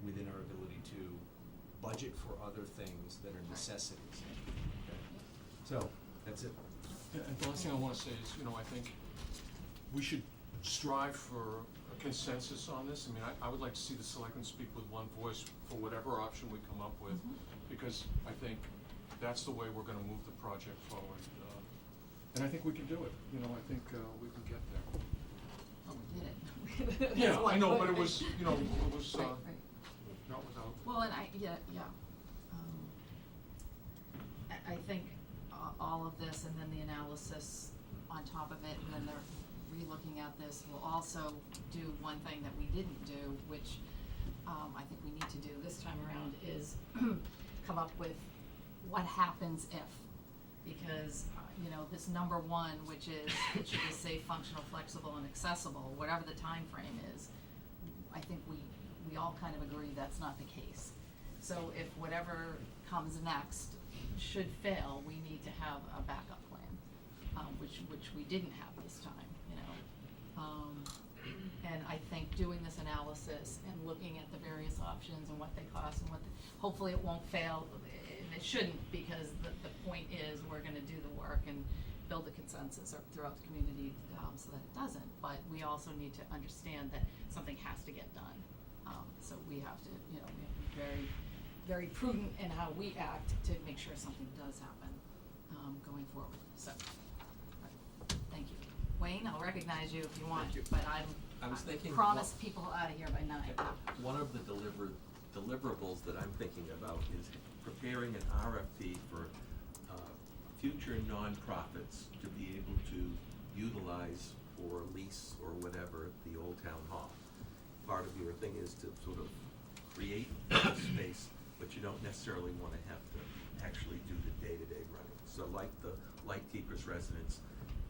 D: within our ability to budget for other things that are necessities. Okay. So that's it.
F: And the last thing I wanna say is, I think we should strive for a consensus on this. I mean, I would like to see the selectmen speak with one voice for whatever option we come up with, because I think that's the way we're gonna move the project forward. And I think we can do it, I think we can get there.
A: Oh, we did it.
F: Yeah,
A: That's
F: I know,
A: one
F: but it
A: point.
F: was,
A: Right.
F: not without.
A: Well, and I think all of this and then the analysis on top of it, and then they're re-looking at this, will also do one thing that we didn't do, which I think we need to do this time around, is come up with what happens if. Because you know, this number one, which is, it should just say functional, flexible, and accessible, whatever the time frame is, I think we all kind of agree that's not the case. So if whatever comes next should fail, we need to have a backup plan, which we didn't have this time, you know. And I think doing this analysis and looking at the various options and what they cost and hopefully it won't fail, and it shouldn't, because the point is we're gonna do the work and build a consensus throughout the community, so that it doesn't, but we also need to understand that something has to get done. So we have to, you know, we have to be very, very prudent in how we act to make sure something does happen, going forward, so. Thank you. Wayne, I'll recognize you if you want,
K: Thank you.
A: but
K: I was thinking
A: promised people out of here by 9.
K: one of the deliverables that I'm thinking about is preparing an RFP for future nonprofits to be able to utilize for lease or whatever the Old Town Hall. Part of your thing is to sort of create a space, but you don't necessarily wanna have to actually do the day-to-day running. So like the Lightkeepers residence,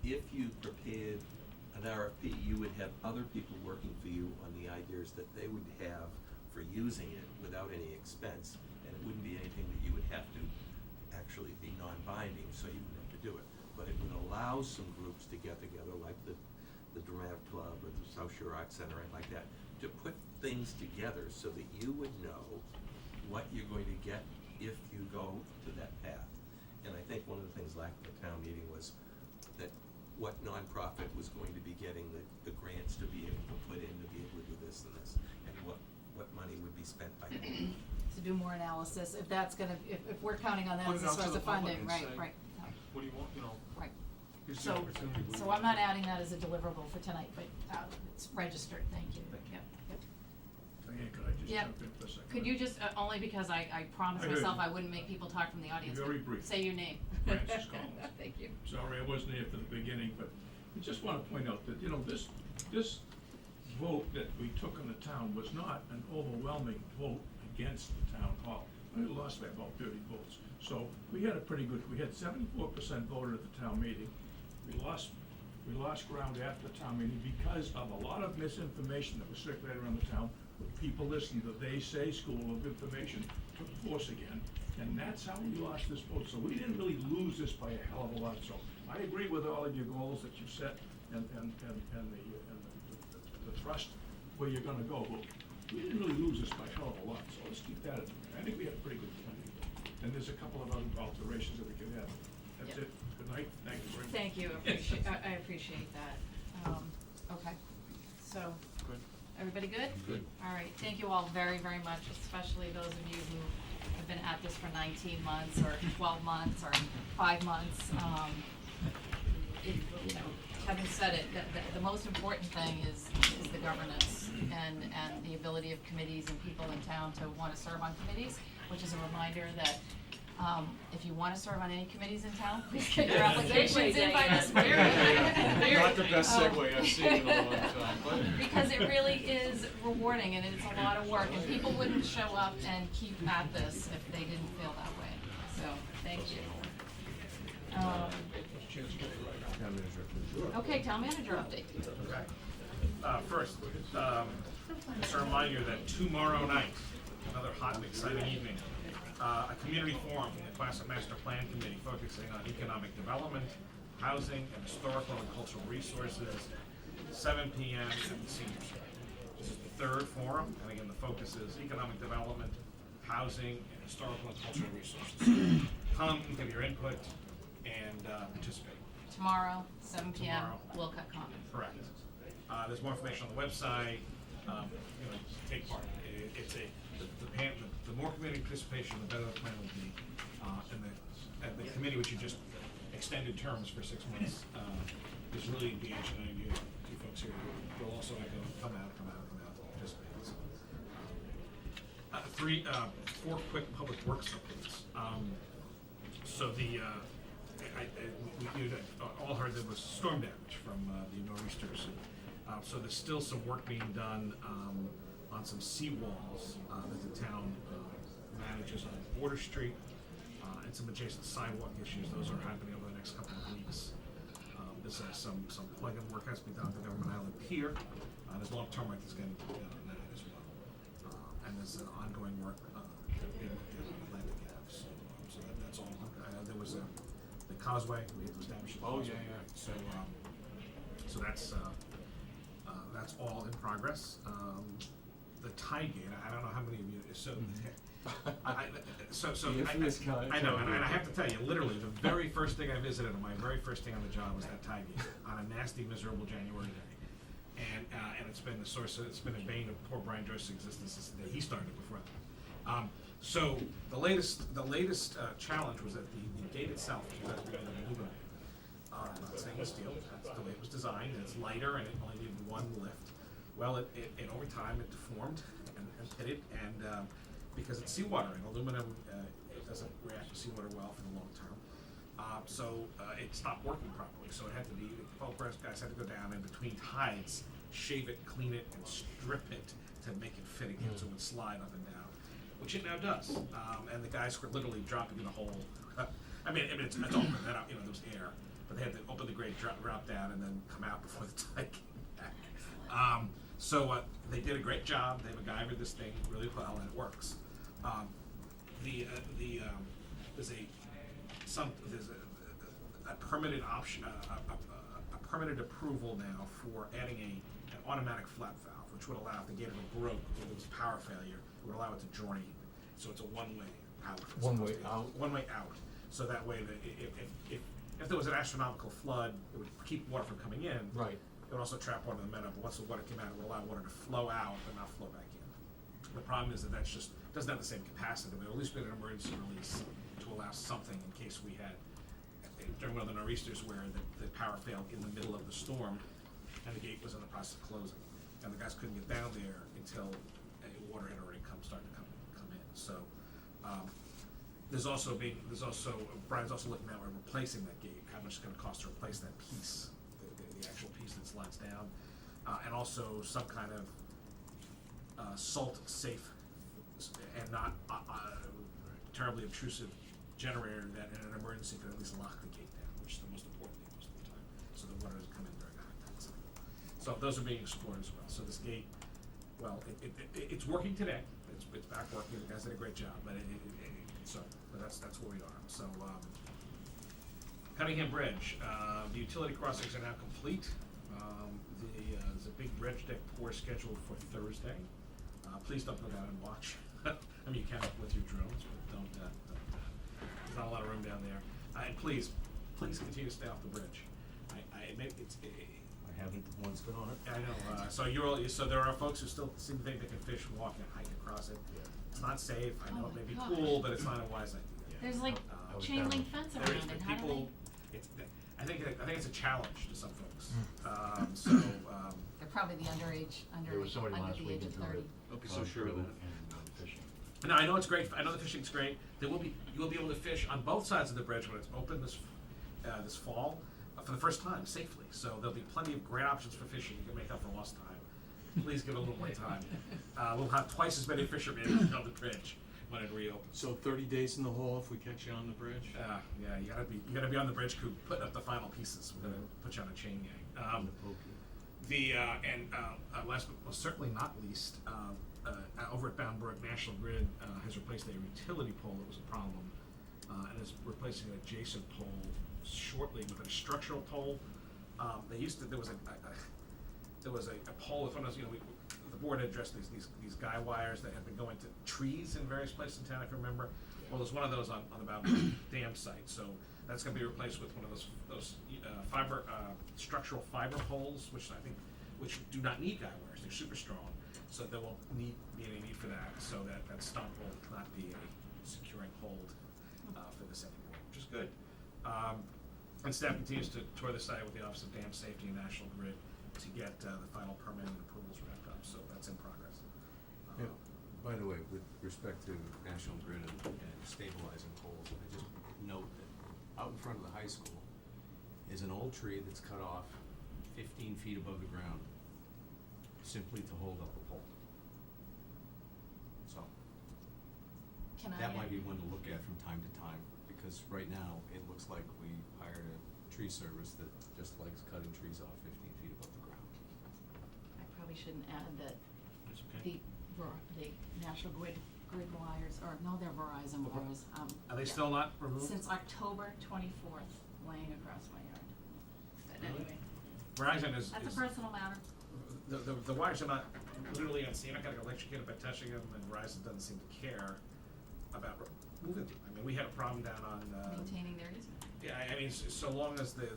K: if you prepared an RFP, you would have other people working for you on the ideas that they would have for using it without any expense, and it wouldn't be anything that you would have to actually be non-binding, so you wouldn't have to do it. But it would allow some groups to get together, like the Dramatic Club or the South Shore Arts Center and like that, to put things together so that you would know what you're going to get if you go to that path. And I think one of the things last at the town meeting was that what nonprofit was going to be getting the grants to be able to put in to be able to do this and this, and what money would be spent by whom.
A: To do more analysis, if that's gonna, if we're counting on that
F: Put
A: as
F: it
A: a
F: out to
A: source
F: the
A: of funding,
F: public
A: right,
F: and say,
A: right,
F: What do you want, you know,
A: right.
F: here's the
A: So,
F: opportunity. What do
A: so
F: you
A: I'm
F: want?
A: not adding that as a deliverable for tonight, but, it's registered, thank you,
K: Thank you.
A: yep.
I: Diane, could I just
A: Yep.
I: jump in for a second?
A: Could you just, only because I promised
I: I heard
A: myself
I: you.
A: I wouldn't make people talk from the audience.
I: Very
A: but
I: brief.
A: Say your name.
I: Francis Collins.
A: Thank you.
I: Sorry, I wasn't here for the beginning, but I just wanna point out that, you know, this vote that we took in the town was not an overwhelming vote against the town hall. We lost by about 30 votes. So we had we had 74% voted at the town meeting. We lost ground after the town meeting because of a lot of misinformation that was circulated around the town. People listened to They Say School of Information took force again, and that's how we lost this vote. So we didn't really lose this by a hell of a lot. So I agree with all of your goals that you've set and the thrust where you're gonna go. But we didn't really lose this by a hell of a lot, so let's keep that in mind. I think we had a pretty good plan. And there's a couple of other alterations that we could add. That's
A: Yep.
I: it. Good night. Thank you very much.
A: Thank you, I appreciate that. Okay, so,
F: Good.
A: everybody good?
K: Good.
A: All right, thank you all very, very much, especially those of you who have been at this for 19 months, or 12 months, or 5 months. You know, having said it, the most important thing is the governance and the ability of committees and people in town to wanna serve on committees, which is a reminder that, if you wanna serve on any committees in town, please get your applications in by this Monday.
F: Not the best segue I've seen in a long time, but.
A: Because it really is rewarding and it's a lot of work, and people wouldn't show up and keep at this if they didn't feel that way, so, thank you. Okay, town manager update.
B: Okay. First, just a reminder that tomorrow night, another hot and exciting evening, a community forum from the Classic Master Plan Committee focusing on economic development, housing, and historical and cultural resources, 7 p.m. at the Senior Center. This is the third forum, and again, the focus is economic development, housing, and historical and cultural resources. Come, give your input, and participate.
A: Tomorrow, 7 p.m.,
B: Tomorrow.
A: Wilcott Commons.
B: Correct. There's more information on the website. You know, take part. It's the more community participation, the better the plan will be. And the committee, which you just extended terms for 6 months, is really engaged. And you folks here will also come out, participate. So, 4 quick public works updates. So we all heard there was storm damage from the nor'easters. So there's still some work being done on some seawalls that the town manages on Border Street, and some adjacent sidewalk issues. Those are happening over the next couple of weeks. There's some plug-in work has to be done at the Government Island Pier. There's long-term work that's getting done on that as well. And there's an ongoing work being looked at on Atlantic Ave. So that's all. There was the causeway, we had to establish the
F: Oh,
B: causeway.
F: yeah, yeah.
B: So that's all in progress. The tide gate, I don't know how many of you, so,
F: The infamous
B: I know,
F: tide
B: and I
F: gate.
B: have to tell you, literally, the very first thing I visited, on my very first day on the job was that tide gate, on a nasty, miserable January day. And it's been the source of, it's been a bane of poor Brian Joyce's existence since the day he started before that. So the latest challenge was that the gate itself, which was made of aluminum, not stainless steel, that's the way it was designed, and it's lighter and it only needed one lift. Well, it over time it deformed and pitted, and because it's seawater, and aluminum it doesn't react to seawater well for the long term. So it stopped working properly. So it had to be, both guys had to go down in between tides, shave it, clean it, and strip it to make it fit again, so it would slide up and down, which it now does. And the guys were literally dropping in a hole. I mean it's open. There was air, but they had to open the grate, drop down, and then come out before the tide came back. So they did a great job. They MacGyvered this thing really well, and it works. There's a permitted option, a permitted approval now for adding an automatic flap valve, which would allow, if the gate ever broke, if there was power failure, it would allow it to drain. So it's a one-way out. as
F: One
B: opposed
F: way
B: to-
F: out?
B: One way out. So that way, that if there was an astronomical flood, it would keep water from coming in.
F: Right.
B: It would also trap water in the meadow, but once the water came out, it would allow water to flow out but not flow back in. The problem is that that's just, doesn't have the same capacity, but at least be an emergency release to allow something in case we had, during one of the nor'easters where the power failed in the middle of the storm and the gate was in the process of closing. And the guys couldn't get down there until water had already started to come in. So, Brian's also looking at replacing that gate, how much it's gonna cost to replace that piece, the actual piece that slides down. And also some kind of salt-safe and not terribly obtrusive generator that in an emergency could at least lock the gate down, which is the most important thing most of the time, so the water doesn't come in during a high tide cycle. So those are being explored as well. So this gate, well, it's working today. It's back working. The guys did a great job, but that's where we are. So Cunningham Bridge, the utility crossings are now complete. There's a big bridge deck pour scheduled for Thursday. Please don't go down and watch. I mean, you can with your drones, but don't. There's not a lot of room down there. And please continue to stay off the bridge. I
C: haven't once been on it.
B: I know. So there are folks who still seem to think they can fish, walk, and hike across it.
C: Yeah.
B: It's not safe. I know
A: Oh
B: it may
A: my
B: be
A: gosh.
B: cool, but it's not a wise idea.
A: There's like
C: I was
A: chain
C: down-
A: link fence
B: There
A: around
B: is,
A: it,
B: but
A: how do
B: people,
A: they?
B: I think it's a challenge to some folks.
A: They're probably the underage,
C: There was somebody
A: under
C: last
A: the
C: week
A: age of
C: in
A: 30.
K: Don't be so
C: gone
K: sure of
C: through
K: that.
C: and fishing.
B: No, I know it's great. I know the fishing's great. You will be able to fish on both sides of the bridge when it's open this fall for the first time safely. So there'll be plenty of great options for fishing. You can make up for lost time. Please give it a little more time. We'll have twice as many fishermen on the bridge when it reopens.
F: So 30 days in the hole if we catch you on the bridge?
B: Yeah, you gotta be on the bridge crew putting up the final pieces. We're gonna put you on a chain gang. Last but most certainly not least, over at Bound Brook, National Grid has replaced a utility pole that was a problem, and is replacing an adjacent pole shortly with a structural pole. There was a pole with one of those, the board had addressed these guy wires that had been going to trees in various places in town, if you remember. Well, there's one of those on the Bound Brook dam site, so that's gonna be replaced with one of those structural fiber poles, which do not need guy wires. They're super strong, so there won't be any need for that. So that stump will not be a securing hold for this anymore, which is good. And staff continues to tour the site with the Office of Dam Safety and National Grid to get the final permit and approvals wrapped up. So that's in progress.
D: Yeah, by the way, with respect to National Grid and stabilizing poles, I just note that out in front of the high school is an old tree that's cut off 15 feet above the ground, simply to hold up a pole. So,
A: Can I?
D: that might be one to look at from time to time, because right now, it looks like we hired a tree service that just likes cutting trees off 15 feet above the ground.
A: I probably shouldn't add that
C: That's okay.
A: the National Grid wires, or no, they're Verizon
B: The Ver-
A: wires,
B: Are they
A: yeah.
B: still not removed?
A: Since October 24th, laying across my yard. But
B: Really?
A: anyway,
B: Verizon is.
A: that's a personal matter.
B: The wires are not literally unseen. I gotta go electrocute them by touching them, and Verizon doesn't seem to care about moving them. I mean, we had a problem down on,
A: Maintaining their easement.
B: yeah, I mean, so long as the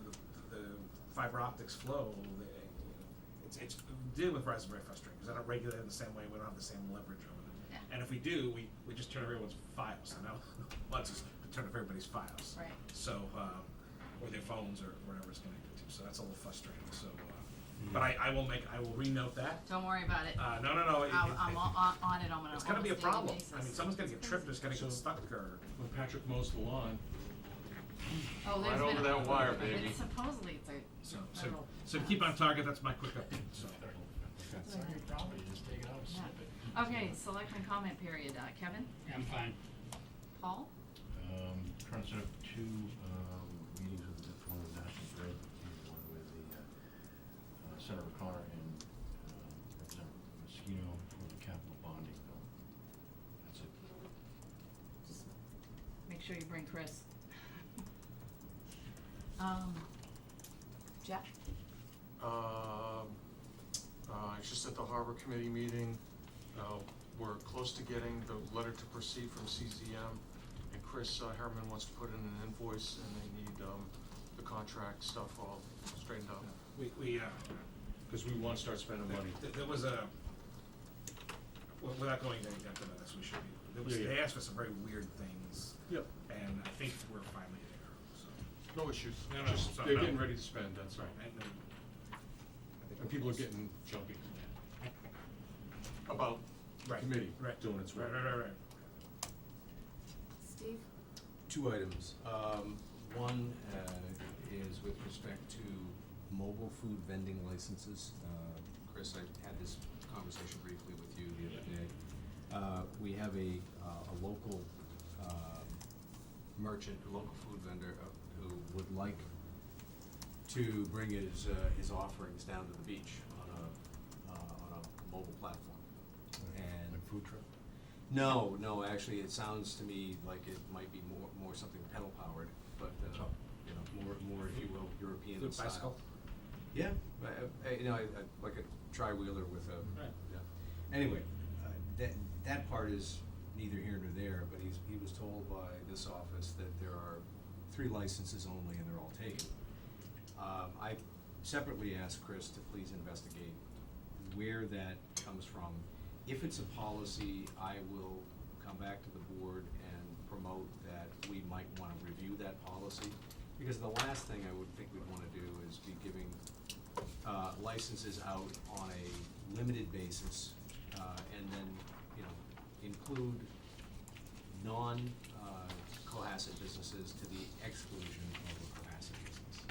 B: fiber optics flow, it's dealing with Verizon is very frustrating, because I don't regulate it the same way, we don't have the same leverage over them.
A: Yeah.
B: And if we do, we just turn everyone's files, I know, once is to turn off everybody's files.
A: Right.
B: So, or their phones or whatever it's connected to, so that's a little frustrating, so, but I will renote that.
A: Don't worry about it.
B: No,
A: I'm on it, I'm gonna.
B: it's gonna be a
A: almost daily
B: problem,
A: basis.
B: I mean, someone's gonna get tripped, there's gonna
F: So-
B: get stuck, or,
F: When Patrick mows the lawn,
A: Oh, there's
F: right
A: been
F: over that wire, baby.
A: It's supposedly it's a.
B: so to keep on target, that's my quick update, so.
C: It's not your problem, you just take it out and snip it.
A: Yeah. Okay, selectmen comment period, Kevin,
E: I'm fine.
A: Paul,
C: Trying to set up two, meetings with one with National Grid, and one with the, Senator O'Connor and, Representative Mosquito for the capital bonding bill. That's it.
A: just make sure you bring Chris. Jeff,
F: I was just at the Harbor Committee meeting. We're close to getting the letter to proceed from CZM, and Chris Herman wants to put in an invoice, and they need the contract stuff all straightened out.
B: We
F: Because we want to start spending money.
B: There was a, well, without going into this, we should be, they asked for some very weird things,
F: Yep.
B: and I think we're finally there, so.
F: No issues.
B: No,
F: Just,
B: so
F: they're
B: no.
F: getting ready to spend, that's right.
B: And then,
F: And people are getting jumpy about
B: Right,
F: committee
B: right.
F: doing its work.
B: Right.
A: Steve,
D: Two items. One is with respect to mobile food vending licenses. Chris, I had this conversation briefly with you the other day. We have a local merchant, a local food vendor who would like to bring his offerings down to the beach on a mobile platform. And
C: Like food truck?
D: no, actually, it sounds to me like it might be more something pedal powered, but,
C: Oh.
D: you know, more, if you will, European
B: Food
D: style.
B: bicycle?
D: Yeah, I like a tri-wheeler with a,
B: Right.
D: yeah. Anyway, that part is neither here nor there, but he was told by this office that there are 3 licenses only and they're all taken. I separately asked Chris to please investigate where that comes from. If it's a policy, I will come back to the board and promote that we might wanna review that policy. Because the last thing I would think we'd wanna do is be giving, licenses out on a limited basis, and then, you know, include Cohasset businesses to the exclusion of a Cohasset business.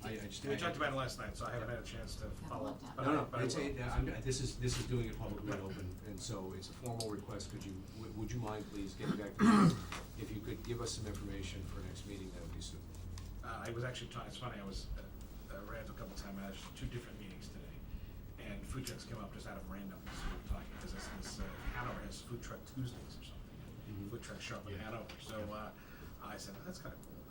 D: I just.
B: We talked about it last night, so I haven't had a chance to follow up.
A: loved that.
B: but
D: No,
B: but I
D: it's
B: will.
D: this is doing it publicly open, and so it's a formal request. Would you mind please getting back to me? If you could give us some information for next meeting, that would be super.
B: I was actually it's funny, I was, ran into a couple times, I had 2 different meetings today, and food trucks came up just out of randomness, we were talking, because this Hanover has Food Truck Tuesdays or something.
D: Mhm.
B: Food truck show up in Hanover, so, I said, oh, that's kinda cool.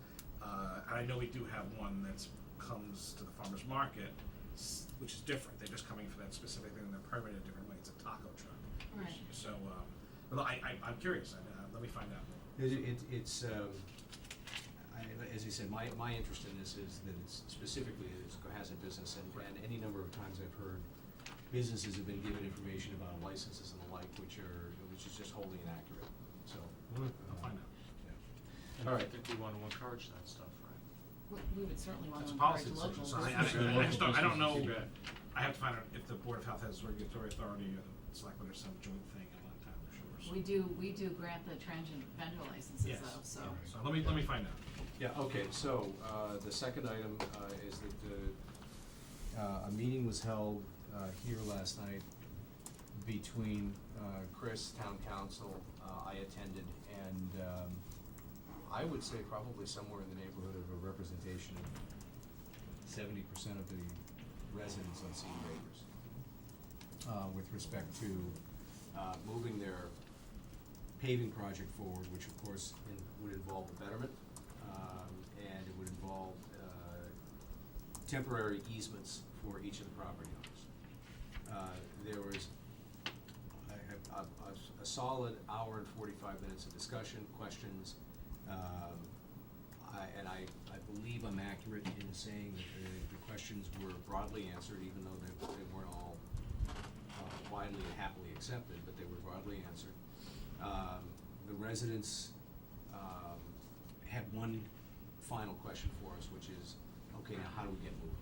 B: And I know we do have one that's comes to the farmer's market, which is different, they're just coming for that specific thing, and they're permitted a different way, it's a taco truck.
A: Right.
B: So, well, I'm curious, let me find out more.
D: It's as you said, my interest in this is that it's specifically it's Cohasset business, and any number of times I've heard businesses have been given information about licenses and the like, which is just wholly inaccurate, so.
B: I'll find out.
D: Yeah.
F: And
D: All
F: I
D: right.
F: think we wanna encourage that stuff, right?
A: we would certainly want
B: That's
A: to
B: a policy
A: encourage
B: decision,
A: local.
B: so I just don't know,
F: You bet.
B: I have to find out if the Board of Health has regulatory authority or the Selectmen or some joint thing, I'm not entirely sure, so.
A: We do grant the transient vendor licenses
B: Yes.
A: though, so.
B: So let me find out.
D: Yeah, okay, so, the second item, is that a meeting was held, here last night between Chris, town council, I attended, and I would say probably somewhere in the neighborhood of a representation of 70% of the residents on Cedar Acres, with respect to moving their paving project forward, which of course would involve a betterment, and it would involve temporary easements for each of the property owners. There was a solid hour and 45 minutes of discussion, questions. I believe I'm accurate in saying that the questions were broadly answered, even though they weren't all widely and happily accepted, but they were broadly answered. The residents had one final question for us, which is, okay, now how do we get moving?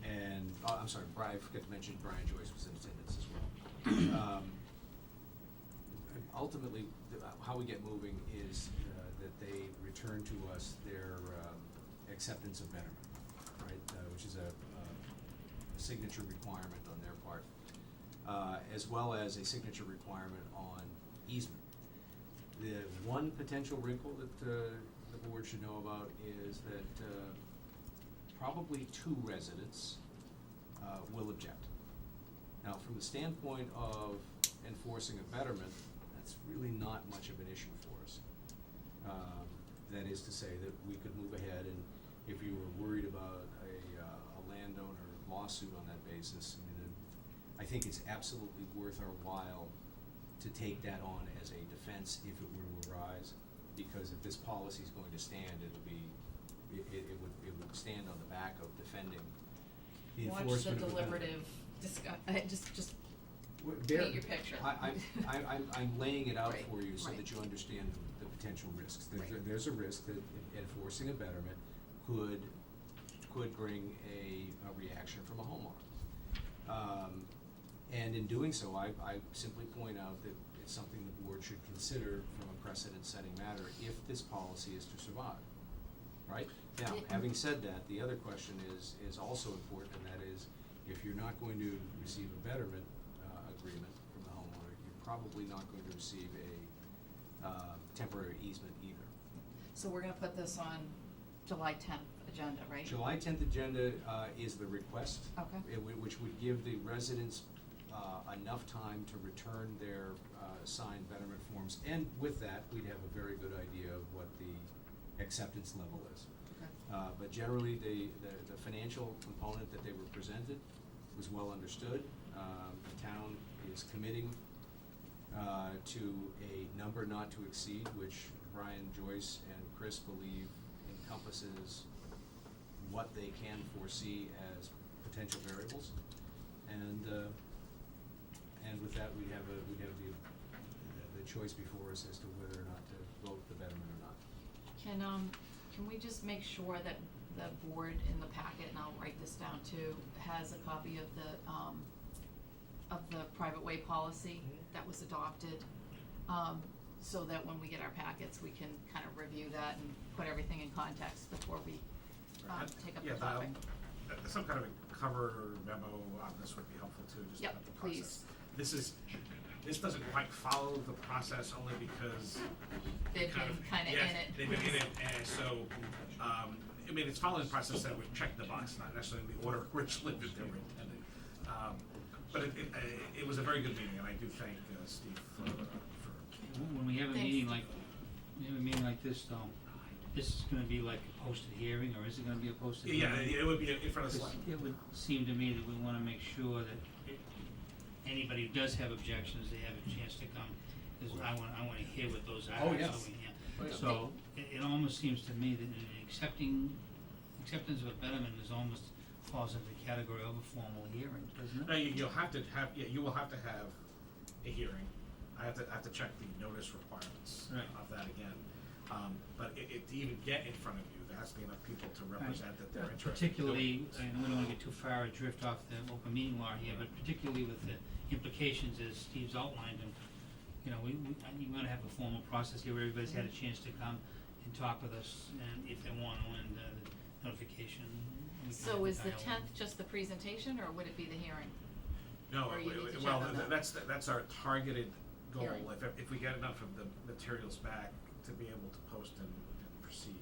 D: And, I'm sorry, I forgot to mention Brian Joyce was in attendance as well. Ultimately, how we get moving is that they return to us their acceptance of betterment, right, which is a signature requirement on their part, as well as a signature requirement on easement. The one potential wrinkle that the board should know about is that probably 2 residents will object. Now, from the standpoint of enforcing a betterment, that's really not much of an issue for us. That is to say that we could move ahead, and if you were worried about a landowner lawsuit on that basis, I think it's absolutely worth our while to take that on as a defense if it were to arise, because if this policy is going to stand, it would stand on the back of defending the enforcement
A: Watch the
D: of the betterment.
A: deliberative just
D: There-
A: paint your picture.
D: I'm laying it out
A: Right,
D: for you so
A: right.
D: that you understand the potential risks.
A: Right.
D: There's a risk that enforcing a betterment could bring a reaction from a homeowner. And in doing so, I simply point out that it's something the board should consider from a precedent-setting matter if this policy is to survive, right? Now, having said that, the other question is also important, and that is, if you're not going to receive a betterment agreement from the homeowner, you're probably not going to receive a temporary easement either.
A: So we're gonna put this on July 10th agenda, right?
D: July 10th agenda is the request.
A: Okay.
D: Which would give the residents enough time to return their signed betterment forms, and with that, we'd have a very good idea of what the acceptance level is.
A: Okay.
D: But generally, the financial component that they were presented was well understood. The town is committing to a number not to exceed, which Brian Joyce and Chris believe encompasses what they can foresee as potential variables. And with that, we'd have the choice before us as to whether or not to vote the betterment or not.
A: Can we just make sure that the board in the packet, and I'll write this down too, has a copy of the private way policy that was adopted? So that when we get our packets, we can kind of review that and put everything in context before we take up the topic.
B: Some kind of a cover memo on this would be helpful too, just
A: Yep,
B: about the
A: please.
B: process. This doesn't quite follow the process only because
A: They've been kinda in it.
B: They've been in it, and so, it's following the process that we checked the box, not necessarily the order originally that they were intended. But it was a very good meeting, and I do thank Steve for
E: When we have a
A: Thanks.
E: meeting like this though, this is gonna be like a posted hearing, or is it gonna be a posted
B: Yeah,
E: hearing?
B: it would be in front of the
E: 'Cause
B: selectmen.
E: it would seem to me that we wanna make sure that anybody who does have objections, they have a chance to come, cause I wanna hear what those are,
D: Oh, yes.
E: so we, yeah.
D: Oh, yeah.
E: So, it almost seems to me that acceptance of a betterment is almost falls into the category of a formal hearing, doesn't it?
B: No, you will have to have a hearing. I have to check the notice requirements
E: Right.
B: of that again. But to even get in front of you, there has to be enough people to represent that they're interested.
E: Particularly, I know we don't wanna get too far adrift off the open meeting law here, but particularly with the implications as Steve's outlined, and, you wanna have a formal process here where everybody's had a chance to come and talk with us, and if they want to, and the notification. we can have
A: So is the
E: dialogue.
A: 10th just the presentation, or would it be the hearing?
B: No,
A: Or you need to
B: well,
A: check on that?
B: that's our targeted goal,
A: Hearing.
B: if we get enough of the materials back to be able to post and proceed.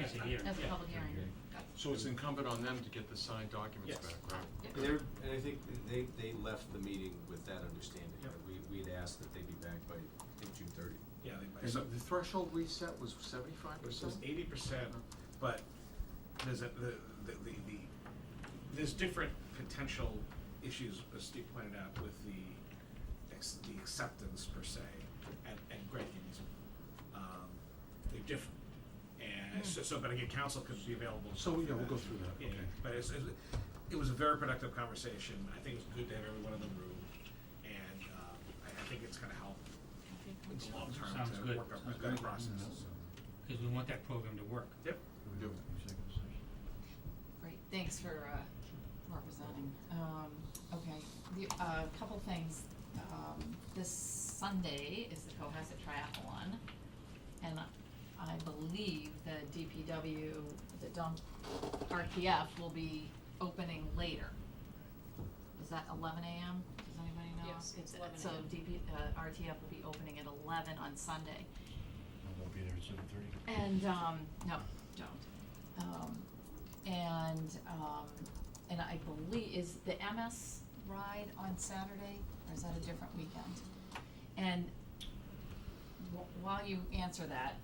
E: As a hearing.
A: As a
C: Yeah.
A: public hearing.
C: Okay.
F: So it's incumbent on them to get the signed documents
B: Yes.
F: back, right?
A: Yep.
D: And I think they left the meeting with that understanding.
B: Yep.
D: We had asked that they be back by, I think, June 30.
B: Yeah,
F: And
B: so,
F: the threshold we set was 75%?
B: it was 80%, but there's there's different potential issues, as Steve pointed out, with the acceptance per se, and granting these, they're different. And so, but again, council could be available. to
F: So,
B: go
F: yeah,
B: through
F: we'll
B: that.
F: go through that,
B: Yeah,
F: okay.
B: but it was a very productive conversation. I think it's good to have everyone in the room, and, I think it's gonna help in the long term
E: Sounds
B: to
E: good.
B: work up
E: Sounds
B: that
E: good.
B: process.
E: Cause we want that program to work.
B: Yep.
F: Yep.
C: Executive session.
A: Great, thanks for, representing. Okay, couple things. This Sunday is the Cohasset Triathlon, and I believe the DPW, the dump, RTF will be opening later. Is that 11 a.m.? Does anybody know?
J: Yes, it's 11
A: So
J: a.m.
A: RTF will be opening at 11 on Sunday.
C: I won't be there at 7:30.
A: And, no, don't. And I believe, is the MS ride on Saturday, or is that a different weekend? And while you answer that,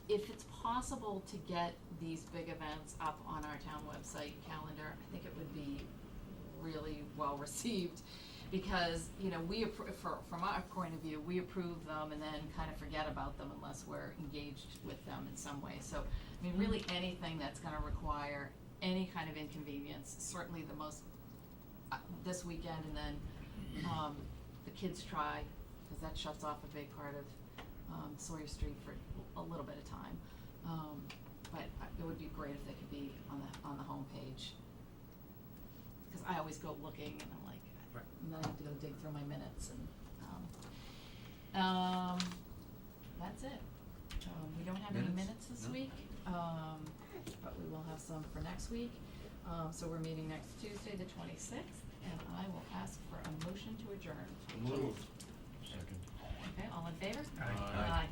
A: if it's possible to get these big events up on our town website calendar, I think it would be really well received. Because, we from our point of view, we approve them and then kind of forget about them unless we're engaged with them in some way. So, I mean, really anything that's gonna require any kind of inconvenience, certainly the most, this weekend, and then, the kids try, cause that shuts off a big part of, Sawyer Street for a little bit of time. But it would be great if they could be on the homepage. Cause I always go looking and I'm like,
B: Right.
A: and then I have to go dig through my minutes and, that's it. We don't have any minutes this
K: No?
A: week, but we will have some for next week. So we're meeting next Tuesday, the 26th, and I will ask for a motion to adjourn.
D: Moved.
C: Second.
A: Okay, all in favor?
E: Aye.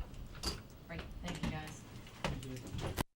F: Aye.
A: Great, thank you guys.
E: Thank you.